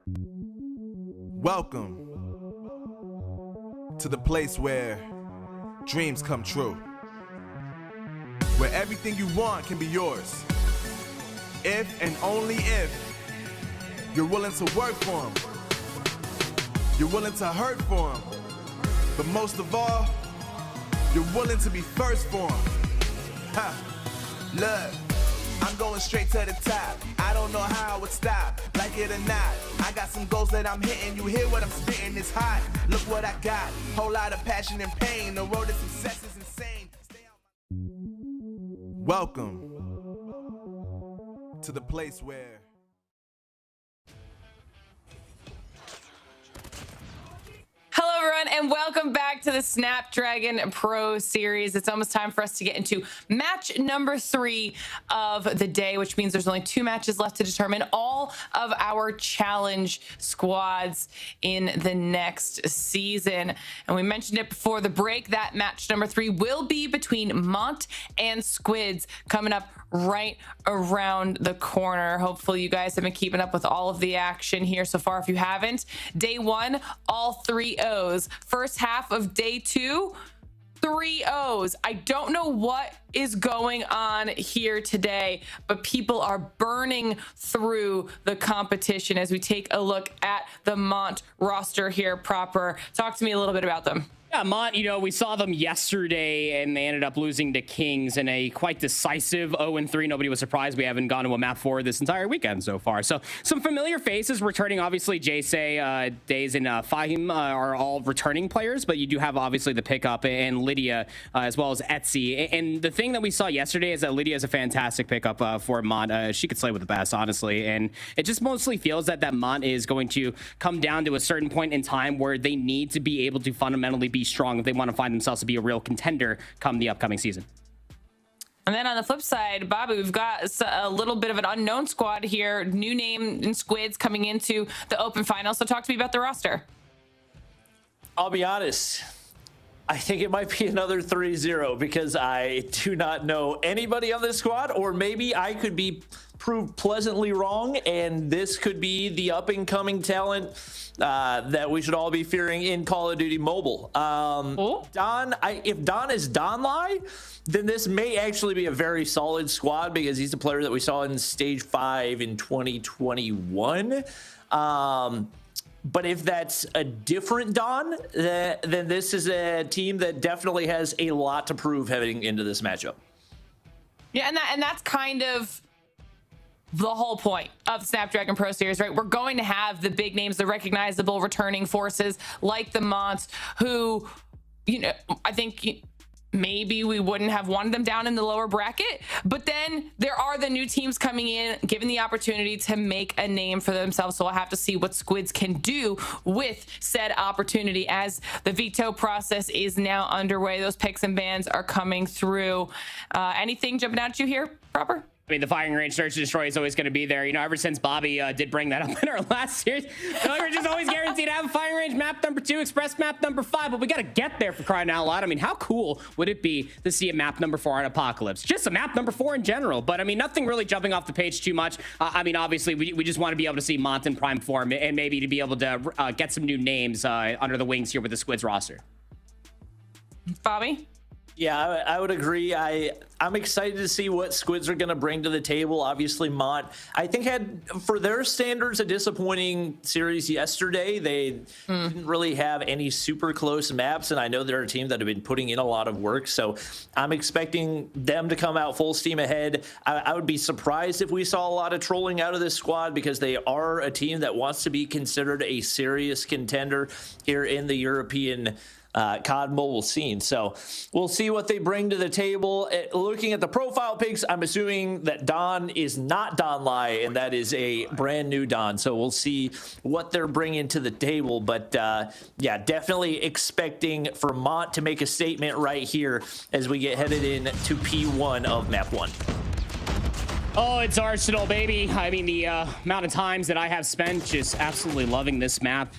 Speaker 3: Welcome to the place where dreams come true. Where everything you want can be yours. If and only if you're willing to work for them. You're willing to hurt for them. But most of all, you're willing to be first for them. Ha! Look, I'm going straight to the top. I don't know how I would stop, like it or not. I got some goals that I'm hitting. You hear what I'm spitting? It's hot. Look what I got. Whole lot of passion and pain. The road to success is insane. Welcome to the place where
Speaker 4: Hello, everyone, and welcome back to the Snapdragon Pro Series. It's almost time for us to get into match number 3 of the day, which means there's only 2 matches left to determine all of our challenge squads in the next season. And we mentioned it before the break, that match number 3 will be between Mont and Squids coming up right around the corner. Hopefully you guys have been keeping up with all of the action here so far. If you haven't, day 1, all 3 O's. First half of day 2, 3 O's. I don't know what is going on here today, but people are burning through the competition as we take a look at the Mont roster here proper. Talk to me a little bit about them.
Speaker 6: Yeah, Mont, you know, we saw them yesterday and they ended up losing to Kings in a quite decisive 0-3. Nobody was surprised. We haven't gone to a map 4 this entire weekend so far. So some familiar faces returning. Obviously, Jay, Days, and Fahim are all returning players, but you do have obviously the pickup and Lydia as well as Etsy. And the thing that we saw yesterday is that Lydia is a fantastic pickup for Mont. She could slay with the best, honestly. And it just mostly feels that Mont is going to come down to a certain point in time where they need to be able to fundamentally be strong if they want to find themselves to be a real contender come the upcoming season.
Speaker 4: And then on the flip side, Bobby, we've got a little bit of an unknown squad here. New name in Squids coming into the Open Finals. So talk to me about the roster.
Speaker 7: I'll be honest. I think it might be another 3-0 because I do not know anybody on this squad, or maybe I could be proved pleasantly wrong, and this could be the up-and-coming talent that we should all be fearing in Call of Duty Mobile. Don, if Don is Donlai, then this may actually be a very solid squad because he's a player that we saw in Stage 5 in 2021. But if that's a different Don, then this is a team that definitely has a lot to prove heading into this matchup.
Speaker 4: Yeah, and that's kind of the whole point of Snapdragon Pro Series, right? We're going to have the big names, the recognizable returning forces like the Monts, who, you know, I think maybe we wouldn't have wanted them down in the lower bracket, but then there are the new teams coming in, given the opportunity to make a name for themselves. So we'll have to see what Squids can do with said opportunity as the veto process is now underway. Those picks and bans are coming through. Anything jumping out at you here, proper?
Speaker 6: I mean, the firing range search and destroy is always going to be there. You know, ever since Bobby did bring that up in our last series, we're just always guaranteed to have a firing range map number 2, express map number 5, but we got to get there for crying out loud. I mean, how cool would it be to see a map number 4 on Apocalypse? Just a map number 4 in general, but I mean, nothing really jumping off the page too much. I mean, obviously, we just want to be able to see Mont in prime form and maybe to be able to get some new names under the wings here with the Squids roster.
Speaker 4: Bobby?
Speaker 7: Yeah, I would agree. I'm excited to see what Squids are going to bring to the table. Obviously, Mont, I think, had, for their standards, a disappointing series yesterday. They didn't really have any super close maps, and I know they're a team that have been putting in a lot of work, so I'm expecting them to come out full steam ahead. I would be surprised if we saw a lot of trolling out of this squad because they are a team that wants to be considered a serious contender here in the European COD mobile scene. So we'll see what they bring to the table. Looking at the profile pics, I'm assuming that Don is not Don Lai, and that is a brand new Don. So we'll see what they're bringing to the table. But yeah, definitely expecting for Mont to make a statement right here as we get headed in to P1 of map 1.
Speaker 6: Oh, it's Arsenal, baby. I mean, the amount of times that I have spent just absolutely loving this map,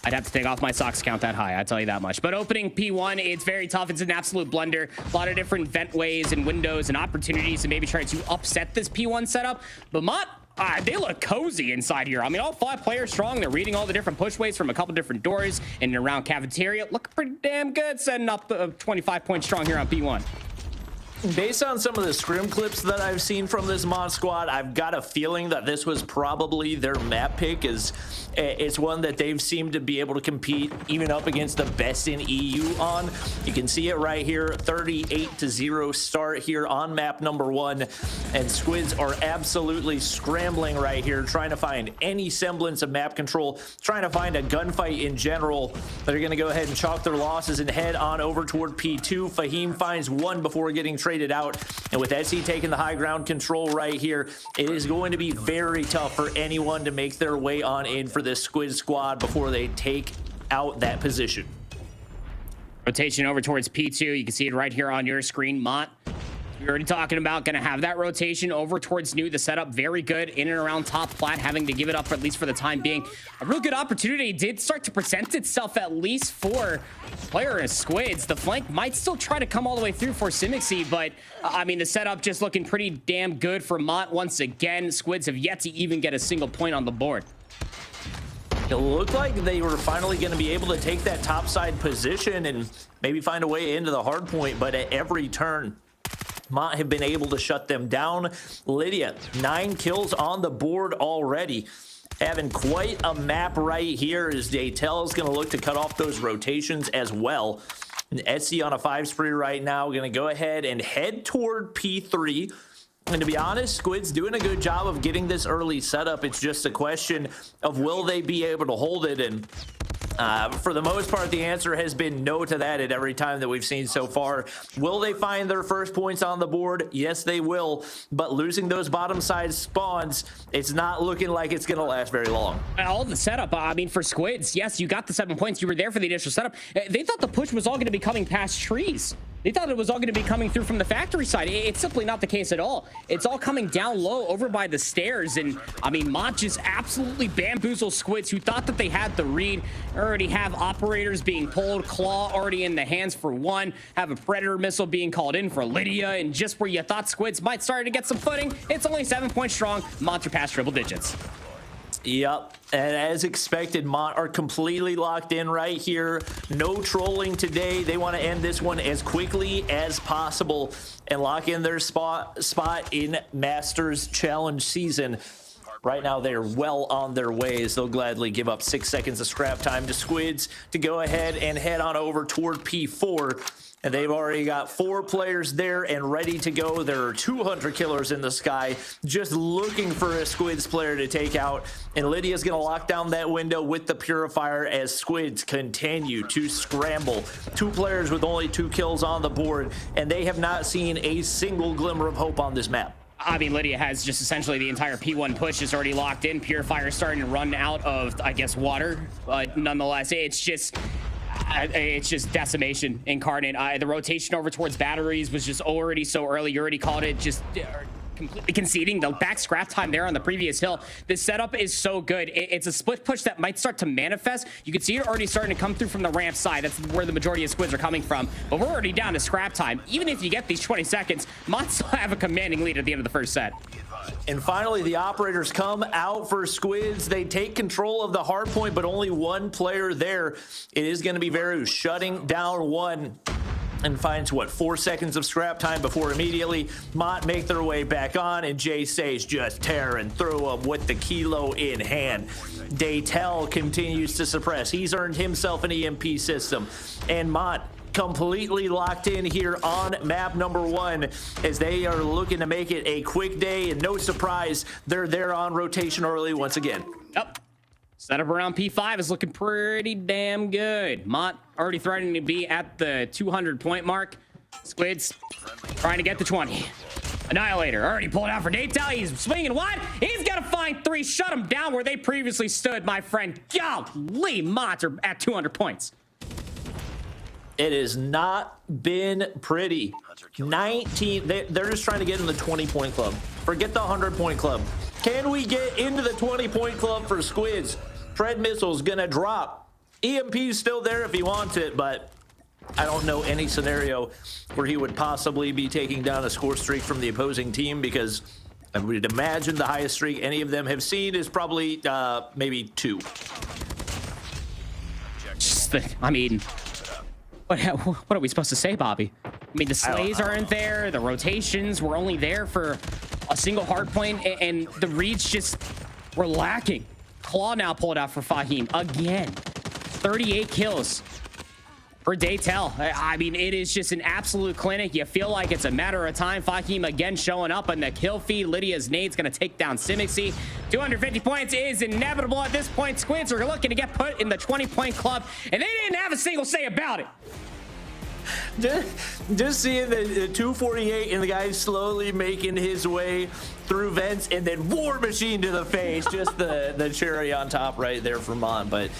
Speaker 6: I'd have to take off my socks to count that high, I'll tell you that much. But opening P1, it's very tough. It's an absolute blender. A lot of different vent ways and windows and opportunities to maybe try to upset this P1 setup. But Mont They look cozy inside here. I mean, all 5 players strong. They're reading all the different pushways from a couple different doors in and around cafeteria. Look pretty damn good, setting up 25 points strong here on P1.
Speaker 7: Based on some of the scrim clips that I've seen from this Mod squad, I've got a feeling that this was probably their map pick. It's one that they've seemed to be able to compete even up against the best in EU on. You can see it right here, 38-0 start here on map number 1, and Squids are absolutely scrambling right here, trying to find any semblance of map control, trying to find a gunfight in general. They're going to go ahead and chalk their losses and head on over toward P2. Fahim finds 1 before getting traded out, and with Etsy taking the high ground control right here, it is going to be very tough for anyone to make their way on in for this Squid squad before they take out that position.
Speaker 6: Rotation over towards P2. You can see it right here on your screen. Mont, we were already talking about, going to have that rotation over towards New. The setup very good in and around top flat, having to give it up for at least for the time being. A real good opportunity did start to present itself, at least for player as Squids. The flank might still try to come all the way through for Simicsy, but I mean, the setup just looking pretty damn good for Mont once again. Squids have yet to even get a single point on the board.
Speaker 7: It looked like they were finally going to be able to take that topside position and maybe find a way into the hard point, but at every turn, Mont have been able to shut them down. Lydia, 9 kills on the board already. Having quite a map right here as Daytel is going to look to cut off those rotations as well. And Etsy on a 5 spree right now, going to go ahead and head toward P3. And to be honest, Squid's doing a good job of getting this early setup. It's just a question of will they be able to hold it, and for the most part, the answer has been no to that at every time that we've seen so far. Will they find their first points on the board? Yes, they will. But losing those bottom side spawns, it's not looking like it's going to last very long.
Speaker 6: All the setup, I mean, for Squids, yes, you got the 7 points. You were there for the initial setup. They thought the push was all going to be coming past trees. They thought it was all going to be coming through from the factory side. It's simply not the case at all. It's all coming down low over by the stairs. And I mean, Mont just absolutely bamboozled Squids, who thought that they had the read. Already have operators being pulled, Claw already in the hands for 1, have a Predator missile being called in for Lydia. And just where you thought Squids might start to get some footing, it's only 7 points strong. Mont are past triple digits.
Speaker 7: Yep, and as expected, Mont are completely locked in right here. No trolling today. They want to end this one as quickly as possible and lock in their spot in Masters Challenge season. Right now, they're well on their way as they'll gladly give up 6 seconds of scrap time to Squids to go ahead and head on over toward P4. And they've already got 4 players there and ready to go. There are 200 killers in the sky just looking for a Squids player to take out. And Lydia's going to lock down that window with the Purifier as Squids continue to scramble. 2 players with only 2 kills on the board, and they have not seen a single glimmer of hope on this map.
Speaker 6: I mean, Lydia has just essentially the entire P1 push is already locked in. Purifier starting to run out of, I guess, water. But nonetheless, it's just decimation incarnate. The rotation over towards batteries was just already so early. You already called it, just completely conceding the back scrap time there on the previous hill. This setup is so good. It's a split push that might start to manifest. You can see it already starting to come through from the ramp side. That's where the majority of Squids are coming from. But we're already down to scrap time. Even if you get these 20 seconds, Mont still have a commanding lead at the end of the first set.
Speaker 7: And finally, the operators come out for Squids. They take control of the hard point, but only 1 player there. It is going to be Veru shutting down 1 and finds, 4 seconds of scrap time before immediately Mont make their way back on, and Jay Sage just tearing through them with the kilo in hand. Daytel continues to suppress. He's earned himself an EMP system, and Mont completely locked in here on map number 1 as they are looking to make it a quick day, and no surprise, they're there on rotation early once again.
Speaker 6: Yep. Setup around P5 is looking pretty damn good. Mont already threatening to be at the 200 point mark. Squids trying to get the 20. Annihilator already pulled out for Daytel. He's swinging wide. He's got to find 3. Shut him down where they previously stood, my friend. Golly, Mont are at 200 points.
Speaker 7: It has not been pretty. 19, they're just trying to get in the 20-point club. Forget the 100-point club. Can we get into the 20-point club for Squids? Pred missile's gonna drop. EMP's still there if he wants it, but I don't know any scenario where he would possibly be taking down a score streak from the opposing team, because I would imagine the highest streak any of them have seen is probably maybe 2.
Speaker 6: I mean, what are we supposed to say, Bobby? I mean, the slays aren't there. The rotations were only there for a single hard point, and the reads just were lacking. Claw now pulled out for Fahim again. 38 kills for Daytel. I mean, it is just an absolute clinic. You feel like it's a matter of time. Fahim again showing up on the kill feed. Lydia's nade's going to take down Simixy. 250 points is inevitable at this point. Squids are looking to get put in the 20-point club, and they didn't have a single say about it.
Speaker 7: Just seeing the 248 and the guy slowly making his way through vents and then War Machine to the face. Just the cherry on top right there for Mon. But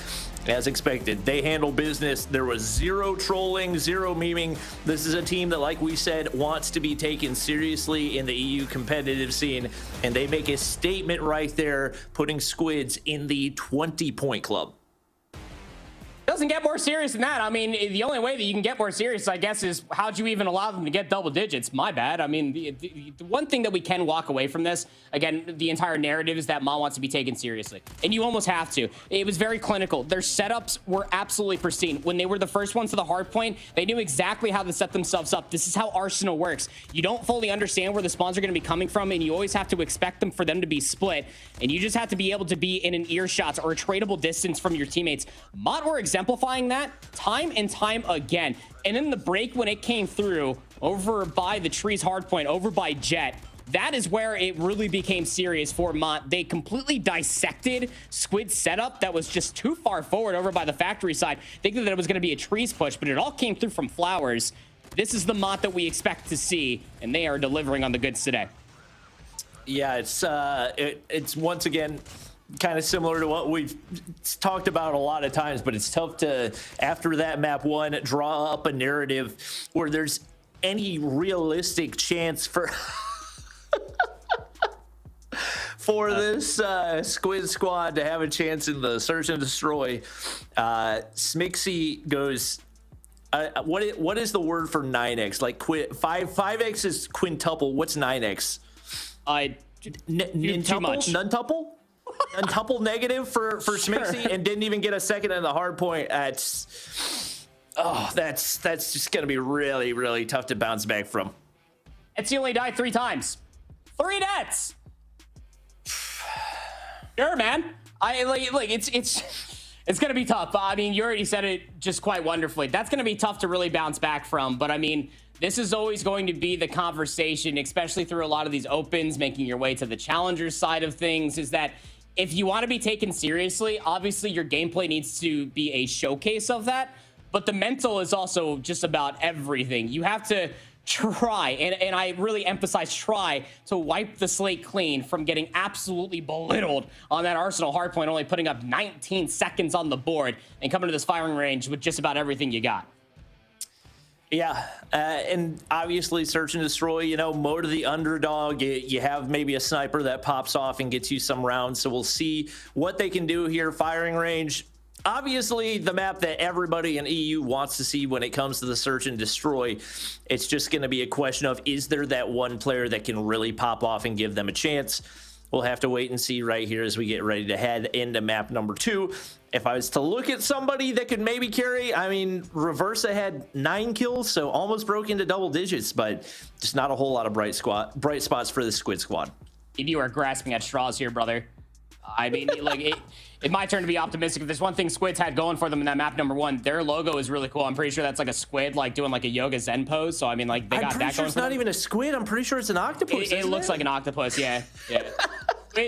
Speaker 7: as expected, they handle business. There was zero trolling, zero memeing. This is a team that, like we said, wants to be taken seriously in the EU competitive scene, and they make a statement right there, putting Squids in the 20-point club.
Speaker 6: Doesn't get more serious than that. I mean, the only way that you can get more serious, I guess, is how'd you even allow them to get double digits? My bad. I mean, the one thing that we can walk away from this, again, the entire narrative is that Ma wants to be taken seriously, and you almost have to. It was very clinical. Their setups were absolutely pristine. When they were the first ones to the hard point, they knew exactly how to set themselves up. This is how Arsenal works. You don't fully understand where the spawns are going to be coming from, and you always have to expect them for them to be split, and you just have to be able to be in an earshot or a tradable distance from your teammates. Mott were exemplifying that time and time again. And in the break, when it came through over by the trees hardpoint, over by Jet, that is where it really became serious for Mont. They completely dissected Squid's setup that was just too far forward over by the factory side, thinking that it was going to be a trees push, but it all came through from Flowers. This is the Mont that we expect to see, and they are delivering on the goods today.
Speaker 7: Yeah, it's once again kind of similar to what we've talked about a lot of times, but it's tough to, after that map 1, draw up a narrative where there's any realistic chance for for this Squid squad to have a chance in the search and destroy. Smixy goes, what is the word for 9x? Like 5x is quintuple. What's 9x?
Speaker 6: Too much.
Speaker 7: Nuntuple? Untuple negative for Smixy, and didn't even get a second in the hard point. That's just gonna be really, really tough to bounce back from.
Speaker 6: Etsy only died 3 times. 3 nets. Sure, man. It's gonna be tough. I mean, you already said it just quite wonderfully. That's gonna be tough to really bounce back from. But I mean, this is always going to be the conversation, especially through a lot of these opens, making your way to the challenger side of things, is that if you want to be taken seriously, obviously your gameplay needs to be a showcase of that, but the mental is also just about everything. You have to try, and I really emphasize try, to wipe the slate clean from getting absolutely belittled on that Arsenal hardpoint, only putting up 19 seconds on the board and coming to this firing range with just about everything you got.
Speaker 7: Yeah, and obviously search and destroy, you know, mode of the underdog. You have maybe a sniper that pops off and gets you some rounds, so we'll see what they can do here. Firing range, obviously the map that everybody in EU wants to see when it comes to the search and destroy. It's just going to be a question of, is there that one player that can really pop off and give them a chance? We'll have to wait and see right here as we get ready to head into map number 2. If I was to look at somebody that could maybe carry, I mean, Reversa had 9 kills, so almost broke into double digits, but just not a whole lot of bright spots for the Squid squad.
Speaker 6: You are grasping at straws here, brother. I mean, like, it's my turn to be optimistic. If there's one thing Squids had going for them in that map number 1, their logo is really cool. I'm pretty sure that's like a squid, like doing like a yoga zen pose. So I mean, like, they got that going.
Speaker 7: It's not even a squid. I'm pretty sure it's an octopus.
Speaker 6: It looks like an octopus. Yeah.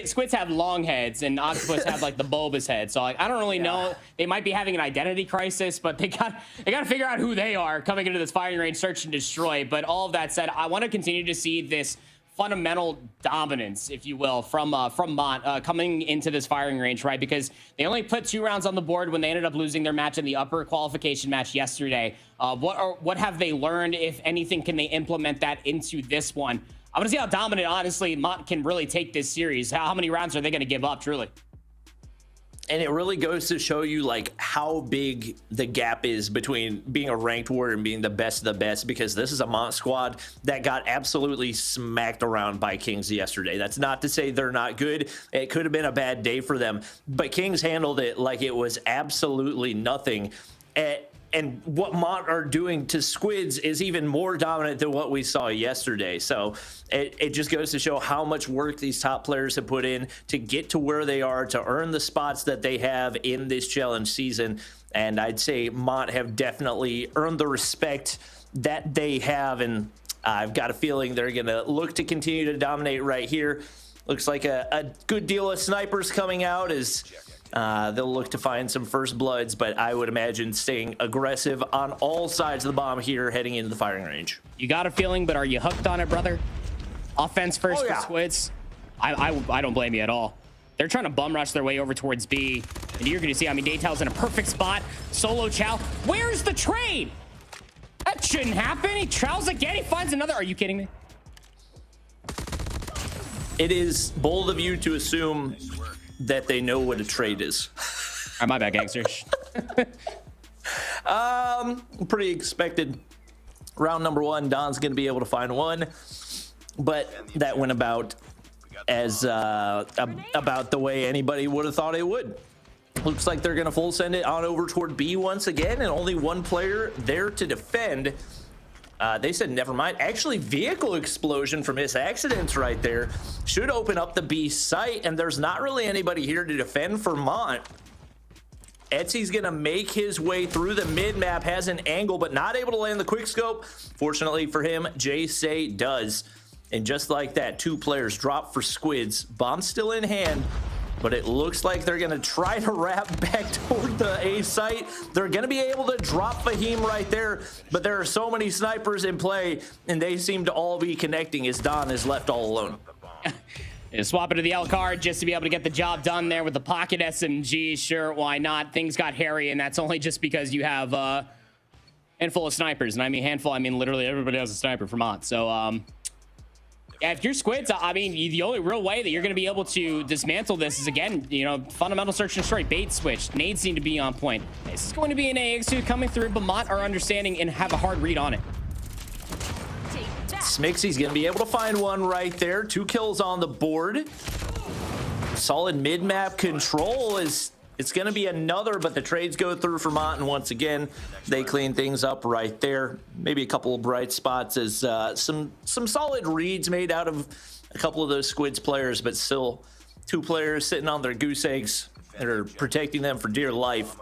Speaker 6: Squids have long heads, and octopus have like the bulbous head. So like, I don't really know. They might be having an identity crisis, but they got to figure out who they are coming into this firing range, search and destroy. But all of that said, I want to continue to see this fundamental dominance, if you will, from Mont coming into this firing range, right? Because they only put 2 rounds on the board when they ended up losing their match in the upper qualification match yesterday. What have they learned? If anything, can they implement that into this one? I want to see how dominant, honestly, Mont can really take this series. How many rounds are they going to give up, truly?
Speaker 7: And it really goes to show you like how big the gap is between being a ranked warrior and being the best of the best, because this is a Mont squad that got absolutely smacked around by Kings yesterday. That's not to say they're not good. It could have been a bad day for them, but Kings handled it like it was absolutely nothing. And what Mont are doing to Squids is even more dominant than what we saw yesterday. So it just goes to show how much work these top players have put in to get to where they are, to earn the spots that they have in this challenge season. And I'd say Mont have definitely earned the respect that they have. And I've got a feeling they're going to look to continue to dominate right here. Looks like a good deal of snipers coming out as they'll look to find some first bloods, but I would imagine staying aggressive on all sides of the bomb here heading into the firing range.
Speaker 6: You got a feeling, but are you hooked on it, brother? Offense first for Squids. I don't blame you at all. They're trying to bum rush their way over towards B, and you're going to see, I mean, Daytal's in a perfect spot. Solo Chow. Where's the trade? That shouldn't happen. He trows again. He finds another. Are you kidding me?
Speaker 7: It is bold of you to assume that they know what a trade is.
Speaker 6: All right, my bad, gangsters.
Speaker 7: Pretty expected. Round number one, Don's going to be able to find one, but that went about as about the way anybody would have thought it would. Looks like they're going to full send it on over toward B once again, and only one player there to defend. They said never mind. Actually, vehicle explosion from Miss Accidents right there should open up the B site, and there's not really anybody here to defend for Mont. Etsy's gonna make his way through the mid map, has an angle, but not able to land the quick scope. Fortunately for him, Jay does. And just like that, two players drop for Squids. Bomb still in hand, but it looks like they're going to try to wrap back toward the A site. They're going to be able to drop Fahim right there, but there are so many snipers in play, and they seem to all be connecting as Don is left all alone.
Speaker 6: Swap it to the L card just to be able to get the job done there with the pocket SMG. Sure, why not? Things got hairy, and that's only just because you have a handful of snipers. And I mean handful, I mean literally everybody has a sniper for Mont. So, yeah, if you're Squids, I mean, the only real way that you're going to be able to dismantle this is, again, you know, fundamental search and destroy, bait switch. Nades seem to be on point. This is going to be an AX2 coming through, but Mont are understanding and have a hard read on it.
Speaker 7: Smixy's going to be able to find one right there. 2 kills on the board. Solid mid-map control is... It's going to be another, but the trades go through for Mont, and once again, they clean things up right there. Maybe a couple of bright spots as some solid reads made out of a couple of those Squids players, but still 2 players sitting on their goose eggs that are protecting them for dear life.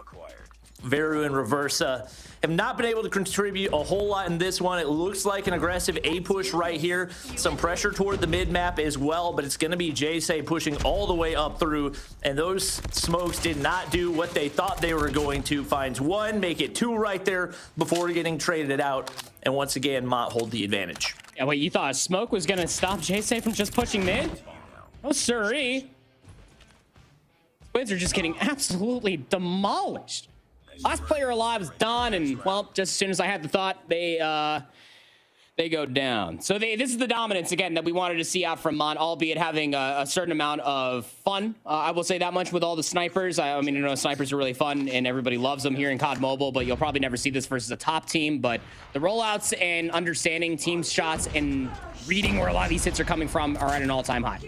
Speaker 7: Veru and Reversa have not been able to contribute a whole lot in this one. It looks like an aggressive A push right here. Some pressure toward the mid map as well, but it's going to be Jay pushing all the way up through, and those smokes did not do what they thought they were going to. Finds 1, make it 2 right there before getting traded out, and once again, Mont hold the advantage.
Speaker 6: Yeah, wait, you thought a smoke was going to stop Jay from just pushing mid? Oh, sirree. Squids are just getting absolutely demolished. Last player alive is done, and well, just as soon as I had the thought, they go down. So this is the dominance again that we wanted to see out from Mont, albeit having a certain amount of fun. I will say that much with all the snipers. I mean, you know, snipers are really fun, and everybody loves them here in COD Mobile. But you'll probably never see this versus a top team. But the rollouts and understanding team shots and reading where a lot of these hits are coming from are at an all-time high.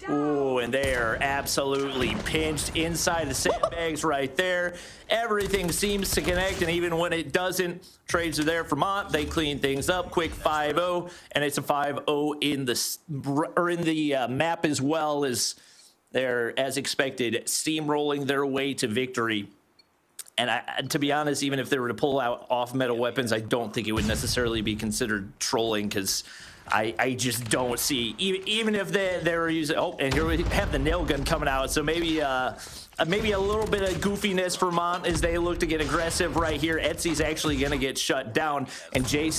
Speaker 7: Ooh, and they are absolutely pinched inside the sandbags right there. Everything seems to connect, and even when it doesn't, trades are there for Mont. They clean things up. Quick 5-0, and it's a 5-0 in the map as well, as they're, as expected, steamrolling their way to victory. And to be honest, even if they were to pull out off-meta weapons, I don't think it would necessarily be considered trolling, because I just don't see, even if they were using, oh, and here we have the nail gun coming out, so maybe a little bit of goofiness for Mont as they look to get aggressive right here. Etsy's actually going to get shut down, and Jay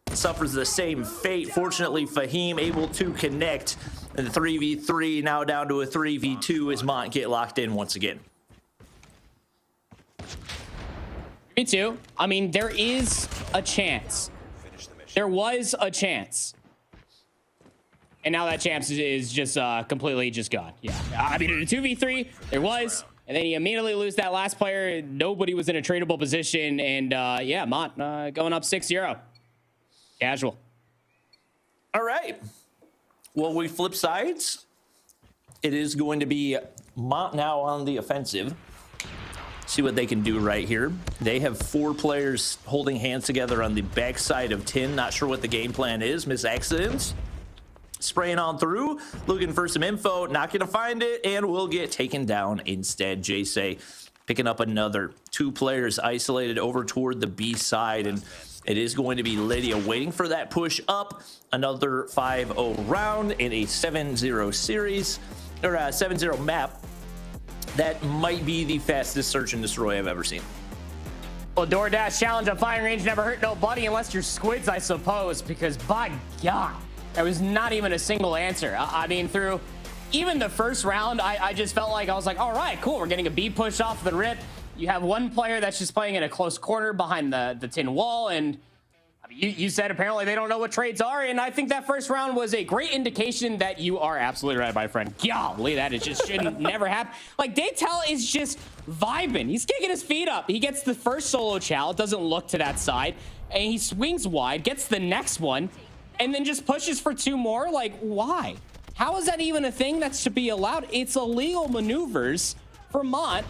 Speaker 7: suffers the same fate. Fortunately, Fahim able to connect, and the 3v3 now down to a 3v2 as Mont get locked in once again.
Speaker 6: Me too. I mean, there is a chance. There was a chance And now that chance is just completely just gone. Yeah, I mean, in a 2v3, there was, and then you immediately lose that last player. Nobody was in a tradable position, and yeah, Mont going up 6-0. Casual.
Speaker 7: All right. Well, we flip sides. It is going to be Mont now on the offensive. See what they can do right here. They have 4 players holding hands together on the backside of 10. Not sure what the game plan is. Miss Accidents. Spraying on through, looking for some info, not going to find it, and will get taken down instead. Jay picking up another 2 players isolated over toward the B side, and it is going to be Lydia waiting for that push up. Another 5-0 round in a 7-0 series, or a 7-0 map. That might be the fastest search and destroy I've ever seen.
Speaker 6: Well, DoorDash challenge on firing range never hurt nobody unless you're squids, I suppose, because by God, there was not even a single answer. I mean, through even the first round, I just felt like I was like, all right, cool. We're getting a B push off the rip. You have one player that's just playing in a close corner behind the tin wall. And I mean, you said apparently they don't know what trades are. And I think that first round was a great indication that you are absolutely right, my friend. Golly, that is just shouldn't never happen. Like, Daytel is just vibing. He's kicking his feet up. He gets the first solo chow. It doesn't look to that side. And he swings wide, gets the next one, and then just pushes for 2 more. Like, why? How is that even a thing that should be allowed? It's illegal maneuvers for Mont,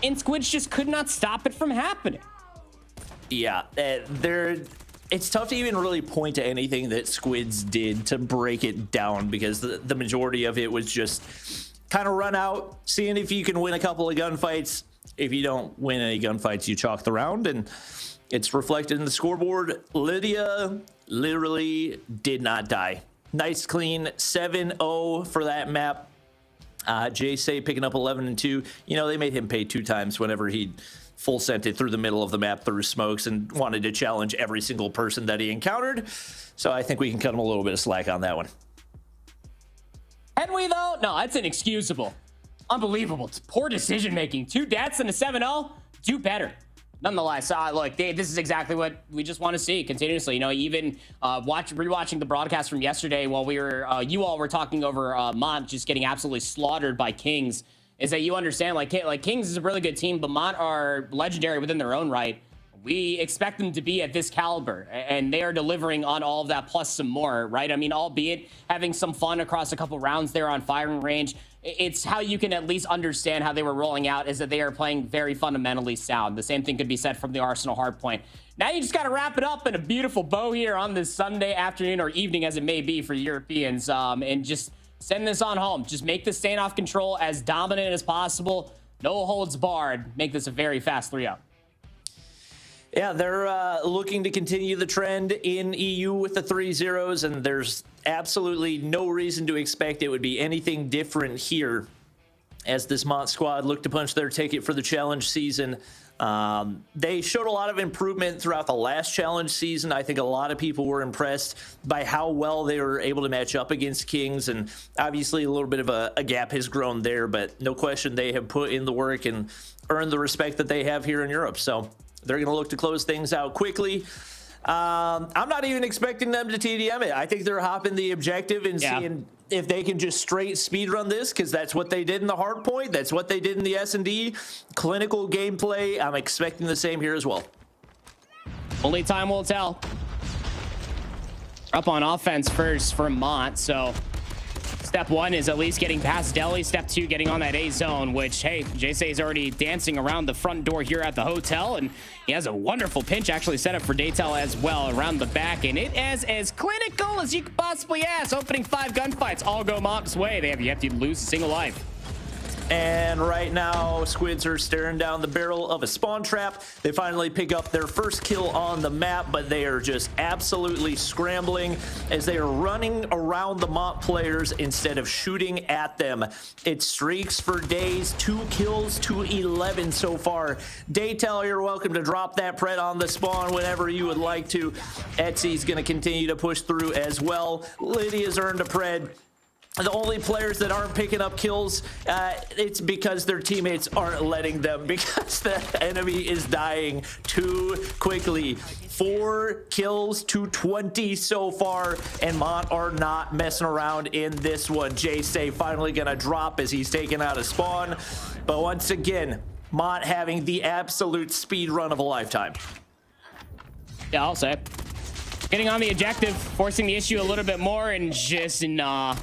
Speaker 6: and Squids just could not stop it from happening.
Speaker 7: Yeah, it's tough to even really point to anything that Squids did to break it down, because the majority of it was just kind of run out, seeing if you can win a couple of gunfights. If you don't win any gunfights, you chalk the round, and it's reflected in the scoreboard. Lydia literally did not die. Nice clean 7-0 for that map. Jay picking up 11 and 2. You know, they made him pay 2 times whenever he full sent it through the middle of the map through smokes and wanted to challenge every single person that he encountered. So I think we can cut him a little bit of slack on that one.
Speaker 6: Can we, though? No, that's inexcusable. Unbelievable. It's poor decision making. 2 deaths and a 7-0. Do better. Nonetheless, look, this is exactly what we just want to see continuously. You know, even rewatching the broadcast from yesterday while we were, you all were talking over Mont just getting absolutely slaughtered by Kings, is that you understand, like Kings is a really good team, but Mont are legendary within their own right. We expect them to be at this caliber, and they are delivering on all of that plus some more, right? I mean, albeit having some fun across a couple rounds there on firing range, it's how you can at least understand how they were rolling out, is that they are playing very fundamentally sound. The same thing could be said from the Arsenal hardpoint. Now you just got to wrap it up in a beautiful bow here on this Sunday afternoon, or evening as it may be for Europeans, and just send this on home. Just make the standoff control as dominant as possible. No holds barred. Make this a very fast 3-0.
Speaker 7: Yeah, they're looking to continue the trend in EU with the 3-0s, and there's absolutely no reason to expect it would be anything different here as this Mont squad looked to punch their ticket for the challenge season. They showed a lot of improvement throughout the last challenge season. I think a lot of people were impressed by how well they were able to match up against Kings, and obviously a little bit of a gap has grown there, but no question they have put in the work and earned the respect that they have here in Europe. So they're going to look to close things out quickly. I'm not even expecting them to TDM it. I think they're hopping the objective and seeing if they can just straight speed run this, because that's what they did in the hard point. That's what they did in the S&D. Clinical gameplay. I'm expecting the same here as well.
Speaker 6: Only time will tell. Up on offense first for Mont, so step 1 is at least getting past Deli. Step 2, getting on that A zone, which, hey, Jay is already dancing around the front door here at the hotel, and he has a wonderful pinch actually set up for Daytel as well around the back, and it is as clinical as you could possibly ask. Opening 5 gunfights all go Mont's way. They have yet to lose a single life.
Speaker 7: And right now, Squids are staring down the barrel of a spawn trap. They finally pick up their first kill on the map, but they are just absolutely scrambling as they are running around the Mont players instead of shooting at them. It streaks for days, 2 kills to 11 so far. Daytel, you're welcome to drop that pred on the spawn whenever you would like to. Etsy's going to continue to push through as well. Lydia's earned a pred. the only players that aren't picking up kills, it's because their teammates aren't letting them, because the enemy is dying too quickly. 4 kills to 20 so far, and Mont are not messing around in this one. J-Say finally gonna drop as he's taken out a spawn, but once again, Mont having the absolute speed run of a lifetime.
Speaker 6: Yeah, I'll say. Getting on the objective, forcing the issue a little bit more, and just nah.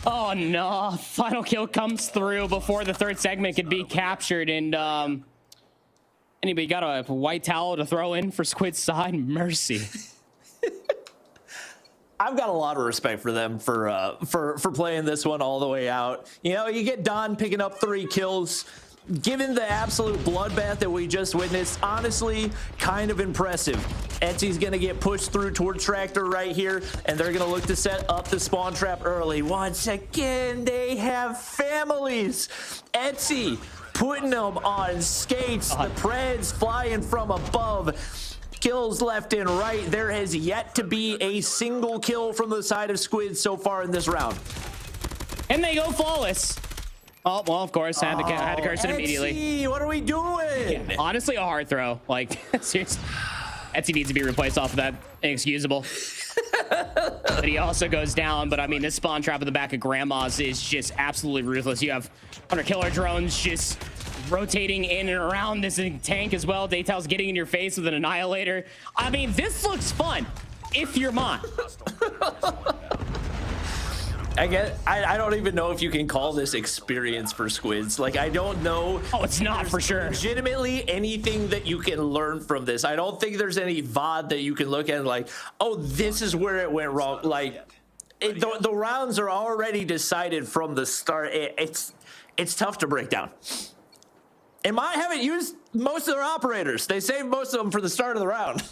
Speaker 6: Oh no, final kill comes through before the third segment could be captured, and anybody got a white towel to throw in for Squid's side? Mercy.
Speaker 7: I've got a lot of respect for them for playing this one all the way out. You know, you get Don picking up 3 kills. Given the absolute bloodbath that we just witnessed, honestly, kind of impressive. Etsy's going to get pushed through towards Tractor right here, and they're going to look to set up the spawn trap early. Once again, they have families. Etsy putting them on skates. The Preds flying from above. Kills left and right. There has yet to be a single kill from the side of Squid so far in this round.
Speaker 6: And they go flawless. Oh, well, of course, had to curse it immediately.
Speaker 7: Etsy, what are we doing?
Speaker 6: Yeah, honestly, a hard throw. Like, seriously. Etsy needs to be replaced off of that. Inexcusable. But he also goes down. But, I mean, this spawn trap at the back of Grandma's is just absolutely ruthless. You have 100 killer drones just rotating in and around this tank as well. Daytal's getting in your face with an Annihilator. I mean, this looks fun if you're Mont.
Speaker 7: I don't even know if you can call this experience for Squids. Like, I don't know.
Speaker 6: Oh, it's not for sure.
Speaker 7: Legitimately anything that you can learn from this. I don't think there's any VOD that you can look at and like, oh, this is where it went wrong. Like, the rounds are already decided from the start. It's tough to break down. And Mont haven't used most of their operators. They saved most of them for the start of the round.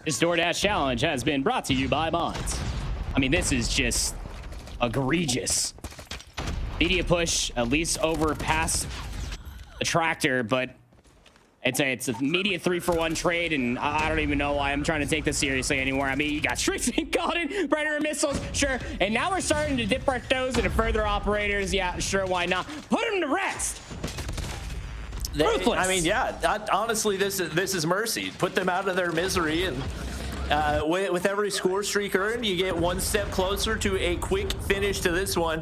Speaker 6: This DoorDash challenge has been brought to you by Mont. I mean, this is just egregious. Media push, at least over past the Tractor, but it's a immediate 3-for-1 trade, and I don't even know why I'm trying to take this seriously anymore. I mean, you got streaks being called in, Predator missiles, sure. And now we're starting to dip our toes into further operators. Yeah, sure, why not? Put them to rest. Ruthless.
Speaker 7: I mean, yeah, honestly, this is mercy. Put them out of their misery, and with every score streak earned, you get one step closer to a quick finish to this one.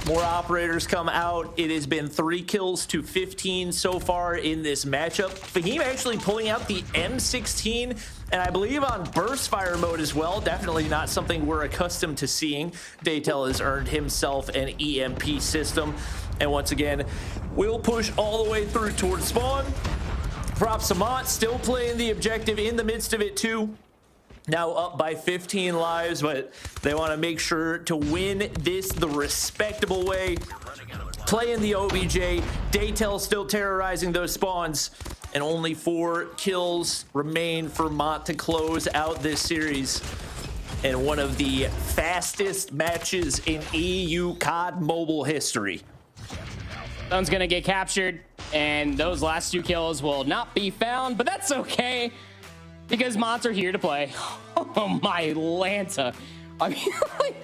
Speaker 7: More operators come out. It has been 3 kills to 15 so far in this matchup. Fahim actually pulling out the M16, and I believe on burst fire mode as well. Definitely not something we're accustomed to seeing. Daytel has earned himself an EMP system. And once again, we'll push all the way through towards spawn. Props to Mont, still playing the objective in the midst of it too. Now up by 15 lives, but they want to make sure to win this the respectable way. Playing the OBJ, Daytel still terrorizing those spawns, and only 4 kills remain for Mont to close out this series. And one of the fastest matches in EU COD mobile history.
Speaker 6: Someone's gonna get captured, and those last 2 kills will not be found, but that's okay, because Monts are here to play. Oh my Lanta. I mean, like,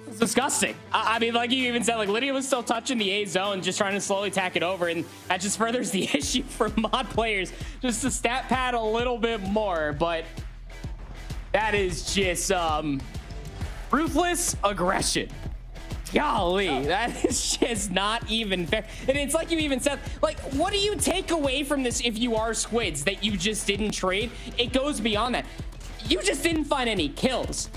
Speaker 6: it's disgusting. I mean, like you even said, like Lydia was still touching the A zone, just trying to slowly tack it over, and that just furthers the issue for mod players, just to stat pad a little bit more, but that is just ruthless aggression. Golly, that is just not even fair. And it's like you even said, like, what do you take away from this if you are Squids that you just didn't trade? It goes beyond that. You just didn't find any kills.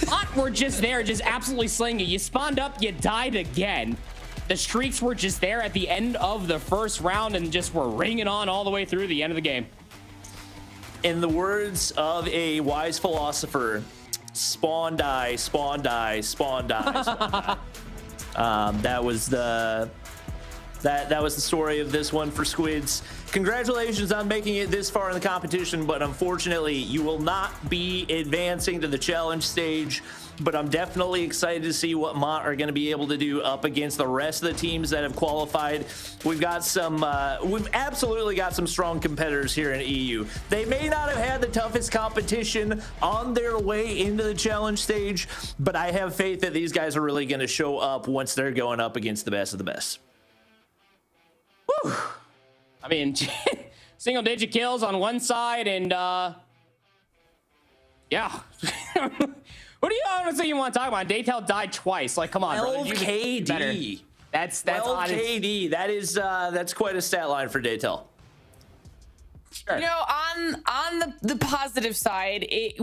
Speaker 6: Lot were just there, just absolutely slaying you. You spawned up, you died again. The streaks were just there at the end of the first round and just were ringing on all the way through the end of the game.
Speaker 7: In the words of a wise philosopher, spawn die, spawn die, spawn die. Spawn die. That was the story of this one for Squids. Congratulations on making it this far in the competition, but unfortunately you will not be advancing to the challenge stage. but I'm definitely excited to see what Mont are going to be able to do up against the rest of the teams that have qualified. We've absolutely got some strong competitors here in EU. They may not have had the toughest competition on their way into the challenge stage, but I have faith that these guys are really going to show up once they're going up against the best of the best.
Speaker 6: Whew. I mean, single-digit kills on one side, and yeah. What do you honestly you want to talk about? Daytel died twice. Like, come on, bro.
Speaker 7: KD.
Speaker 6: That's
Speaker 7: honest. KD. That's quite a stat line for Daytel.
Speaker 6: Sure.
Speaker 4: You know, on the positive side, it's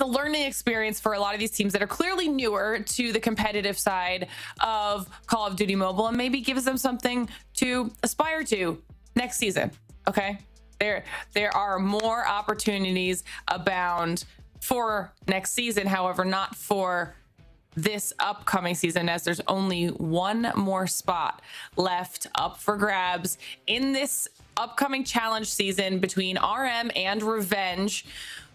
Speaker 4: a learning experience for a lot of these teams that are clearly newer to the competitive side of Call of Duty Mobile, and maybe gives them something to aspire to next season. Okay, there are more opportunities abound for next season, however, not for this upcoming season, as there's only one more spot left up for grabs in this upcoming challenge season between RM and Revenge.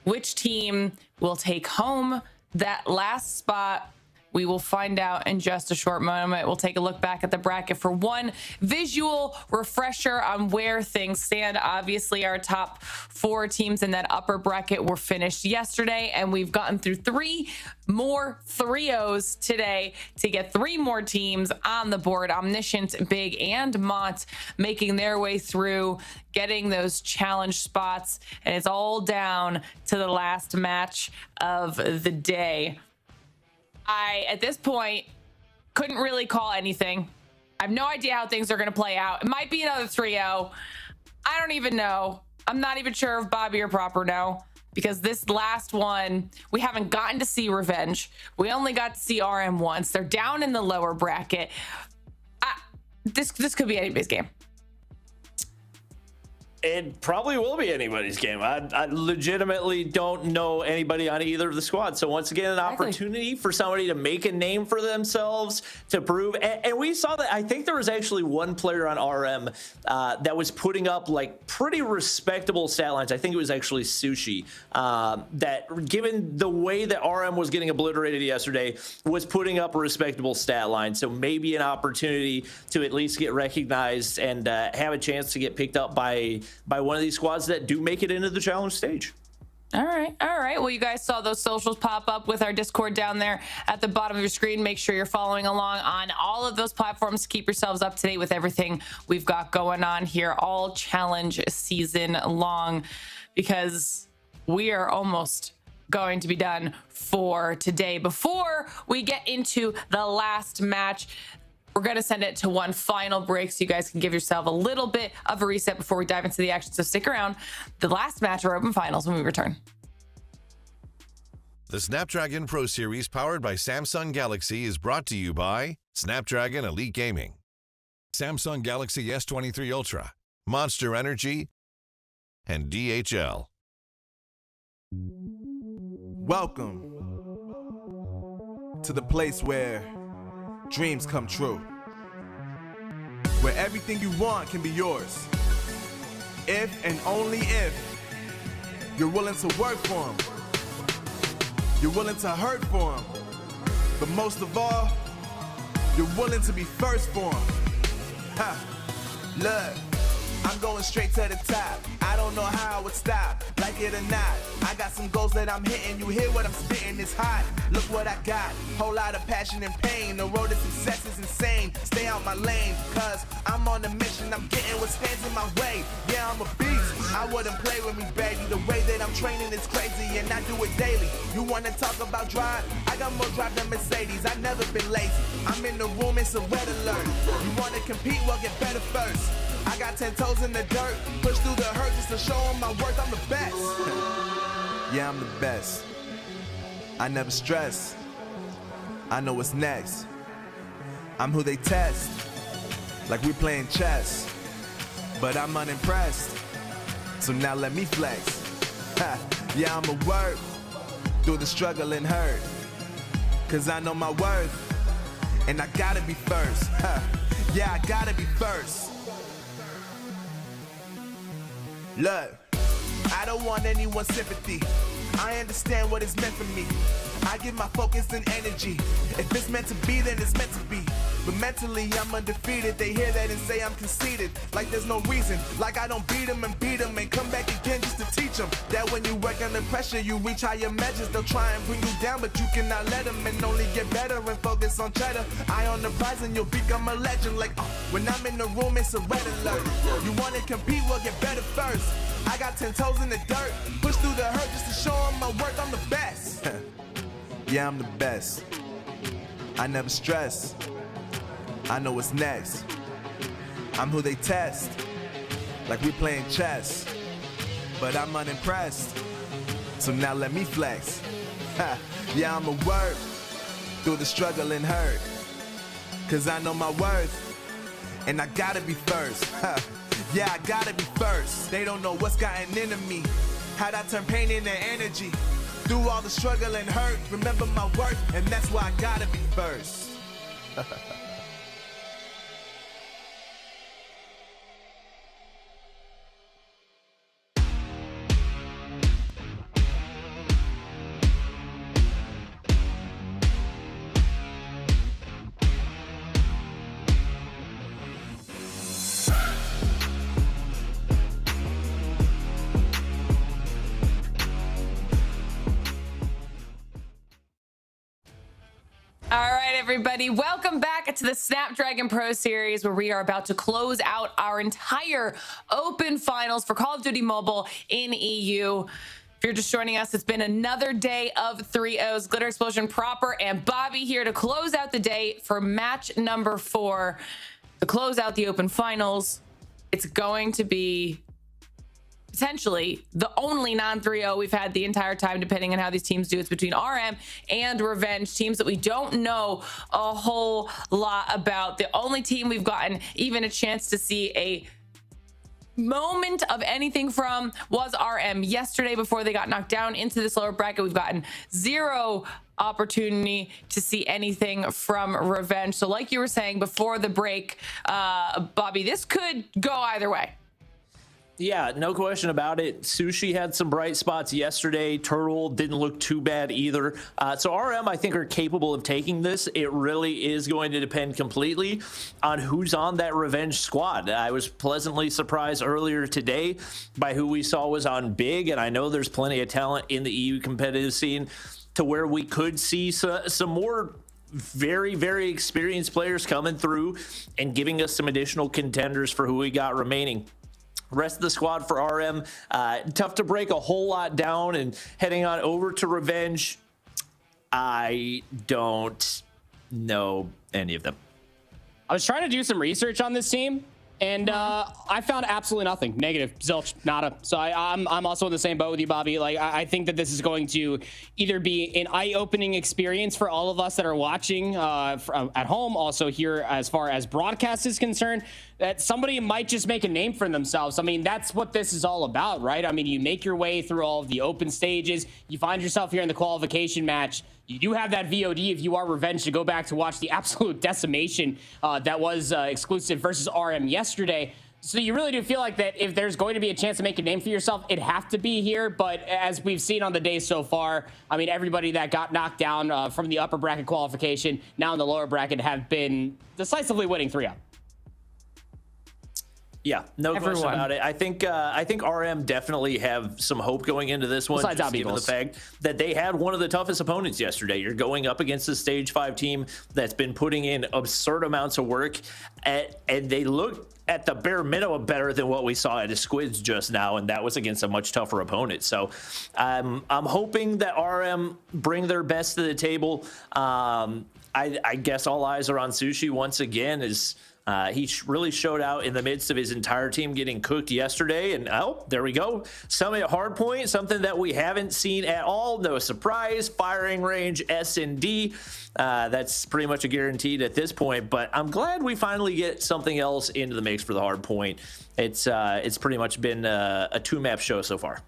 Speaker 4: Which team will take home that last spot? We will find out in just a short moment. We'll take a look back at the bracket for one visual refresher on where things stand. Obviously, our top 4 teams in that upper bracket were finished yesterday, and we've gotten through 3 more 3-0s today to get 3 more teams on the board. Omniscient, Big, and Mont making their way through, getting those challenge spots, and it's all down to the last match of the day. I, at this point, couldn't really call anything. I have no idea how things are going to play out. It might be another 3-0. I don't even know. I'm not even sure if Bobby or Proper know, because this last one, we haven't gotten to see Revenge. We only got to see RM once. They're down in the lower bracket. This could be anybody's game.
Speaker 7: It probably will be anybody's game. I legitimately don't know anybody on either of the squads. So once again, an opportunity for somebody to make a name for themselves, to prove. And we saw that. I think there was actually one player on RM that was putting up like pretty respectable stat lines. I think it was actually Sushi, that given the way that RM was getting obliterated yesterday, was putting up a respectable stat line. So maybe an opportunity to at least get recognized and have a chance to get picked up by one of these squads that do make it into the challenge stage.
Speaker 4: All right. Well, you guys saw those socials pop up with our Discord down there at the bottom of your screen. Make sure you're following along on all of those platforms to keep yourselves up to date with everything we've got going on here all challenge season long, because we are almost going to be done for today. Before we get into the last match, we're going to send it to one final break so you guys can give yourself a little bit of a reset before we dive into the action. So stick around. The last match of our Open Finals when we return.
Speaker 8: The Snapdragon Pro Series powered by Samsung Galaxy is brought to you by Snapdragon Elite Gaming, Samsung Galaxy S23 Ultra, Monster Energy, and DHL.
Speaker 3: Welcome to the place where dreams come true, where everything you want can be yours, if and only if you're willing to work for them, you're willing to hurt for them, but most of all, you're willing to be first for them. Look, I'm going straight to the top. I don't know how I would stop, like it or not. I got some goals that I'm hitting. You hear what I'm spitting, it's hot. Look what I got, whole lot of passion and pain. The road to success is insane. Stay out my lane, cause I'm on a mission. I'm getting what stands in my way. Yeah, I'm a beast. I wouldn't play with me, baby. The way that I'm training is crazy, and I do it daily. You wanna talk about drive? I got more drive than Mercedes. I've never been lazy. I'm in the room, it's a red alert. You wanna compete? Well, get better first. I got 10 toes in the dirt, push through the hurt just to show them my worth. I'm the best. Yeah, I'm the best. I never stress. I know what's next. I'm who they test, like we playing chess. But I'm unimpressed, so now let me flex. Yeah, I'ma work through the struggle and hurt, cause I know my worth, and I gotta be first. Yeah, I gotta be first. Look, I don't want anyone's sympathy. I understand what it's meant for me. I give my focus and energy. If it's meant to be, then it's meant to be. But mentally, I'm undefeated. They hear that and say I'm conceited. Like there's no reason. Like I don't beat them and come back again just to teach them that when you work under pressure, you reach higher measures. They'll try and bring you down, but you cannot let them, and only get better and focus on cheddar. Eye on the prize and you'll become a legend. Like, when I'm in the room, it's a red alert. You wanna compete, well, get better first. I got 10 toes in the dirt. Push through the hurt just to show them my work. I'm the best. Yeah, I'm the best. I never stress. I know what's next. I'm who they test. Like we playing chess. But I'm unimpressed. So now let me flex. Yeah, I'ma work through the struggle and hurt. Cause I know my worth. And I gotta be first. Yeah, I gotta be first. They don't know what's gotten into me. How'd I turn pain into energy? Through all the struggle and hurt, remember my worth, and that's why I gotta be first.
Speaker 4: All right, everybody, welcome back to the Snapdragon Pro Series, where we are about to close out our entire Open Finals for Call of Duty Mobile in EU. If you're just joining us, it's been another day of 3-0s. Glitter Explosion proper and Bobby here to close out the day for match number 4 to close out the Open Finals. It's going to be potentially the only non-3-0 we've had the entire time, depending on how these teams do. It's between RM and Revenge, teams that we don't know a whole lot about. The only team we've gotten even a chance to see a moment of anything from was RM yesterday before they got knocked down into this lower bracket. We've gotten zero opportunity to see anything from Revenge. So like you were saying before the break, Bobby, this could go either way.
Speaker 7: Yeah, no question about it. Sushi had some bright spots yesterday. Turtle didn't look too bad either. So RM, I think, are capable of taking this. It really is going to depend completely on who's on that Revenge squad. I was pleasantly surprised earlier today by who we saw was on Big, and I know there's plenty of talent in the EU competitive scene to where we could see some more very, very experienced players coming through and giving us some additional contenders for who we got remaining. Rest of the squad for RM, tough to break a whole lot down, and heading on over to Revenge, I don't know any of them.
Speaker 6: I was trying to do some research on this team, and I found absolutely nothing. Negative, zilch, nada. So I'm also in the same boat with you, Bobby. Like, I think that this is going to either be an eye-opening experience for all of us that are watching at home, also here as far as broadcast is concerned, that somebody might just make a name for themselves. I mean, that's what this is all about, right? I mean, you make your way through all of the open stages. You find yourself here in the qualification match. You do have that VOD if you are Revenge to go back to watch the absolute decimation that was exclusive versus RM yesterday. So you really do feel like that if there's going to be a chance to make a name for yourself, it'd have to be here. But as we've seen on the day so far, I mean, everybody that got knocked down from the upper bracket qualification, now in the lower bracket, have been decisively winning 3-0.
Speaker 7: Yeah, no question about it. I think RM definitely have some hope going into this one,
Speaker 6: besides
Speaker 7: just given the fact that they had one of the toughest opponents yesterday. You're going up against a Stage 5 team that's been putting in absurd amounts of work, and they look at the bare minimum better than what we saw at the Squids just now, and that was against a much tougher opponent. So I'm hoping that RM bring their best to the table. I guess all eyes are on Sushi once again, as he really showed out in the midst of his entire team getting cooked yesterday. And oh, there we go. Summit hardpoint, something that we haven't seen at all. No surprise. Firing range S&D. That's pretty much a guaranteed at this point. But I'm glad we finally get something else into the mix for the hardpoint. It's pretty much been a 2-map show so far.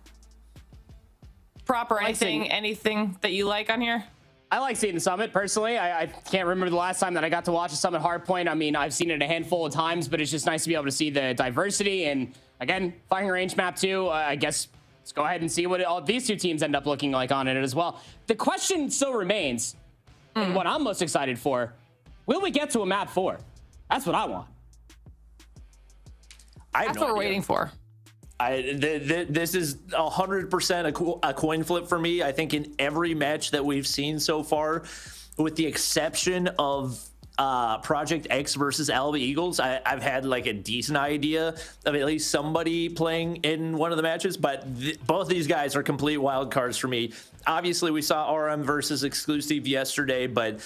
Speaker 4: Proper, anything that you like on here?
Speaker 6: I like seeing the Summit, personally. I can't remember the last time that I got to watch a Summit hardpoint. I mean, I've seen it a handful of times, but it's just nice to be able to see the diversity. And again, firing range map too. I guess Let's go ahead and see what all these two teams end up looking like on it as well. The question still remains, and what I'm most excited for, will we get to a map 4? That's what I want.
Speaker 4: That's what we're waiting for.
Speaker 7: This is 100% a coin flip for me. I think in every match that we've seen so far, with the exception of Project X versus Alba Eagles, I've had like a decent idea of at least somebody playing in one of the matches, but both these guys are complete wild cards for me. Obviously, we saw RM versus Exclusive yesterday, but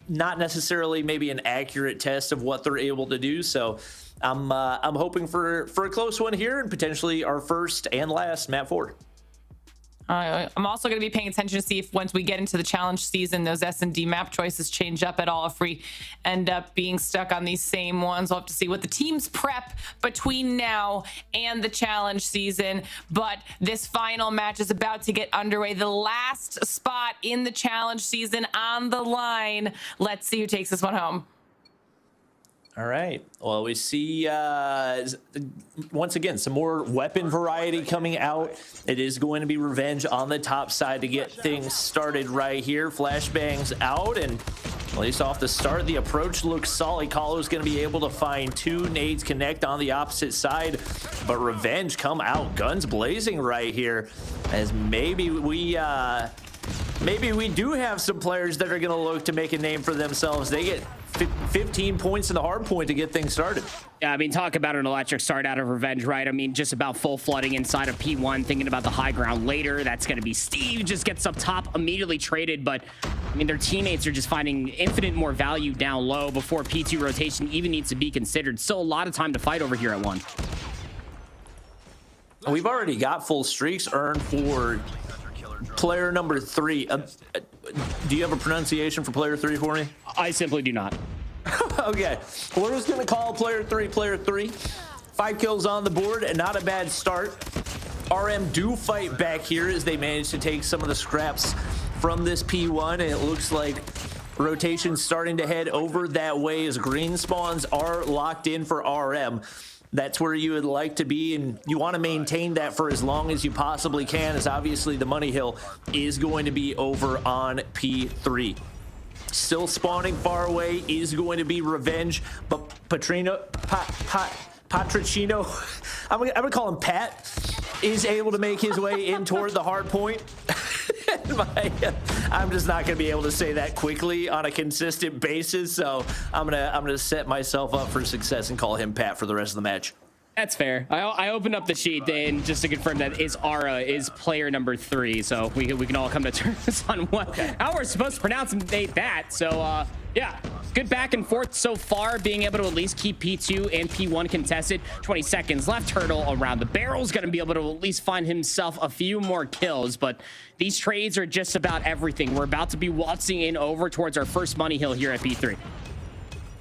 Speaker 7: not necessarily maybe an accurate test of what they're able to do. So I'm hoping for a close one here and potentially our first and last map 4.
Speaker 4: I'm also going to be paying attention to see if once we get into the challenge season, those S&D map choices change up at all. If we end up being stuck on these same ones, we'll have to see what the teams prep between now and the challenge season. But this final match is about to get underway. The last spot in the challenge season on the line. Let's see who takes this one home.
Speaker 7: All right. Well, we see, once again, some more weapon variety coming out. It is going to be Revenge on the top side to get things started right here. Flashbangs out, and at least off the start, the approach looks solid. Kahlo's going to be able to find 2 nades connect on the opposite side, but Revenge come out guns blazing right here, as maybe we do have some players that are going to look to make a name for themselves. They get 15 points in the hard point to get things started.
Speaker 6: Yeah, I mean, talk about an electric start out of Revenge, right? I mean, just about full flooding inside of P1, thinking about the high ground later. That's going to be Steve, just gets up top, immediately traded. But, I mean, their teammates are just finding infinite more value down low before P2 rotation even needs to be considered. Still a lot of time to fight over here at 1.
Speaker 7: We've already got full streaks earned for player number 3. Do you have a pronunciation for player 3 for me?
Speaker 6: I simply do not.
Speaker 7: Okay, we're just gonna call player 3. 5 kills on the board and not a bad start. RM do fight back here as they manage to take some of the scraps from this P1, and it looks like rotation's starting to head over that way as green spawns are locked in for RM. That's where you would like to be, and you want to maintain that for as long as you possibly can, as obviously the money hill is going to be over on P3. Still spawning far away is going to be Revenge, but Patricino, I'm gonna call him Pat, is able to make his way in toward the hard point. I'm just not gonna be able to say that quickly on a consistent basis, so I'm gonna set myself up for success and call him Pat for the rest of the match.
Speaker 6: That's fair. I opened up the sheet and just to confirm that Ara is player number 3, so we can all come to terms on how we're supposed to pronounce that. So yeah, good back and forth so far, being able to at least keep P2 and P1 contested. 20 seconds left. Turtle around the barrel's going to be able to at least find himself a few more kills, but these trades are just about everything. We're about to be waltzing in over towards our first money hill here at P3.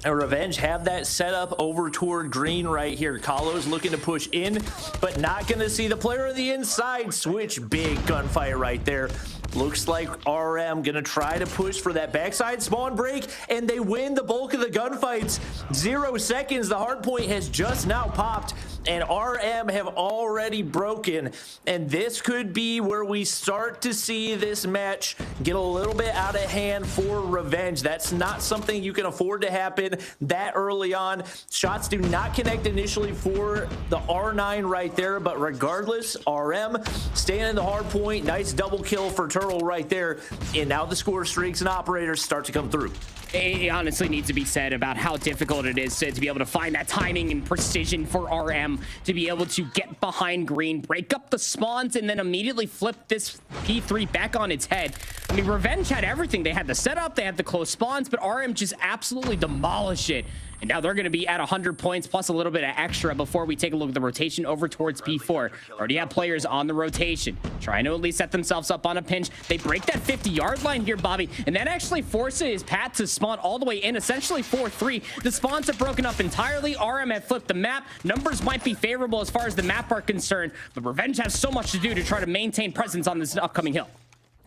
Speaker 7: And Revenge have that set up over toward green right here. Kahlo's looking to push in, but not going to see the player on the inside. Switch, big gunfight right there. Looks like RM going to try to push for that backside spawn break, and they win the bulk of the gunfights. 0 seconds. The hard point has just now popped, and RM have already broken. And this could be where we start to see this match get a little bit out of hand for Revenge. That's not something you can afford to happen that early on. Shots do not connect initially for the R9 right there, but regardless, RM staying in the hard point. Nice double kill for Turtle right there, and now the score streaks and operators start to come through.
Speaker 6: It honestly needs to be said about how difficult it is to be able to find that timing and precision for RM to be able to get behind green, break up the spawns, and then immediately flip this P3 back on its head. I mean, Revenge had everything. They had the setup, they had the close spawns, but RM just absolutely demolished it. And now they're going to be at 100 points plus a little bit of extra before we take a look at the rotation over towards P4. Already have players on the rotation, trying to at least set themselves up on a pinch. They break that 50-yard line here, Bobby, and that actually forces Pat to spawn all the way in, essentially 4-3. The spawns have broken up entirely. RM have flipped the map. Numbers might be favorable as far as the map are concerned, but Revenge has so much to do to try to maintain presence on this upcoming hill.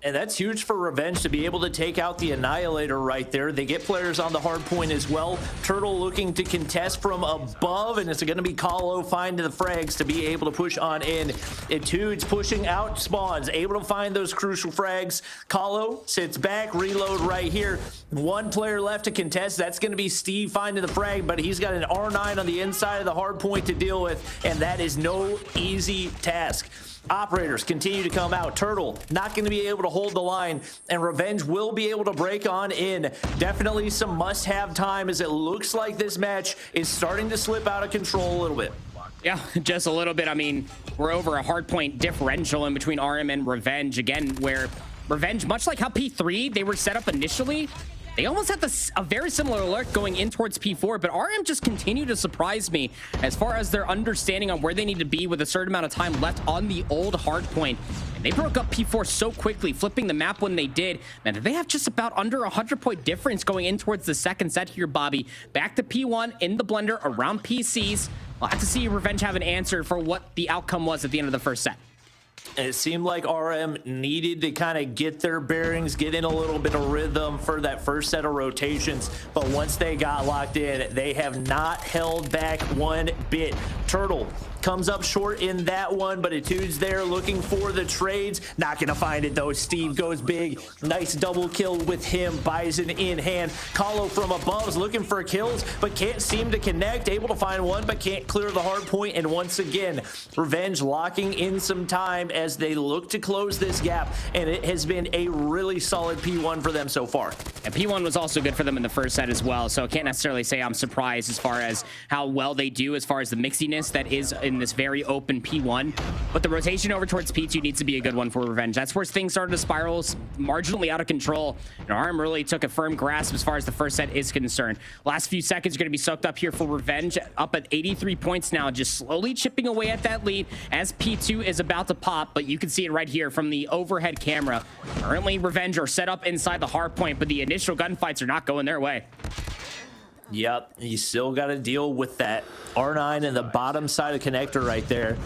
Speaker 7: And that's huge for Revenge to be able to take out the Annihilator right there. They get players on the hard point as well. Turtle looking to contest from above, and it's going to be Kahlo finding the frags to be able to push on in. Etudes pushing out spawns, able to find those crucial frags. Kahlo sits back, reload right here. One player left to contest. That's going to be Steve finding the frag, but he's got an R9 on the inside of the hard point to deal with, and that is no easy task. Operators continue to come out. Turtle not going to be able to hold the line, and Revenge will be able to break on in. Definitely some must-have time, as it looks like this match is starting to slip out of control a little bit.
Speaker 6: Yeah, just a little bit. I mean, we're over a hard point differential in between RM and Revenge again, where Revenge, much like how P3 they were set up initially, they almost had a very similar alert going in towards P4, but RM just continue to surprise me as far as their understanding on where they need to be with a certain amount of time left on the old hard point. And they broke up P4 so quickly, flipping the map when they did. Man, they have just about under a 100-point difference going in towards the second set here, Bobby. Back to P1 in the blender around PCs. We'll have to see Revenge have an answer for what the outcome was at the end of the first set.
Speaker 7: And it seemed like RM needed to kind of get their bearings, get in a little bit of rhythm for that first set of rotations. But once they got locked in, they have not held back one bit. Turtle comes up short in that one, but Etudes there looking for the trades. Not going to find it, though. Steve goes big. Nice double kill with him. Bison in hand. Kahlo from above is looking for kills, but can't seem to connect. Able to find one, but can't clear the hard point. And once again, Revenge locking in some time as they look to close this gap. And it has been a really solid P1 for them so far.
Speaker 6: And P1 was also good for them in the first set as well, so I can't necessarily say I'm surprised as far as how well they do as far as the mixiness that is in this very open P1. But the rotation over towards P2 needs to be a good one for Revenge. That's where things started to spiral marginally out of control. And RM really took a firm grasp as far as the first set is concerned. Last few seconds are going to be soaked up here for Revenge, up at 83 points now, just slowly chipping away at that lead as P2 is about to pop. But you can see it right here from the overhead camera. Currently, Revenge are set up inside the hard point, but the initial gunfights are not going their way.
Speaker 7: Yep, you still got to deal with that R9 in the bottom side of connector right there.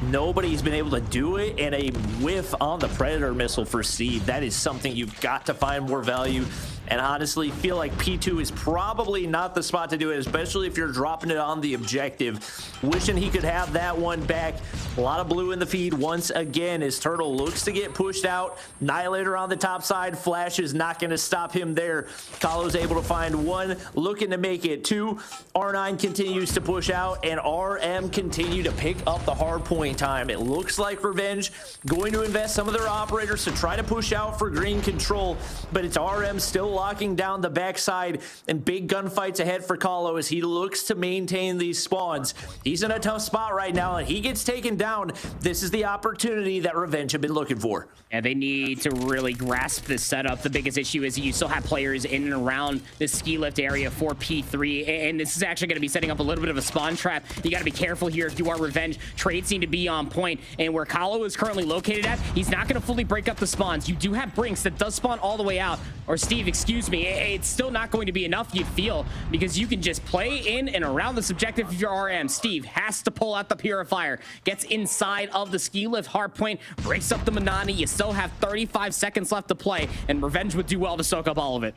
Speaker 7: Nobody's been able to do it, and a whiff on the Predator missile for Steve. That is something you've got to find more value. And honestly, feel like P2 is probably not the spot to do it, especially if you're dropping it on the objective. Wishing he could have that one back. A lot of blue in the feed once again as Turtle looks to get pushed out. Annihilator on the top side. Flash is not going to stop him there. Kahlo's able to find one, looking to make it two. R9 continues to push out, and RM continue to pick up the hard point time. It looks like Revenge going to invest some of their operators to try to push out for green control, but it's RM still locking down the backside, and big gunfights ahead for Kahlo as he looks to maintain these spawns. He's in a tough spot right now, and he gets taken down. This is the opportunity that Revenge have been looking for.
Speaker 6: And they need to really grasp this setup. The biggest issue is you still have players in and around the ski lift area for P3, and this is actually going to be setting up a little bit of a spawn trap. You got to be careful here if you are Revenge. Trades seem to be on point, and where Kahlo is currently located at, he's not going to fully break up the spawns. You do have Brinks that does spawn all the way out, or Steve, excuse me. It's still not going to be enough, you'd feel, because you can just play in and around this objective if you're RM. Steve has to pull out the Purifier, gets inside of the ski lift hard point, breaks up the Manani. You still have 35 seconds left to play, and Revenge would do well to soak up all of it.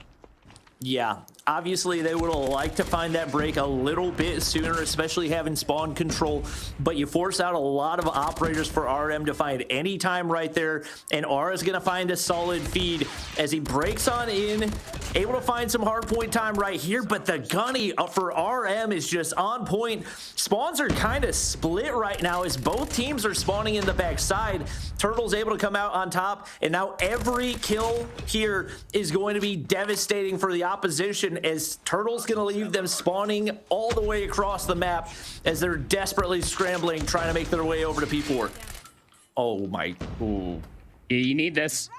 Speaker 7: Yeah, obviously they would have liked to find that break a little bit sooner, especially having spawn control, but you force out a lot of operators for RM to find any time right there, and R is going to find a solid feed as he breaks on in, able to find some hard point time right here, but the gunny for RM is just on point. Spawns are kind of split right now as both teams are spawning in the backside. Turtle's able to come out on top, and now every kill here is going to be devastating for the opposition as Turtle's going to leave them spawning all the way across the map as they're desperately scrambling, trying to make their way over to P4. Oh my. Ooh.
Speaker 6: You need this.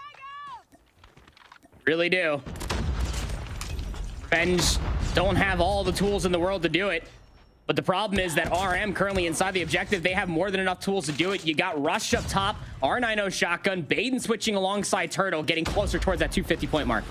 Speaker 6: Really do. Revenge don't have all the tools in the world to do it. But the problem is that RM currently inside the objective, they have more than enough tools to do it. You got Rush up top, R90 shotgun, Baden switching alongside Turtle, getting closer towards that 250-point mark.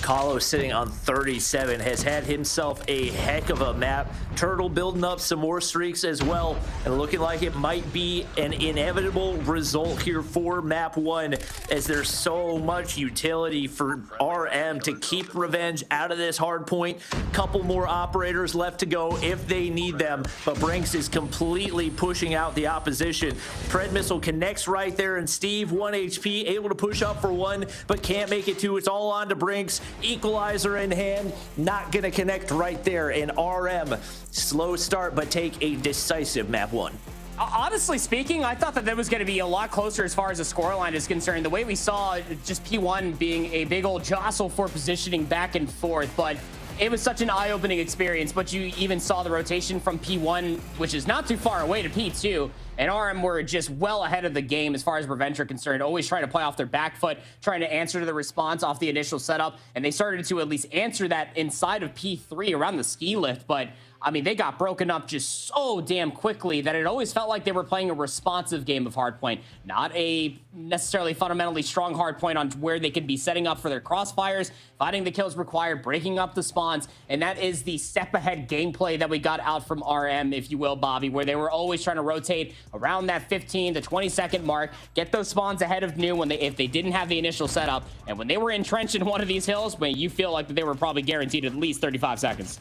Speaker 7: Kahlo sitting on 37 has had himself a heck of a map. Turtle building up some more streaks as well, and looking like it might be an inevitable result here for map 1, as there's so much utility for RM to keep Revenge out of this hard point. Couple more operators left to go if they need them, but Brinks is completely pushing out the opposition. Pred Missile connects right there, and Steve, 1 HP, able to push up for 1, but can't make it 2. It's all on to Brinks. Equalizer in hand, not gonna connect right there. And RM, slow start, but take a decisive map 1.
Speaker 6: Honestly speaking, I thought that was going to be a lot closer as far as the scoreline is concerned. The way we saw just P1 being a big old jostle for positioning back and forth, but it was such an eye-opening experience. But you even saw the rotation from P1, which is not too far away, to P2. And RM were just well ahead of the game as far as Revenge are concerned, always trying to play off their back foot, trying to answer to the response off the initial setup. And they started to at least answer that inside of P3 around the ski lift. But I mean, they got broken up just so damn quickly that it always felt like they were playing a responsive game of hardpoint, not a necessarily fundamentally strong hardpoint on where they could be setting up for their crossfires, finding the kills required, breaking up the spawns. And that is the step ahead gameplay that we got out from RM, if you will, Bobby, where they were always trying to rotate around that 15 to 20 second mark, get those spawns ahead of new if they didn't have the initial setup. And when they were entrenched in one of these hills, when you feel like they were probably guaranteed at least 35 seconds.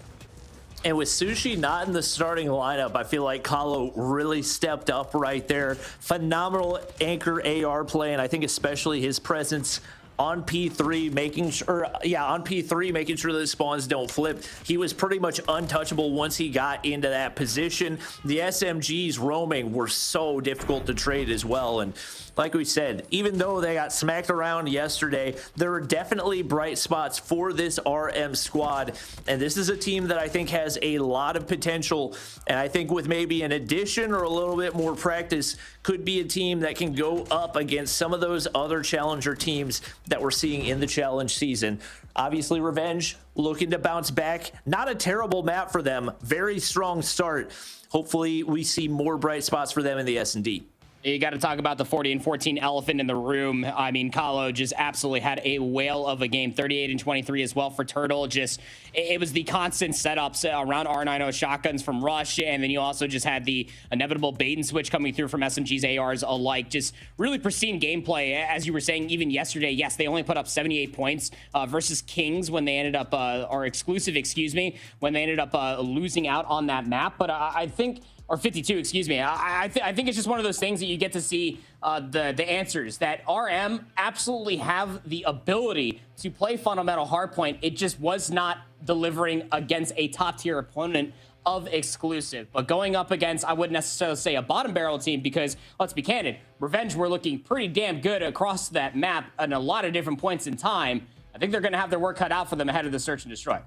Speaker 7: And with Sushi not in the starting lineup, I feel like Kahlo really stepped up right there. Phenomenal anchor AR play, and I think especially his presence on P3, making sure the spawns don't flip. He was pretty much untouchable once he got into that position. The SMGs roaming were so difficult to trade as well. And like we said, even though they got smacked around yesterday, there are definitely bright spots for this RM squad. And this is a team that I think has a lot of potential. And I think with maybe an addition or a little bit more practice, could be a team that can go up against some of those other challenger teams that we're seeing in the challenge season. Obviously, Revenge looking to bounce back. Not a terrible map for them. Very strong start. Hopefully, we see more bright spots for them in the S&D.
Speaker 6: You got to talk about the 40 and 14 elephant in the room. I mean, Kahlo just absolutely had a whale of a game. 38 and 23 as well for Turtle. Just, it was the constant setups around R90 shotguns from Rush. And then you also just had the inevitable bait and switch coming through from SMGs, ARs alike. Just really pristine gameplay. As you were saying, even yesterday, yes, they only put up 78 points versus Kings when they ended up, or Exclusive, excuse me, when they ended up losing out on that map. But I think, or 52, excuse me. I think it's just one of those things that you get to see the answers that RM absolutely have the ability to play fundamental hardpoint. It just was not delivering against a top tier opponent of Exclusive. But going up against, I wouldn't necessarily say a bottom barrel team, because let's be candid, Revenge were looking pretty damn good across that map at a lot of different points in time. I think they're going to have their work cut out for them ahead of the search and destroy.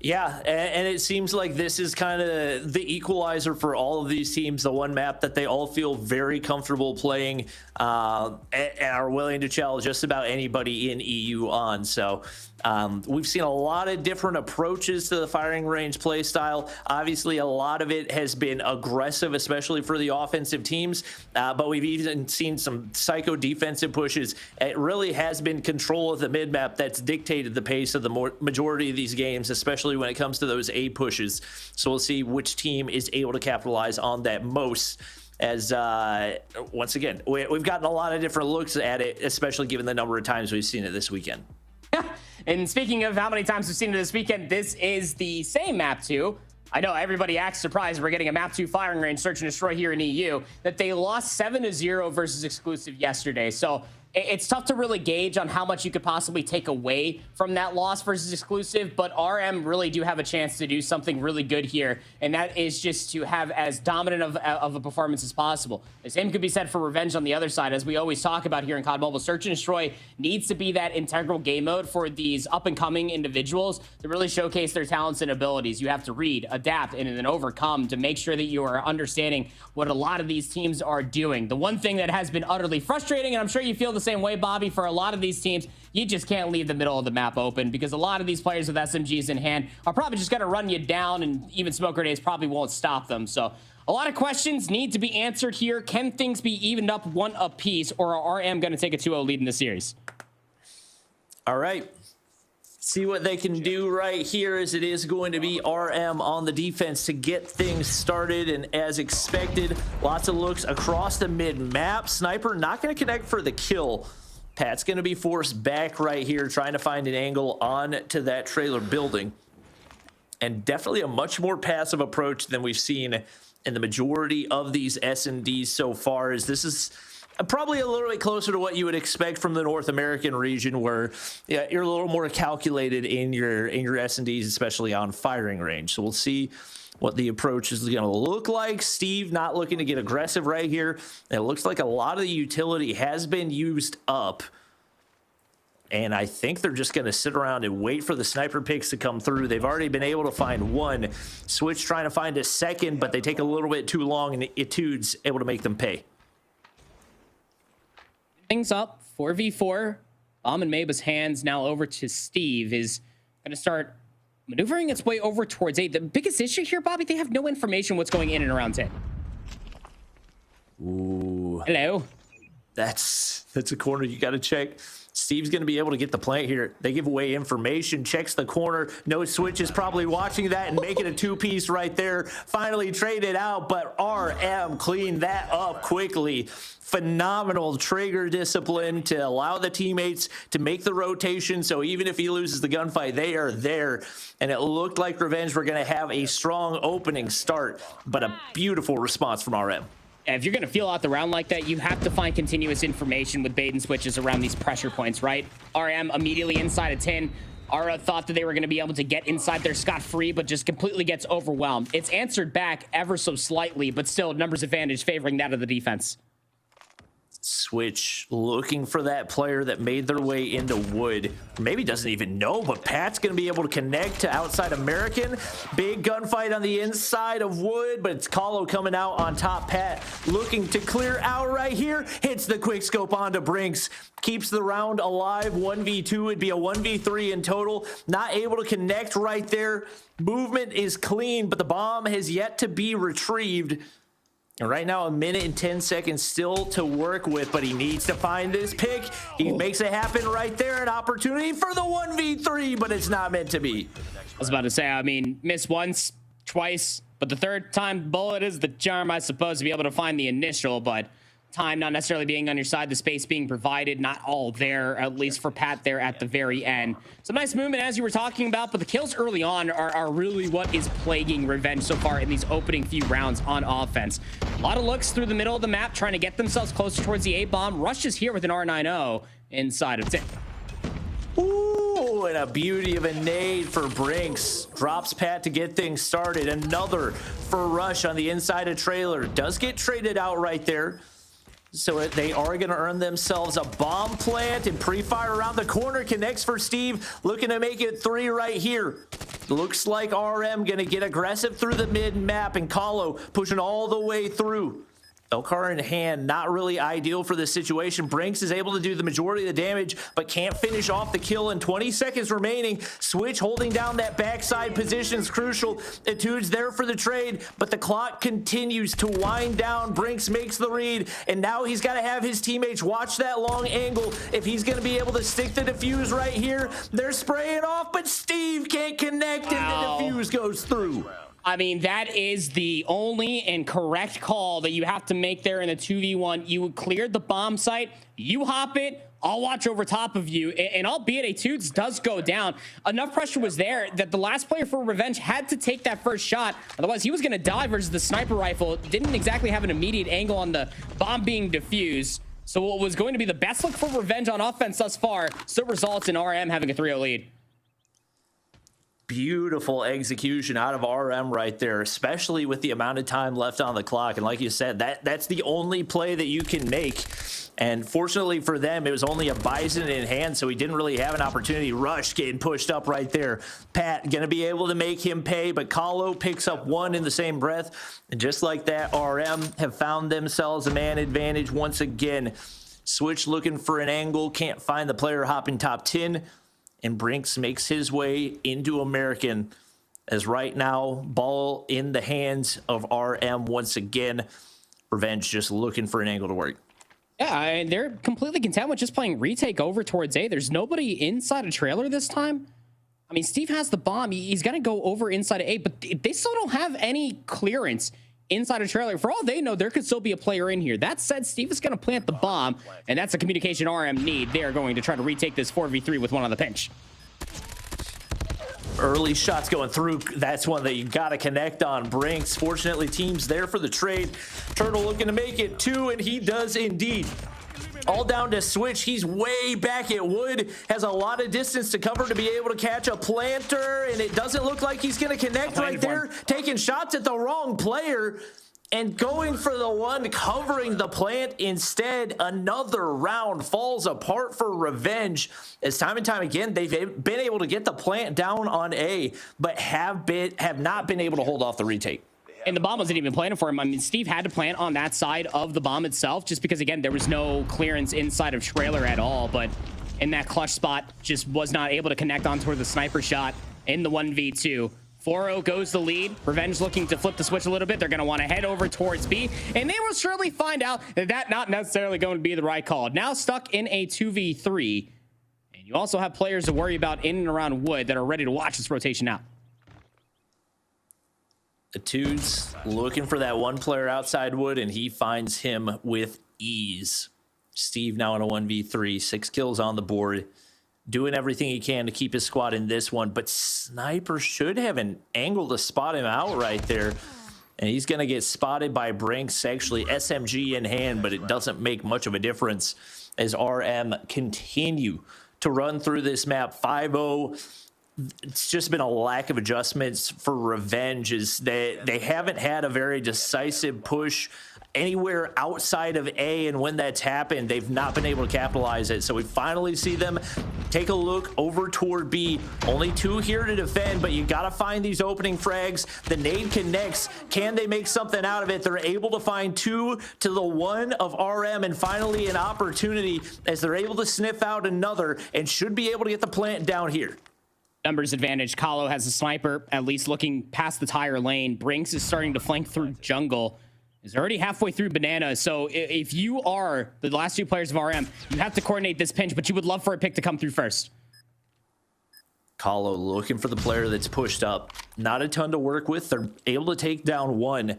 Speaker 7: Yeah, and it seems like this is kind of the equalizer for all of these teams, the one map that they all feel very comfortable playing and are willing to challenge just about anybody in EU on. So we've seen a lot of different approaches to the firing range play style. Obviously, a lot of it has been aggressive, especially for the offensive teams, but we've even seen some psycho defensive pushes. It really has been control of the mid-map that's dictated the pace of the majority of these games, especially when it comes to those A pushes. So we'll see which team is able to capitalize on that most. As once again, we've gotten a lot of different looks at it, especially given the number of times we've seen it this weekend.
Speaker 6: And speaking of how many times we've seen it this weekend, this is the same map 2. I know everybody acts surprised we're getting a map 2 firing range search and destroy here in EU, that they lost 7-0 versus Exclusive yesterday. So it's tough to really gauge on how much you could possibly take away from that loss versus Exclusive, but RM really do have a chance to do something really good here, and that is just to have as dominant of a performance as possible. The same could be said for Revenge on the other side. As we always talk about here in COD Mobile, Search and Destroy needs to be that integral game mode for these up-and-coming individuals to really showcase their talents and abilities. You have to read, adapt, and then overcome to make sure that you are understanding what a lot of these teams are doing. The one thing that has been utterly frustrating, and I'm sure you feel the same way, Bobby, for a lot of these teams, you just can't leave the middle of the map open, because a lot of these players with SMGs in hand are probably just going to run you down, and even smoke grenades probably won't stop them. So a lot of questions need to be answered here. Can things be evened up one apiece, or are RM going to take a 2-0 lead in the series?
Speaker 7: All right. See what they can do right here, as it is going to be RM on the defense to get things started. And as expected, lots of looks across the mid-map. Sniper not going to connect for the kill. Pat's going to be forced back right here, trying to find an angle on to that trailer building. And definitely a much more passive approach than we've seen in the majority of these S&Ds so far, as this is probably a little bit closer to what you would expect from the North American region, where you're a little more calculated in your S&Ds, especially on firing range. So we'll see what the approach is going to look like. Steve not looking to get aggressive right here. It looks like a lot of the utility has been used up, and I think they're just going to sit around and wait for the sniper picks to come through. They've already been able to find one. Switch trying to find a second, but they take a little bit too long, and Etude's able to make them pay.
Speaker 6: Things up, 4v4. Bomb in Maba's hands, now over to Steve, is going to start maneuvering its way over towards A. The biggest issue here, Bobby, they have no information what's going in and around 10.
Speaker 7: Ooh.
Speaker 6: Hello.
Speaker 7: That's a corner you got to check. Steve's going to be able to get the plant here. They give away information, checks the corner. No Switch is probably watching that and making a two-piece right there. Finally traded out, but RM cleaned that up quickly. Phenomenal trigger discipline to allow the teammates to make the rotation, so even if he loses the gunfight, they are there. And it looked like Revenge were going to have a strong opening start, but a beautiful response from RM.
Speaker 6: If you're going to feel out the round like that, you have to find continuous information with bait and switches around these pressure points, right? RM immediately inside of 10. Ara thought that they were going to be able to get inside there scot-free, but just completely gets overwhelmed. It's answered back ever so slightly, but still numbers advantage favoring that of the defense.
Speaker 7: Switch looking for that player that made their way into Wood. Maybe doesn't even know, but Pat's going to be able to connect to outside American. Big gunfight on the inside of Wood, but it's Kahlo coming out on top. Pat looking to clear out right here. Hits the quick scope onto Brinks. Keeps the round alive. 1v2 would be a 1v3 in total. Not able to connect right there. Movement is clean, but the bomb has yet to be retrieved. And right now, 1 minute and 10 seconds still to work with, but he needs to find this pick. He makes it happen right there. An opportunity for the 1v3, but it's not meant to be.
Speaker 6: I was about to say, I mean, miss once, twice, but the third time bullet is the charm, I suppose, to be able to find the initial, but time not necessarily being on your side, the space being provided, not all there, at least for Pat there at the very end. Some nice movement as you were talking about, but the kills early on are really what is plaguing Revenge so far in these opening few rounds on offense. A lot of looks through the middle of the map, trying to get themselves closer towards the A-bomb. Rush is here with an R90 inside of 10.
Speaker 7: Ooh, and a beauty of a nade for Brinks. Drops Pat to get things started. Another for Rush on the inside of trailer. Does get traded out right there. So they are going to earn themselves a bomb plant, and pre-fire around the corner connects for Steve, looking to make it 3 right here. Looks like RM going to get aggressive through the mid-map, and Kahlo pushing all the way through. Elcar in hand, not really ideal for this situation. Brinks is able to do the majority of the damage, but can't finish off the kill in 20 seconds remaining. Switch holding down that backside position is crucial. Etude's there for the trade, but the clock continues to wind down. Brinks makes the read, and now he's got to have his teammates watch that long angle if he's going to be able to stick the defuse right here. They're spraying off, but Steve can't connect, and the defuse goes through.
Speaker 6: I mean, that is the only and correct call that you have to make there in the 2v1. You cleared the bomb site, you hop it, I'll watch over top of you. And albeit Etudes does go down, enough pressure was there that the last player for Revenge had to take that first shot. Otherwise, he was going to die versus the sniper rifle. Didn't exactly have an immediate angle on the bomb being defused. So what was going to be the best look for Revenge on offense thus far still results in RM having a 3-0 lead.
Speaker 7: Beautiful execution out of RM right there, especially with the amount of time left on the clock. And like you said, that's the only play that you can make. And fortunately for them, it was only a Bison in hand, so he didn't really have an opportunity. Rush getting pushed up right there. Pat going to be able to make him pay, but Kahlo picks up 1 in the same breath. And just like that, RM have found themselves a man advantage once again. Switch looking for an angle, can't find the player hopping top 10. And Brinks makes his way into American, as right now, ball in the hands of RM once again. Revenge just looking for an angle to work.
Speaker 6: Yeah, and they're completely content with just playing retake over towards A. There's nobody inside a trailer this time. I mean, Steve has the bomb. He's going to go over inside of A, but they still don't have any clearance inside of trailer. For all they know, there could still be a player in here. That said, Steve is going to plant the bomb, and that's a communication RM need. They are going to try to retake this 4v3 with one on the pinch.
Speaker 7: Early shots going through. That's one that you got to connect on. Brinks, fortunately, team's there for the trade. Turtle looking to make it 2, and he does indeed. All down to Switch. He's way back at Wood. Has a lot of distance to cover to be able to catch a planter, and it doesn't look like he's going to connect right there. Taking shots at the wrong player and going for the one covering the plant instead. Another round falls apart for Revenge, as time and time again they've been able to get the plant down on A, but have not been able to hold off the retake.
Speaker 6: And the bomb wasn't even planted for him. I mean, Steve had to plant on that side of the bomb itself, just because, again, there was no clearance inside of trailer at all. But in that clutch spot, just was not able to connect on toward the sniper shot in the 1v2. 4-0 goes the lead. Revenge looking to flip the switch a little bit. They're going to want to head over towards B, and they will surely find out that that's not necessarily going to be the right call. Now stuck in a 2v3, and you also have players to worry about in and around Wood that are ready to watch this rotation out.
Speaker 7: The Tudes looking for that one player outside Wood, and he finds him with ease. Steve now in a 1v3, 6 kills on the board, doing everything he can to keep his squad in this one, but Sniper should have an angle to spot him out right there, and he's going to get spotted by Brinks, actually SMG in hand, but it doesn't make much of a difference as RM continue to run through this map. 5-0. It's just been a lack of adjustments for Revenge, as they haven't had a very decisive push anywhere outside of A, and when that's happened, they've not been able to capitalize it. So we finally see them take a look over toward B. Only 2 here to defend, but you got to find these opening frags. The nade connects. Can they make something out of it? They're able to find 2 to the 1 of RM, and finally an opportunity as they're able to sniff out another and should be able to get the plant down here.
Speaker 6: Numbers advantage. Kahlo has a sniper, at least looking past the tire lane. Brinks is starting to flank through jungle. Is already halfway through banana. So if you are the last 2 players of RM, you have to coordinate this pinch, but you would love for a pick to come through first.
Speaker 7: Kahlo looking for the player that's pushed up. Not a ton to work with. They're able to take down 1.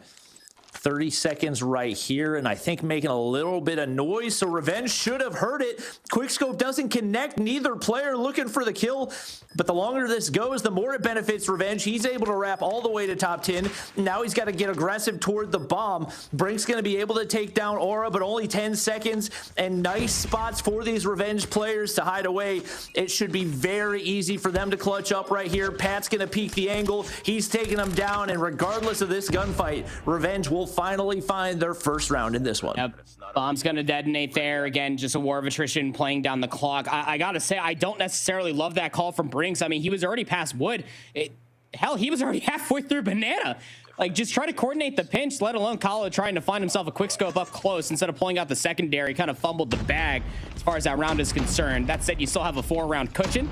Speaker 7: 30 seconds right here, and I think making a little bit of noise, so Revenge should have heard it. Quickscope doesn't connect. Neither player looking for the kill, but the longer this goes, the more it benefits Revenge. He's able to wrap all the way to top 10. Now he's got to get aggressive toward the bomb. Brink's going to be able to take down Aura, but only 10 seconds, and nice spots for these Revenge players to hide away. It should be very easy for them to clutch up right here. Pat's going to peek the angle. He's taking them down, and regardless of this gunfight, Revenge will finally find their first round in this one.
Speaker 6: Yep. Bomb's going to detonate there. Again, just a war of attrition playing down the clock. I got to say, I don't necessarily love that call from Brinks. I mean, he was already past Wood. Hell, he was already halfway through banana. Like, just try to coordinate the pinch, let alone Kahlo trying to find himself a quick scope up close instead of pulling out the secondary. Kind of fumbled the bag as far as that round is concerned. That said, you still have a 4-round cushion.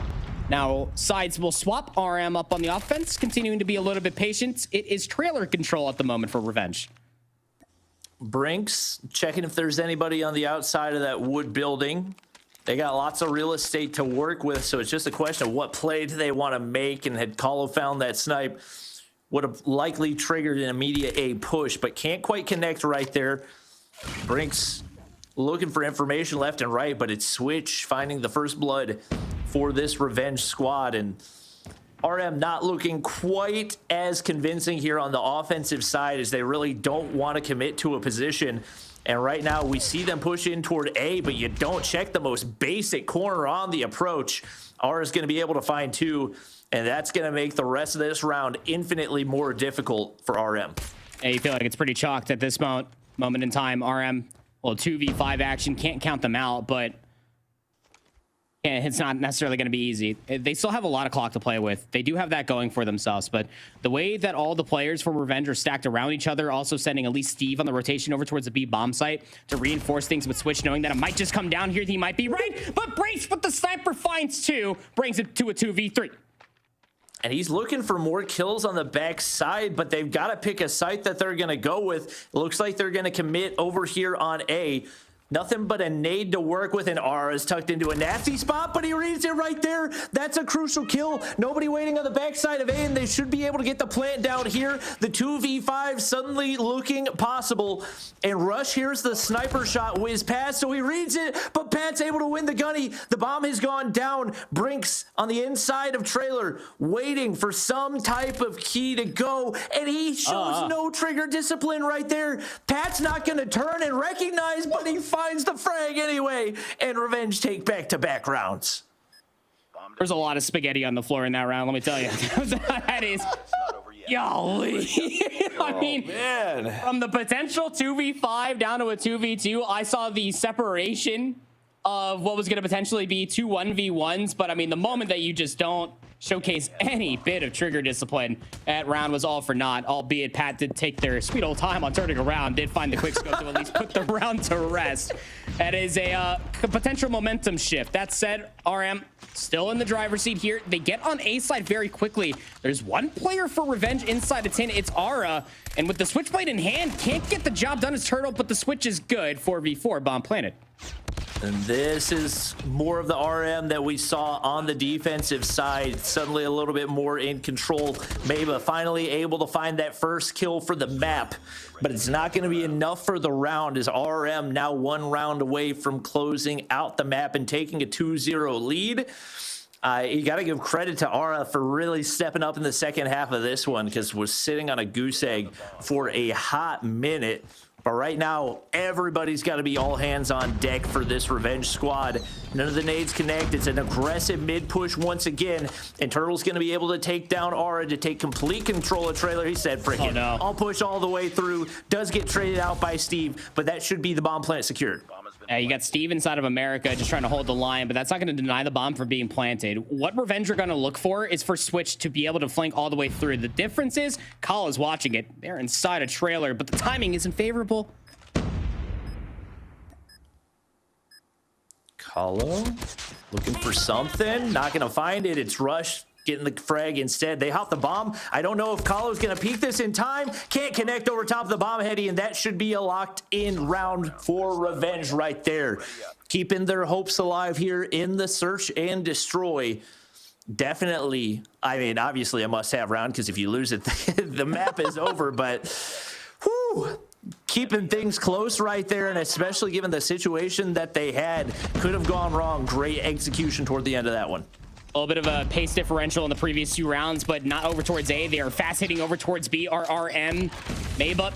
Speaker 6: Now, sides will swap. RM up on the offense, continuing to be a little bit patient. It is trailer control at the moment for Revenge.
Speaker 7: Brinks checking if there's anybody on the outside of that Wood building. They got lots of real estate to work with, so it's just a question of what play do they want to make, and had Kahlo found that snipe, would have likely triggered an immediate A push, but can't quite connect right there. Brinks looking for information left and right, but it's Switch finding the first blood for this Revenge squad, and RM not looking quite as convincing here on the offensive side, as they really don't want to commit to a position. And right now we see them push in toward A, but you don't check the most basic corner on the approach. R is going to be able to find 2, and that's going to make the rest of this round infinitely more difficult for RM.
Speaker 6: And you feel like it's pretty chalked at this moment in time. RM, well, 2v5 action, can't count them out, but it's not necessarily going to be easy. They still have a lot of clock to play with. They do have that going for themselves, but the way that all the players from Revenge are stacked around each other, also sending at least Steve on the rotation over towards the B bomb site to reinforce things with Switch, knowing that it might just come down here. He might be right, but Brace with the sniper finds 2, brings it to a 2v3.
Speaker 7: And he's looking for more kills on the back side, but they've got to pick a site that they're going to go with. It looks like they're going to commit over here on A. Nothing but a nade to work with, and Ara is tucked into a nasty spot, but he reads it right there. That's a crucial kill. Nobody waiting on the backside of A, and they should be able to get the plant down here. The 2v5 suddenly looking possible, and Rush hears the sniper shot whiz past, so he reads it, but Pat's able to win the gunny. The bomb has gone down. Brinks on the inside of trailer, waiting for some type of key to go, and he shows no trigger discipline right there. Pat's not going to turn and recognize, but he finds the frag anyway, and Revenge take back-to-back rounds.
Speaker 6: There's a lot of spaghetti on the floor in that round, let me tell you. That is... Golly. I mean,
Speaker 7: man.
Speaker 6: From the potential 2v5 down to a 2v2, I saw the separation of what was going to potentially be 2 1v1s, but I mean, the moment that you just don't showcase any bit of trigger discipline, that round was all for naught, albeit Pat did take their sweet old time on turning around, did find the quick scope to at least put the round to rest. That is a potential momentum shift. That said, RM still in the driver's seat here. They get on A side very quickly. There's one player for Revenge inside the 10. It's Ara, and with the switchblade in hand, can't get the job done as Turtle, but the switch is good. 4v4, bomb planted.
Speaker 7: And this is more of the RM that we saw on the defensive side. Suddenly a little bit more in control. Meba finally able to find that first kill for the map, but it's not going to be enough for the round, as RM now 1 round away from closing out the map and taking a 2-0 lead. You got to give credit to Ara for really stepping up in the second half of this one, because was sitting on a goose egg for a hot minute. But right now, everybody's got to be all hands on deck for this Revenge squad. None of the nades connect. It's an aggressive mid push once again, and Turtle's going to be able to take down Ara to take complete control of trailer. He said, "Frick it, I'll push all the way through." Does get traded out by Steve, but that should be the bomb plant secured.
Speaker 6: You got Steve inside of America just trying to hold the line, but that's not going to deny the bomb from being planted. What Revenge are going to look for is for Switch to be able to flank all the way through. The difference is Kyle is watching it. They're inside a trailer, but the timing isn't favorable.
Speaker 7: Kalo looking for something. Not going to find it. It's Rush getting the frag instead. They hop the bomb. I don't know if Kalo's going to peek this in time. Can't connect over top of the bomb heady, and that should be a locked in round for Revenge right there. Keeping their hopes alive here in the search and destroy. Definitely, I mean, obviously a must-have round, because if you lose it, the map is over, but whew, keeping things close right there, and especially given the situation that they had, could have gone wrong. Great execution toward the end of that one.
Speaker 6: A little bit of a pace differential in the previous 2 rounds, but not over towards A. They are fast hitting over towards B. RM, Meba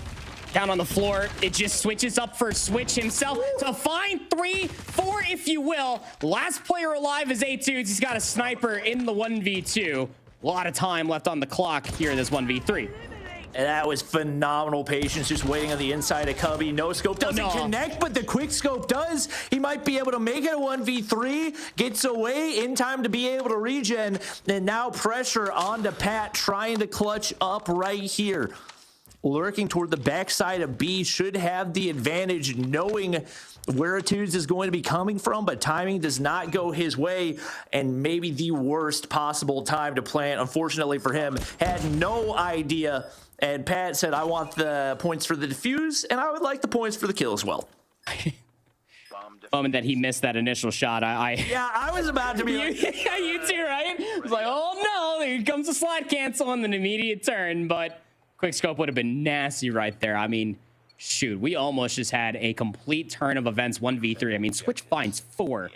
Speaker 6: down on the floor. It just switches up for Switch himself to find 3-4, if you will. Last player alive is A2. He's got a sniper in the 1v2. A lot of time left on the clock here in this 1v3.
Speaker 7: And that was phenomenal patience, just waiting on the inside of Cubby. No scope doesn't connect, but the quick scope does. He might be able to make it a 1v3. Gets away in time to be able to regen. And now pressure onto Pat, trying to clutch up right here. Lurking toward the backside of B, should have the advantage, knowing where Atudes is going to be coming from, but timing does not go his way, and maybe the worst possible time to plant. Unfortunately for him, had no idea. And Pat said, "I want the points for the defuse, and I would like the points for the kill as well."
Speaker 6: Moment that he missed that initial shot,
Speaker 7: yeah, I was about to be like,
Speaker 6: yeah, you too, right? I was like, oh no, here comes a slide cancel and an immediate turn, but quick scope would have been nasty right there. I mean, shoot, we almost just had a complete turn of events 1v3. I mean, Switch finds 4.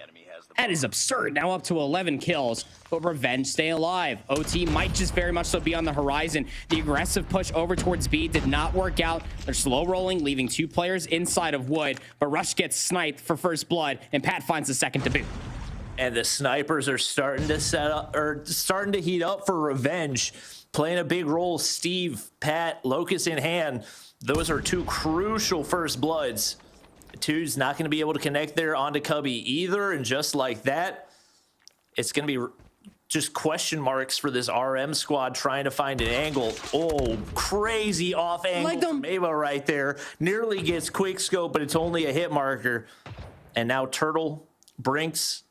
Speaker 6: That is absurd. Now up to 11 kills, but Revenge stay alive. OT might just very much so be on the horizon. The aggressive push over towards B did not work out. They're slow rolling, leaving 2 players inside of Wood, but Rush gets sniped for first blood, and Pat finds the second to boot.
Speaker 7: And the snipers are starting to set up, or starting to heat up for Revenge. Playing a big role, Steve, Pat, Locust in hand. Those are 2 crucial first bloods. Two's not going to be able to connect there onto Cubby either, and just like that, it's going to be just question marks for this RM squad trying to find an angle. Oh, crazy off angle from Ava right there. Nearly gets quick scope, but it's only a hit marker. And now Turtle, Brinks,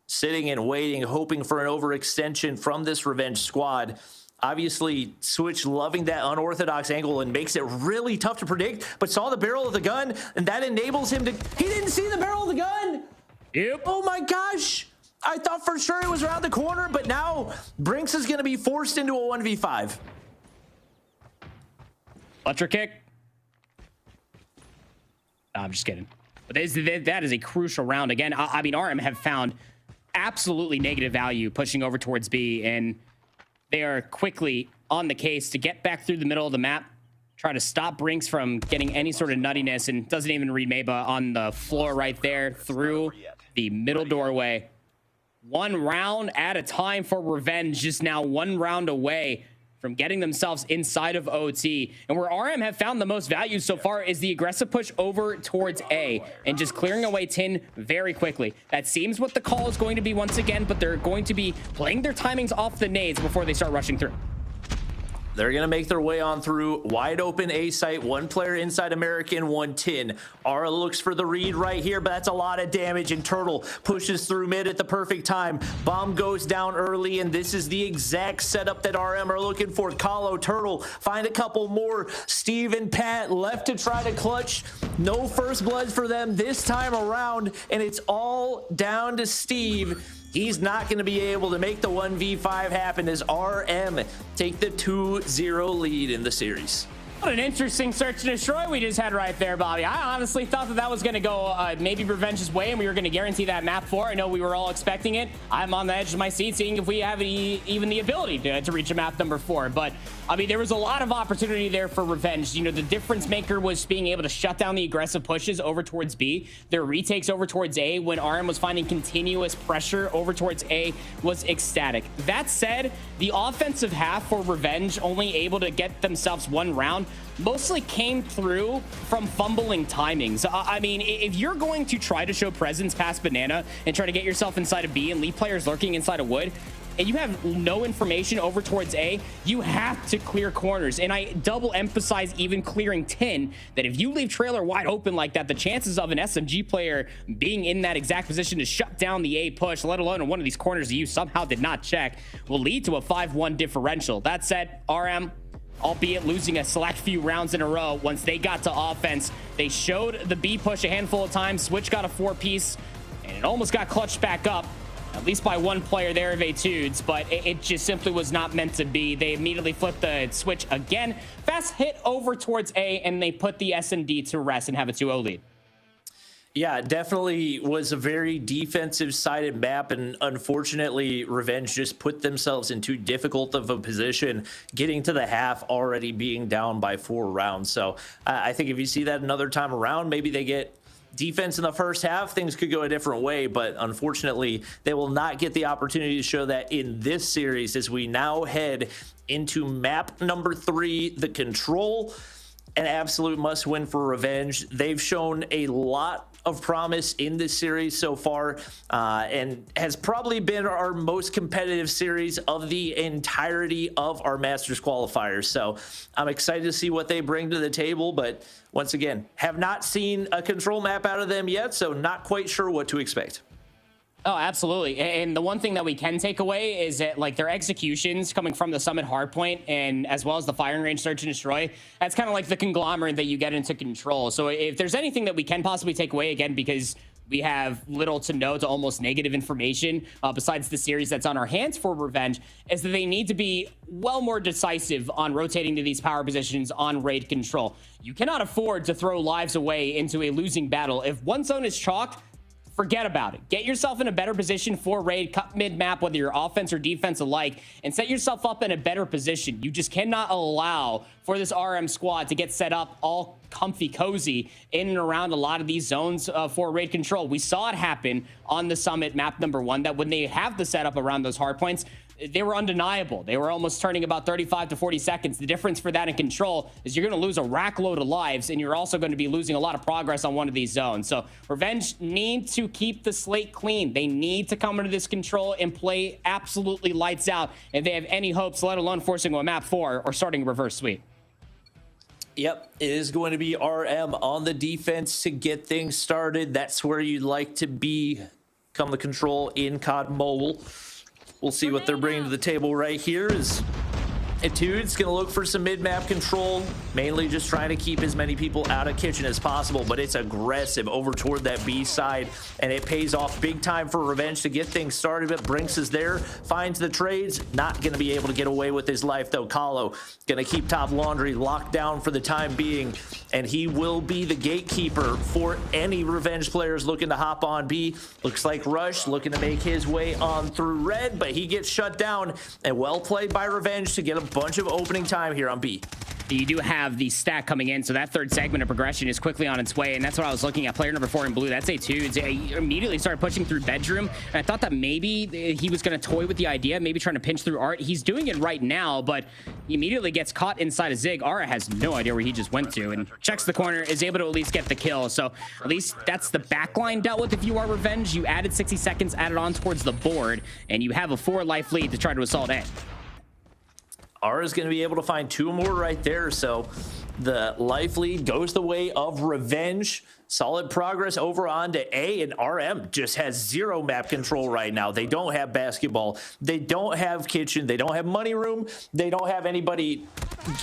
Speaker 7: sitting and waiting, hoping for an overextension from this Revenge squad. Obviously, Switch loving that unorthodox angle and makes it really tough to predict, but saw the barrel of the gun, and that enables him to... He didn't see the barrel of the gun!
Speaker 6: Yep.
Speaker 7: Oh my gosh! I thought for sure it was around the corner, but now Brinks is going to be forced into a 1v5.
Speaker 6: Electric kick. I'm just kidding. But that is a crucial round. Again, I mean, RM have found absolutely negative value pushing over towards B, and they are quickly on the case to get back through the middle of the map, try to stop Brinks from getting any sort of nuttiness, and doesn't even read Meba on the floor right there through the middle doorway. One round at a time for Revenge, just now one round away from getting themselves inside of OT. And where RM have found the most value so far is the aggressive push over towards A and just clearing away Tin very quickly. That seems what the call is going to be once again, but they're going to be playing their timings off the nades before they start rushing through.
Speaker 7: They're going to make their way on through. Wide open A site, one player inside American, one Tin. Aura looks for the read right here, but that's a lot of damage, and Turtle pushes through mid at the perfect time. Bomb goes down early, and this is the exact setup that RM are looking for. Kahlo, Turtle, find a couple more. Steve and Pat left to try to clutch. No first blood for them this time around, and it's all down to Steve. He's not going to be able to make the 1v5 happen as RM take the 2-0 lead in the series.
Speaker 6: What an interesting search and destroy we just had right there, Bobby. I honestly thought that was going to go maybe Revenge's way, and we were going to guarantee that map 4. I know we were all expecting it. I'm on the edge of my seat seeing if we have even the ability to reach a map number 4. But, I mean, there was a lot of opportunity there for Revenge. You know, the difference maker was being able to shut down the aggressive pushes over towards B. Their retakes over towards A when RM was finding continuous pressure over towards A was ecstatic. That said, the offensive half for Revenge only able to get themselves one round mostly came through from fumbling timings. I mean, if you're going to try to show presence past Banana and try to get yourself inside of B and leave players lurking inside of Wood, and you have no information over towards A, you have to clear corners. And I double emphasize even clearing Tin, that if you leave trailer wide open like that, the chances of an SMG player being in that exact position to shut down the A push, let alone in one of these corners that you somehow did not check, will lead to a 5-1 differential. That said, RM, albeit losing a select few rounds in a row, once they got to offense, they showed the B push a handful of times. Switch got a 4-piece, and it almost got clutched back up, at least by one player there of Etudes, but it just simply was not meant to be. They immediately flipped the switch again. Fast hit over towards A, and they put the SMD to rest and have a 2-0 lead.
Speaker 7: Yeah, it definitely was a very defensive-sided map, and unfortunately, Revenge just put themselves in too difficult of a position, getting to the half already being down by 4 rounds. So I think if you see that another time around, maybe they get defense in the first half, things could go a different way, but unfortunately, they will not get the opportunity to show that in this series as we now head into map number 3, the Control. An absolute must-win for Revenge. They've shown a lot of promise in this series so far, and has probably been our most competitive series of the entirety of our Masters qualifiers. So I'm excited to see what they bring to the table, but once again, have not seen a Control map out of them yet, so not quite sure what to expect.
Speaker 6: Oh, absolutely. And the one thing that we can take away is that, like, their executions coming from the Summit Hardpoint and as well as the firing range search and destroy, that's kind of like the conglomerate that you get into Control. So if there's anything that we can possibly take away, again, because we have little to no to almost negative information besides the series that's on our hands for Revenge, is that they need to be well more decisive on rotating to these power positions on raid Control. You cannot afford to throw lives away into a losing battle. If one zone is chalked, forget about it. Get yourself in a better position for raid, cut mid-map, whether you're offense or defense alike, and set yourself up in a better position. You just cannot allow for this RM squad to get set up all comfy cozy in and around a lot of these zones for raid Control. We saw it happen on the Summit map number 1, that when they have the setup around those hard points, they were undeniable. They were almost turning about 35 to 40 seconds. The difference for that in Control is you're going to lose a rack load of lives, and you're also going to be losing a lot of progress on one of these zones. So Revenge need to keep the slate clean. They need to come into this Control and play absolutely lights out if they have any hopes, let alone forcing a map 4 or starting a reverse sweep.
Speaker 7: Yep, it is going to be RM on the defense to get things started. That's where you'd like to be come the Control in COD Mobile. We'll see what they're bringing to the table right here as Etude's going to look for some mid-map control, mainly just trying to keep as many people out of kitchen as possible, but it's aggressive over toward that B side, and it pays off big time for Revenge to get things started. But Brinks is there, finds the trades, not going to be able to get away with his life, though. Kahlo going to keep Top Laundry locked down for the time being, and he will be the gatekeeper for any Revenge players looking to hop on B. Looks like Rush looking to make his way on through red, but he gets shut down, and well played by Revenge to get a bunch of opening time here on B.
Speaker 6: You do have the stack coming in, so that third segment of progression is quickly on its way, and that's what I was looking at. Player number 4 in blue, that's A2. He immediately started pushing through bedroom, and I thought that maybe he was going to toy with the idea, maybe trying to pinch through Art. He's doing it right now, but he immediately gets caught inside a Zig. Ara has no idea where he just went to, and checks the corner, is able to at least get the kill. So at least that's the backline dealt with if you are Revenge. You added 60 seconds, added on towards the board, and you have a 4-life lead to try to assault A.
Speaker 7: R is going to be able to find 2 more right there, so the life lead goes the way of Revenge. Solid progress over on to A, and RM just has 0 map control right now. They don't have basketball. They don't have kitchen. They don't have money room. They don't have anybody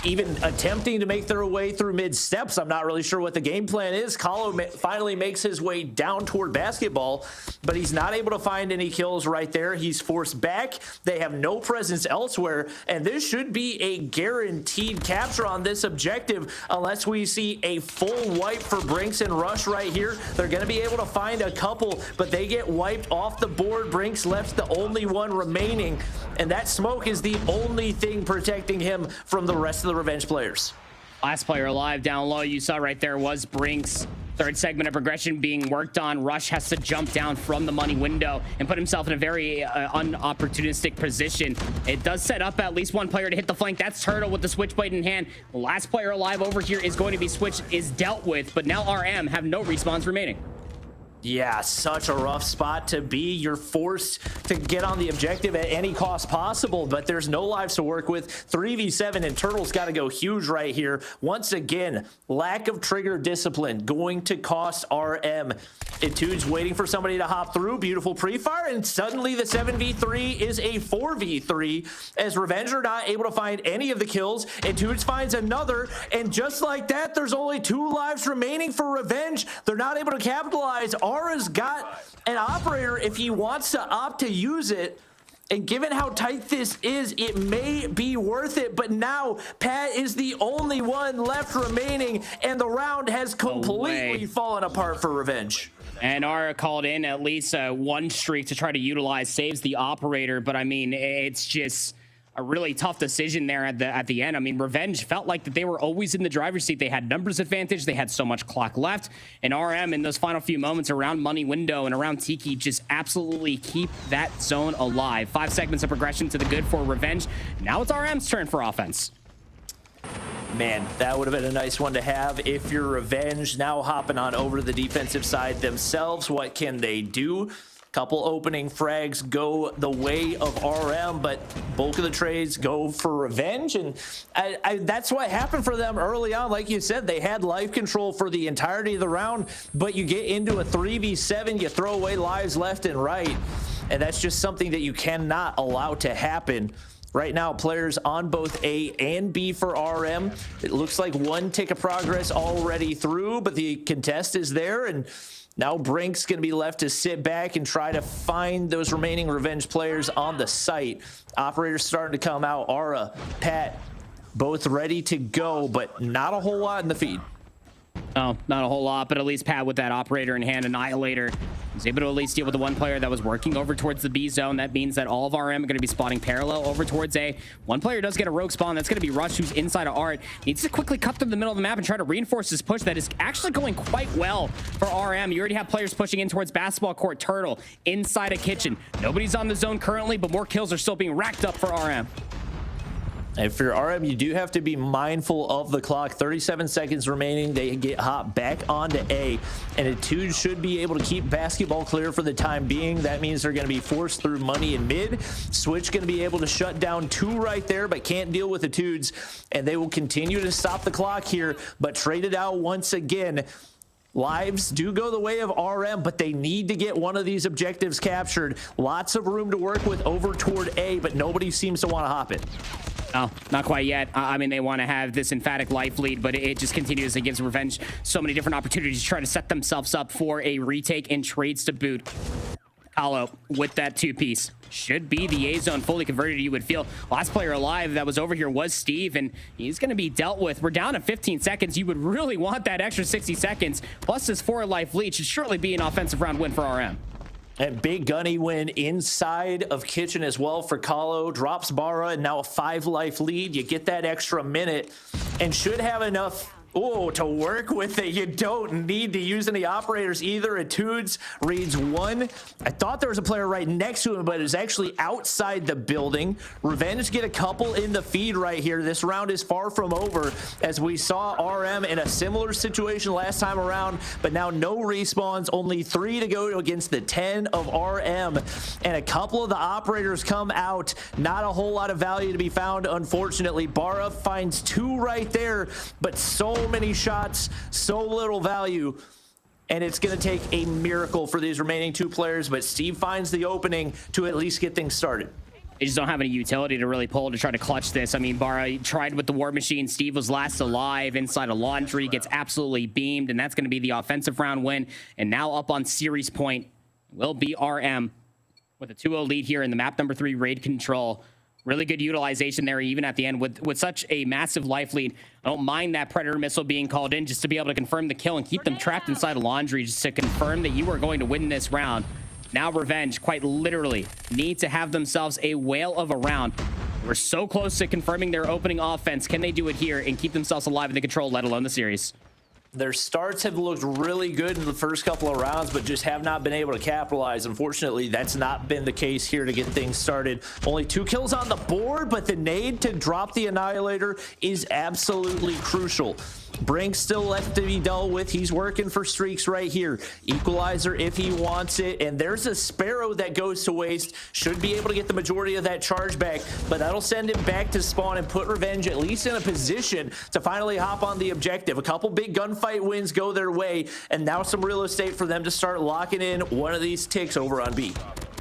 Speaker 7: even attempting to make their way through mid steps. I'm not really sure what the game plan is. Kahlo finally makes his way down toward basketball, but he's not able to find any kills right there. He's forced back. They have no presence elsewhere, and this should be a guaranteed capture on this objective unless we see a full wipe for Brinks and Rush right here. They're going to be able to find a couple, but they get wiped off the board. Brinks left the only one remaining, and that smoke is the only thing protecting him from the rest of the Revenge players.
Speaker 6: Last player alive down low you saw right there was Brinks. Third segment of progression being worked on. Rush has to jump down from the money window and put himself in a very unopportunistic position. It does set up at least one player to hit the flank. That's Turtle with the switchblade in hand. The last player alive over here is going to be Switch, is dealt with, but now RM have no respawns remaining.
Speaker 7: Yeah, such a rough spot to be. You're forced to get on the objective at any cost possible, but there's no lives to work with. 3v7, and Turtle's got to go huge right here. Once again, lack of trigger discipline going to cost RM. Etude's waiting for somebody to hop through. Beautiful pre-fire, and suddenly the 7v3 is a 4v3 as Revenge are not able to find any of the kills. Etude finds another, and just like that, there's only 2 lives remaining for Revenge. They're not able to capitalize. Ara's got an operator if he wants to opt to use it, and given how tight this is, it may be worth it. But now Pat is the only one left remaining, and the round has completely fallen apart for Revenge.
Speaker 6: And Ara called in at least one streak to try to utilize, saves the operator, but I mean, it's just a really tough decision there at the end. I mean, Revenge felt like that they were always in the driver's seat. They had numbers advantage. They had so much clock left. And RM in those final few moments around money window and around Tiki just absolutely keep that zone alive. 5 segments of progression to the good for Revenge. Now it's RM's turn for offense.
Speaker 7: Man, that would have been a nice one to have if you're Revenge. Now hopping on over to the defensive side themselves. What can they do? Couple opening frags go the way of RM, but bulk of the trades go for Revenge, and that's what happened for them early on. Like you said, they had life control for the entirety of the round, but you get into a 3v7, you throw away lives left and right, and that's just something that you cannot allow to happen. Right now, players on both A and B for RM. It looks like 1 tick of progress already through, but the contest is there, and now Brink's going to be left to sit back and try to find those remaining Revenge players on the site. Operators starting to come out. Ara, Pat, both ready to go, but not a whole lot in the feed.
Speaker 6: No, not a whole lot, but at least Pat with that operator in hand, Annihilator, was able to at least deal with the one player that was working over towards the B zone. That means that all of RM are going to be spotting parallel over towards A. One player does get a rogue spawn. That's going to be Rush, who's inside of Art. Needs to quickly cut through the middle of the map and try to reinforce his push. That is actually going quite well for RM. You already have players pushing in towards basketball court. Turtle inside a kitchen. Nobody's on the zone currently, but more kills are still being racked up for RM.
Speaker 7: And for RM, you do have to be mindful of the clock. 37 seconds remaining. They get hot back onto A. And Etude should be able to keep basketball clear for the time being. That means they're going to be forced through money in mid. Switch going to be able to shut down 2 right there, but can't deal with Etudes. And they will continue to stop the clock here, but trade it out once again. Lives do go the way of RM, but they need to get one of these objectives captured. Lots of room to work with over toward A, but nobody seems to want to hop it.
Speaker 6: No, not quite yet. I mean, they want to have this emphatic life lead, but it just continues. It gives Revenge so many different opportunities to try to set themselves up for a retake and trades to boot. Hollow with that 2-piece. Should be the A zone fully converted, you would feel. Last player alive that was over here was Steve, and he's going to be dealt with. We're down to 15 seconds. You would really want that extra 60 seconds. Plus this 4-life lead should surely be an offensive round win for RM.
Speaker 7: And big gunny win inside of Kitchen as well for Kahlo. Drops Bara and now a 5-life lead. You get that extra minute and should have enough to work with it. You don't need to use any operators either. Etudes reads 1. I thought there was a player right next to him, but it was actually outside the building. Revenge get a couple in the feed right here. This round is far from over, as we saw RM in a similar situation last time around, but now no respawns, only 3 to go against the 10 of RM, and a couple of the operators come out. Not a whole lot of value to be found, unfortunately. Bara finds 2 right there, but so many shots, so little value, and it's going to take a miracle for these remaining 2 players, but Steve finds the opening to at least get things started.
Speaker 6: They just don't have any utility to really pull to try to clutch this. I mean, Bara tried with the War Machine. Steve was last alive inside a laundry, gets absolutely beamed, and that's going to be the offensive round win. And now up on series point will be RM with a 2-0 lead here in the map number 3 raid control. Really good utilization there, even at the end with such a massive life lead. I don't mind that Predator missile being called in just to be able to confirm the kill and keep them trapped inside a laundry, just to confirm that you are going to win this round. Now Revenge, quite literally, need to have themselves a whale of a round. We're so close to confirming their opening offense. Can they do it here and keep themselves alive in the control, let alone the series?
Speaker 7: Their starts have looked really good in the first couple of rounds, but just have not been able to capitalize. Unfortunately, that's not been the case here to get things started. Only 2 kills on the board, but the nade to drop the Annihilator is absolutely crucial. Brink still left to be dealt with. He's working for streaks right here. Equalizer if he wants it. And there's a Sparrow that goes to waste. Should be able to get the majority of that charge back, but that'll send him back to spawn and put Revenge at least in a position to finally hop on the objective. A couple big gunfight wins go their way, and now some real estate for them to start locking in one of these ticks over on B.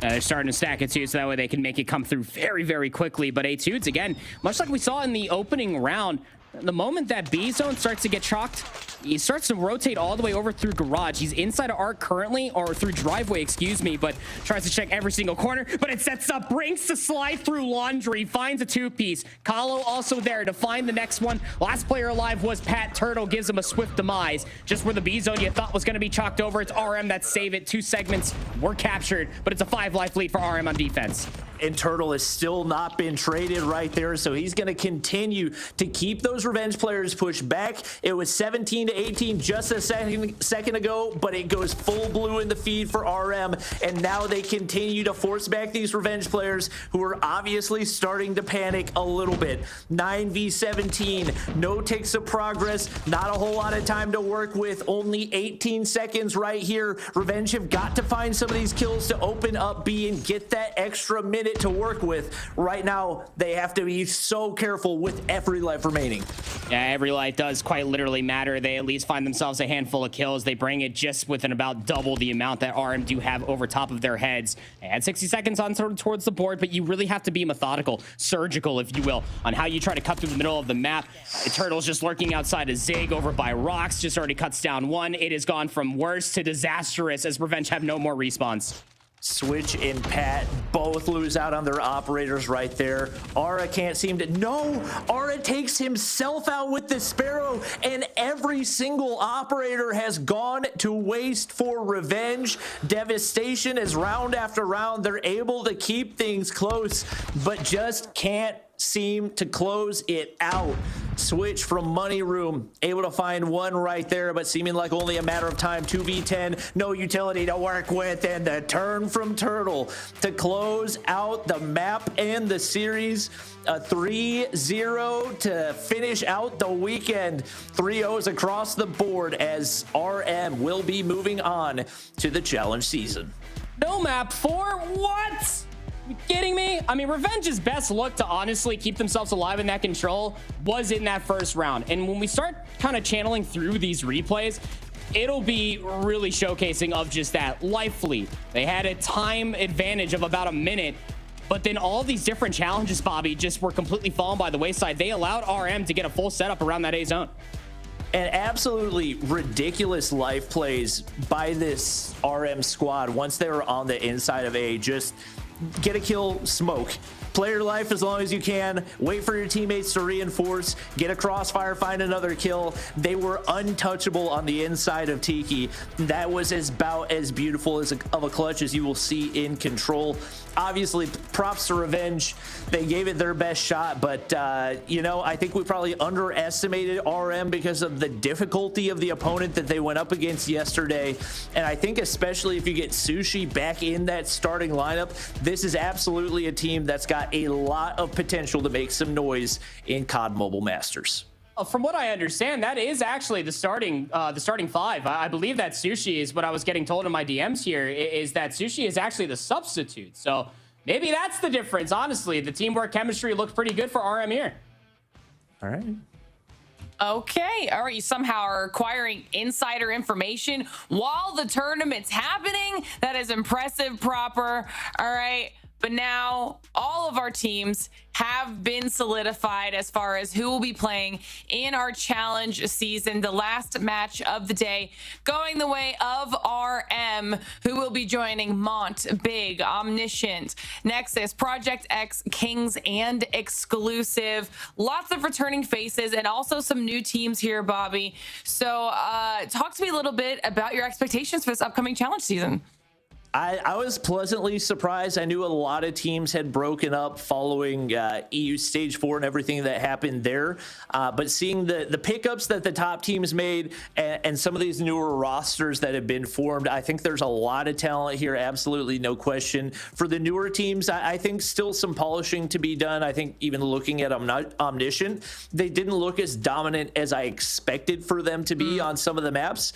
Speaker 6: They're starting to stack it too, so that way they can make it come through very, very quickly. But Etudes, again, much like we saw in the opening round, the moment that B zone starts to get chalked, he starts to rotate all the way over through garage. He's inside of arc currently, or through driveway, excuse me, but tries to check every single corner, but it sets up Brinks to slide through laundry, finds a 2-piece. Kahlo also there to find the next one. Last player alive was Pat. Turtle gives him a swift demise. Just where the B zone you thought was going to be chalked over, it's RM that save it. 2 segments were captured, but it's a 5-life lead for RM on defense.
Speaker 7: And Turtle has still not been traded right there, so he's going to continue to keep those Revenge players pushed back. It was 17-18 just a second ago, but it goes full blue in the feed for RM, and now they continue to force back these Revenge players who are obviously starting to panic a little bit. 9v17, no ticks of progress, not a whole lot of time to work with, only 18 seconds right here. Revenge have got to find some of these kills to open up B and get that extra minute to work with. Right now, they have to be so careful with every life remaining.
Speaker 6: Yeah, every life does quite literally matter. They at least find themselves a handful of kills. They bring it just within about double the amount that RM do have over top of their heads. They had 60 seconds on towards the board, but you really have to be methodical, surgical, if you will, on how you try to cut through the middle of the map. Turtle's just lurking outside a Zig over by rocks, just already cuts down 1. It has gone from worse to disastrous as Revenge have no more respawns.
Speaker 7: Switch and Pat both lose out on their operators right there. Ara can't seem to... No! Ara takes himself out with the Sparrow, and every single operator has gone to waste for Revenge. Devastation as round after round, they're able to keep things close, but just can't seem to close it out. Switch from Money Room, able to find 1 right there, but seeming like only a matter of time. 2v10, no utility to work with, and the turn from Turtle to close out the map and the series. A 3-0 to finish out the weekend. 3-0s across the board as RM will be moving on to the challenge season.
Speaker 6: No map 4? What? You kidding me? I mean, Revenge's best look to honestly keep themselves alive in that control was in that first round. And when we start kind of channeling through these replays, it'll be really showcasing of just that life lead. They had a time advantage of about a minute, But then all these different challenges, Bobby, just were completely fallen by the wayside. They allowed RM to get a full setup around that A zone.
Speaker 7: And absolutely ridiculous life plays by this RM squad once they were on the inside of A. Just get a kill, smoke. Play your life as long as you can. Wait for your teammates to reinforce. Get a crossfire, find another kill. They were untouchable on the inside of Tiki. That was about as beautiful of a clutch as you will see in Control. Obviously, props to Revenge. They gave it their best shot, but, I think we probably underestimated RM because of the difficulty of the opponent that they went up against yesterday. And I think especially if you get Sushi back in that starting lineup, this is absolutely a team that's got a lot of potential to make some noise in COD Mobile Masters.
Speaker 6: From what I understand, that is actually the starting five. I believe that Sushi is what I was getting told in my DMs here, is that Sushi is actually the substitute. So maybe that's the difference. Honestly, the teamwork chemistry looked pretty good for RM here.
Speaker 7: All right.
Speaker 4: Okay. All right. You somehow are acquiring insider information while the tournament's happening. That is impressive, Proper. All right. But now all of our teams have been solidified as far as who will be playing in our challenge season. The last match of the day going the way of RM, who will be joining Mont, Big, Omniscient, Nexus, Project X, Kings, and Exclusive. Lots of returning faces and also some new teams here, Bobby. So talk to me a little bit about your expectations for this upcoming challenge season.
Speaker 7: I was pleasantly surprised. I knew a lot of teams had broken up following EU Stage 4 and everything that happened there. But seeing the pickups that the top teams made and some of these newer rosters that have been formed, I think there's a lot of talent here, absolutely no question. For the newer teams, I think still some polishing to be done. I think even looking at Omniscient, they didn't look as dominant as I expected for them to be on some of the maps.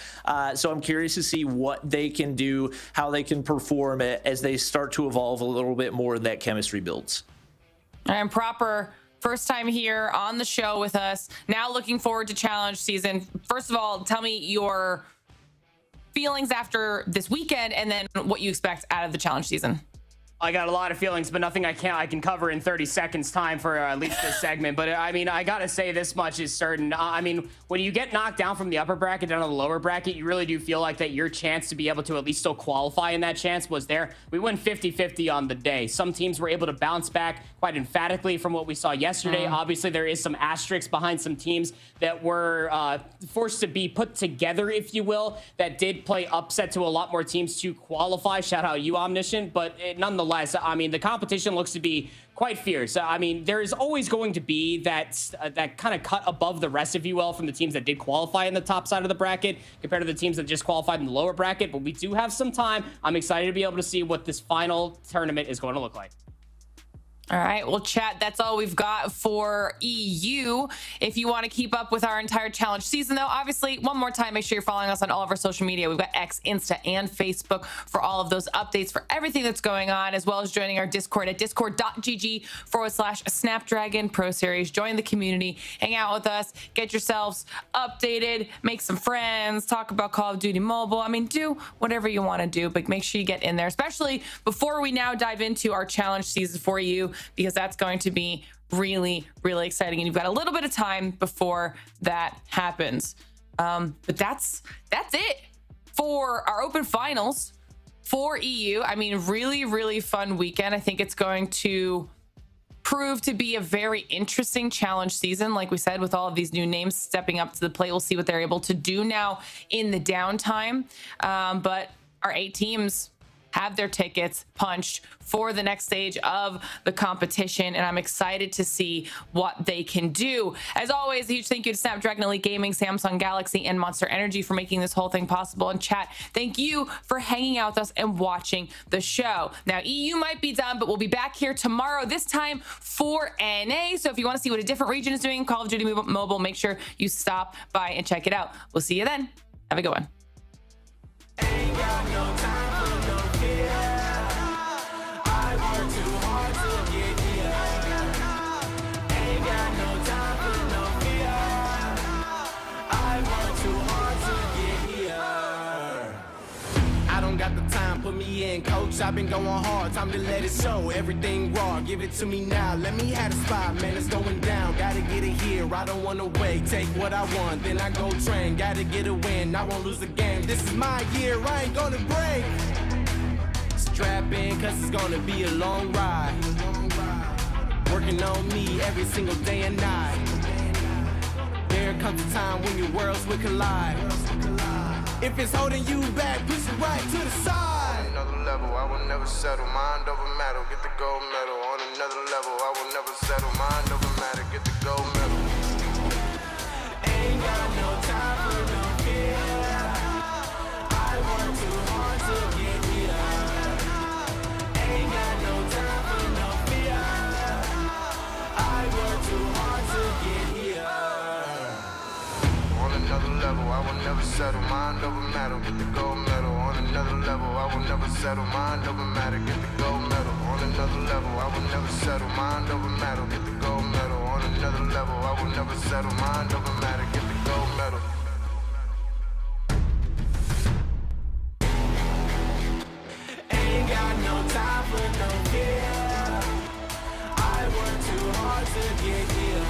Speaker 7: So I'm curious to see what they can do, how they can perform it as they start to evolve a little bit more in that chemistry builds.
Speaker 4: And Proper, first time here on the show with us. Now looking forward to challenge season. First of all, tell me your feelings after this weekend and then what you expect out of the challenge season.
Speaker 6: I got a lot of feelings, but nothing I can cover in 30 seconds time for at least this segment. But I mean, I gotta say this much is certain. I mean, when you get knocked down from the upper bracket down to the lower bracket, you really do feel like that your chance to be able to at least still qualify in that chance was there. We went 50-50 on the day. Some teams were able to bounce back quite emphatically from what we saw yesterday. Obviously, there is some asterisks behind some teams that were forced to be put together, if you will, that did play upset to a lot more teams to qualify. Shout out you, Omniscient. But nonetheless, I mean, the competition looks to be quite fierce. I mean, there is always going to be that kind of cut above the rest, if you will, from the teams that did qualify in the top side of the bracket compared to the teams that just qualified in the lower bracket. But we do have some time. I'm excited to be able to see what this final tournament is going to look like.
Speaker 4: All right, well, chat, that's all we've got for EU. If you want to keep up with our entire challenge season, though, obviously, one more time, make sure you're following us on all of our social media. We've got X, Insta, and Facebook for all of those updates for everything that's going on, as well as joining our Discord at discord.gg/Snapdragon Pro Series. Join the community, hang out with us, get yourselves updated, make some friends, talk about Call of Duty Mobile. I mean, do whatever you want to do, but make sure you get in there, especially before we now dive into our challenge season for you, because that's going to be really, really exciting. And you've got a little bit of time before that happens. But that's it for our open finals for EU. I mean, really, really fun weekend. I think it's going to prove to be a very interesting challenge season. Like we said, with all of these new names stepping up to the plate, we'll see what they're able to do now in the downtime. But our 8 teams have their tickets punched for the next stage of the competition, and I'm excited to see what they can do. As always, a huge thank you to Snapdragon Elite Gaming, Samsung Galaxy, and Monster Energy for making this whole thing possible. And chat, thank you for hanging out with us and watching the show. Now, EU might be done, but we'll be back here tomorrow, this time for NA. So if you want to see what a different region is doing, Call of Duty Mobile, make sure you stop by and check it out. We'll see you then. Have a good one.
Speaker 1: Got the time, put me me in, coach. I've been going hard, time to let it show. Everything raw, give it to me now. Let me have the spot, man, it's going down. Gotta get it here, I don't wanna wait. Take what I want, then I go train. Gotta get a win, I won't lose the game. This is my year, I ain't gonna break. Strap in, cause it's gonna be a long ride. Working on me every single day and night. There comes a time when your worlds will collide. If it's holding you back, push it right to the side.
Speaker 2: On another level, I will never settle. Mind over matter, get the gold medal. On another level, I will never settle. Mind over matter, get the gold medal.
Speaker 1: Ain't got no time for no fear. I work too hard to get here. Ain't got no time for no fear. I work too hard to get here.
Speaker 2: On another level, I will never settle. Mind over matter, get the gold medal. On another level, I will never settle. Mind over matter, get the gold medal. On another level, I will never settle. Mind over matter, get the gold medal. On another level, I will never settle. Mind over matter, get the gold medal.
Speaker 1: Ain't got no time for no fear. I work too hard to get here.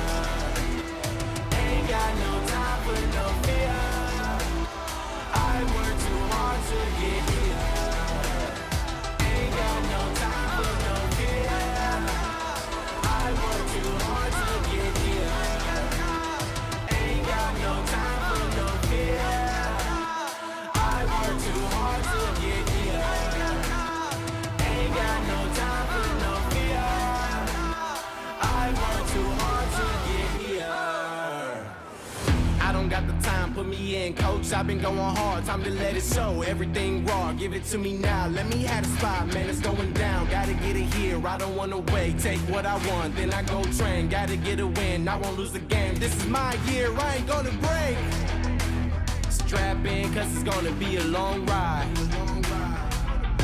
Speaker 1: Ain't got no time for no fear. I work too hard to get here. Ain't got no time for no fear. I work too hard to get here. Ain't got no time for no fear. I work too hard to get here. Ain't got no time for no fear. I work too hard to get here. I don't got the time, put me in, coach. I've been going hard, time to let it show. Everything raw, give it to me now. Let me have the spot, man, it's going down. Gotta get it here, I don't wanna wait. Take what I want, then I go train. Gotta get a win, I won't lose the game. This is my year, I ain't gonna break. Strap in, cause it's gonna be a long ride.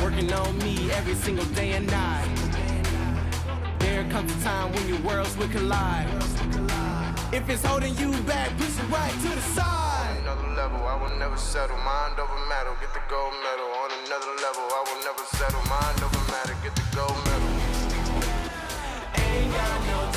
Speaker 1: Working on me every single day and night. There comes a time when your worlds will collide. If it's holding you back, push it right to the side.
Speaker 2: On another level, I will never settle. Mind over matter, get the gold medal. On another level, I will never settle. Mind over matter, get the gold medal.
Speaker 1: Ain't got no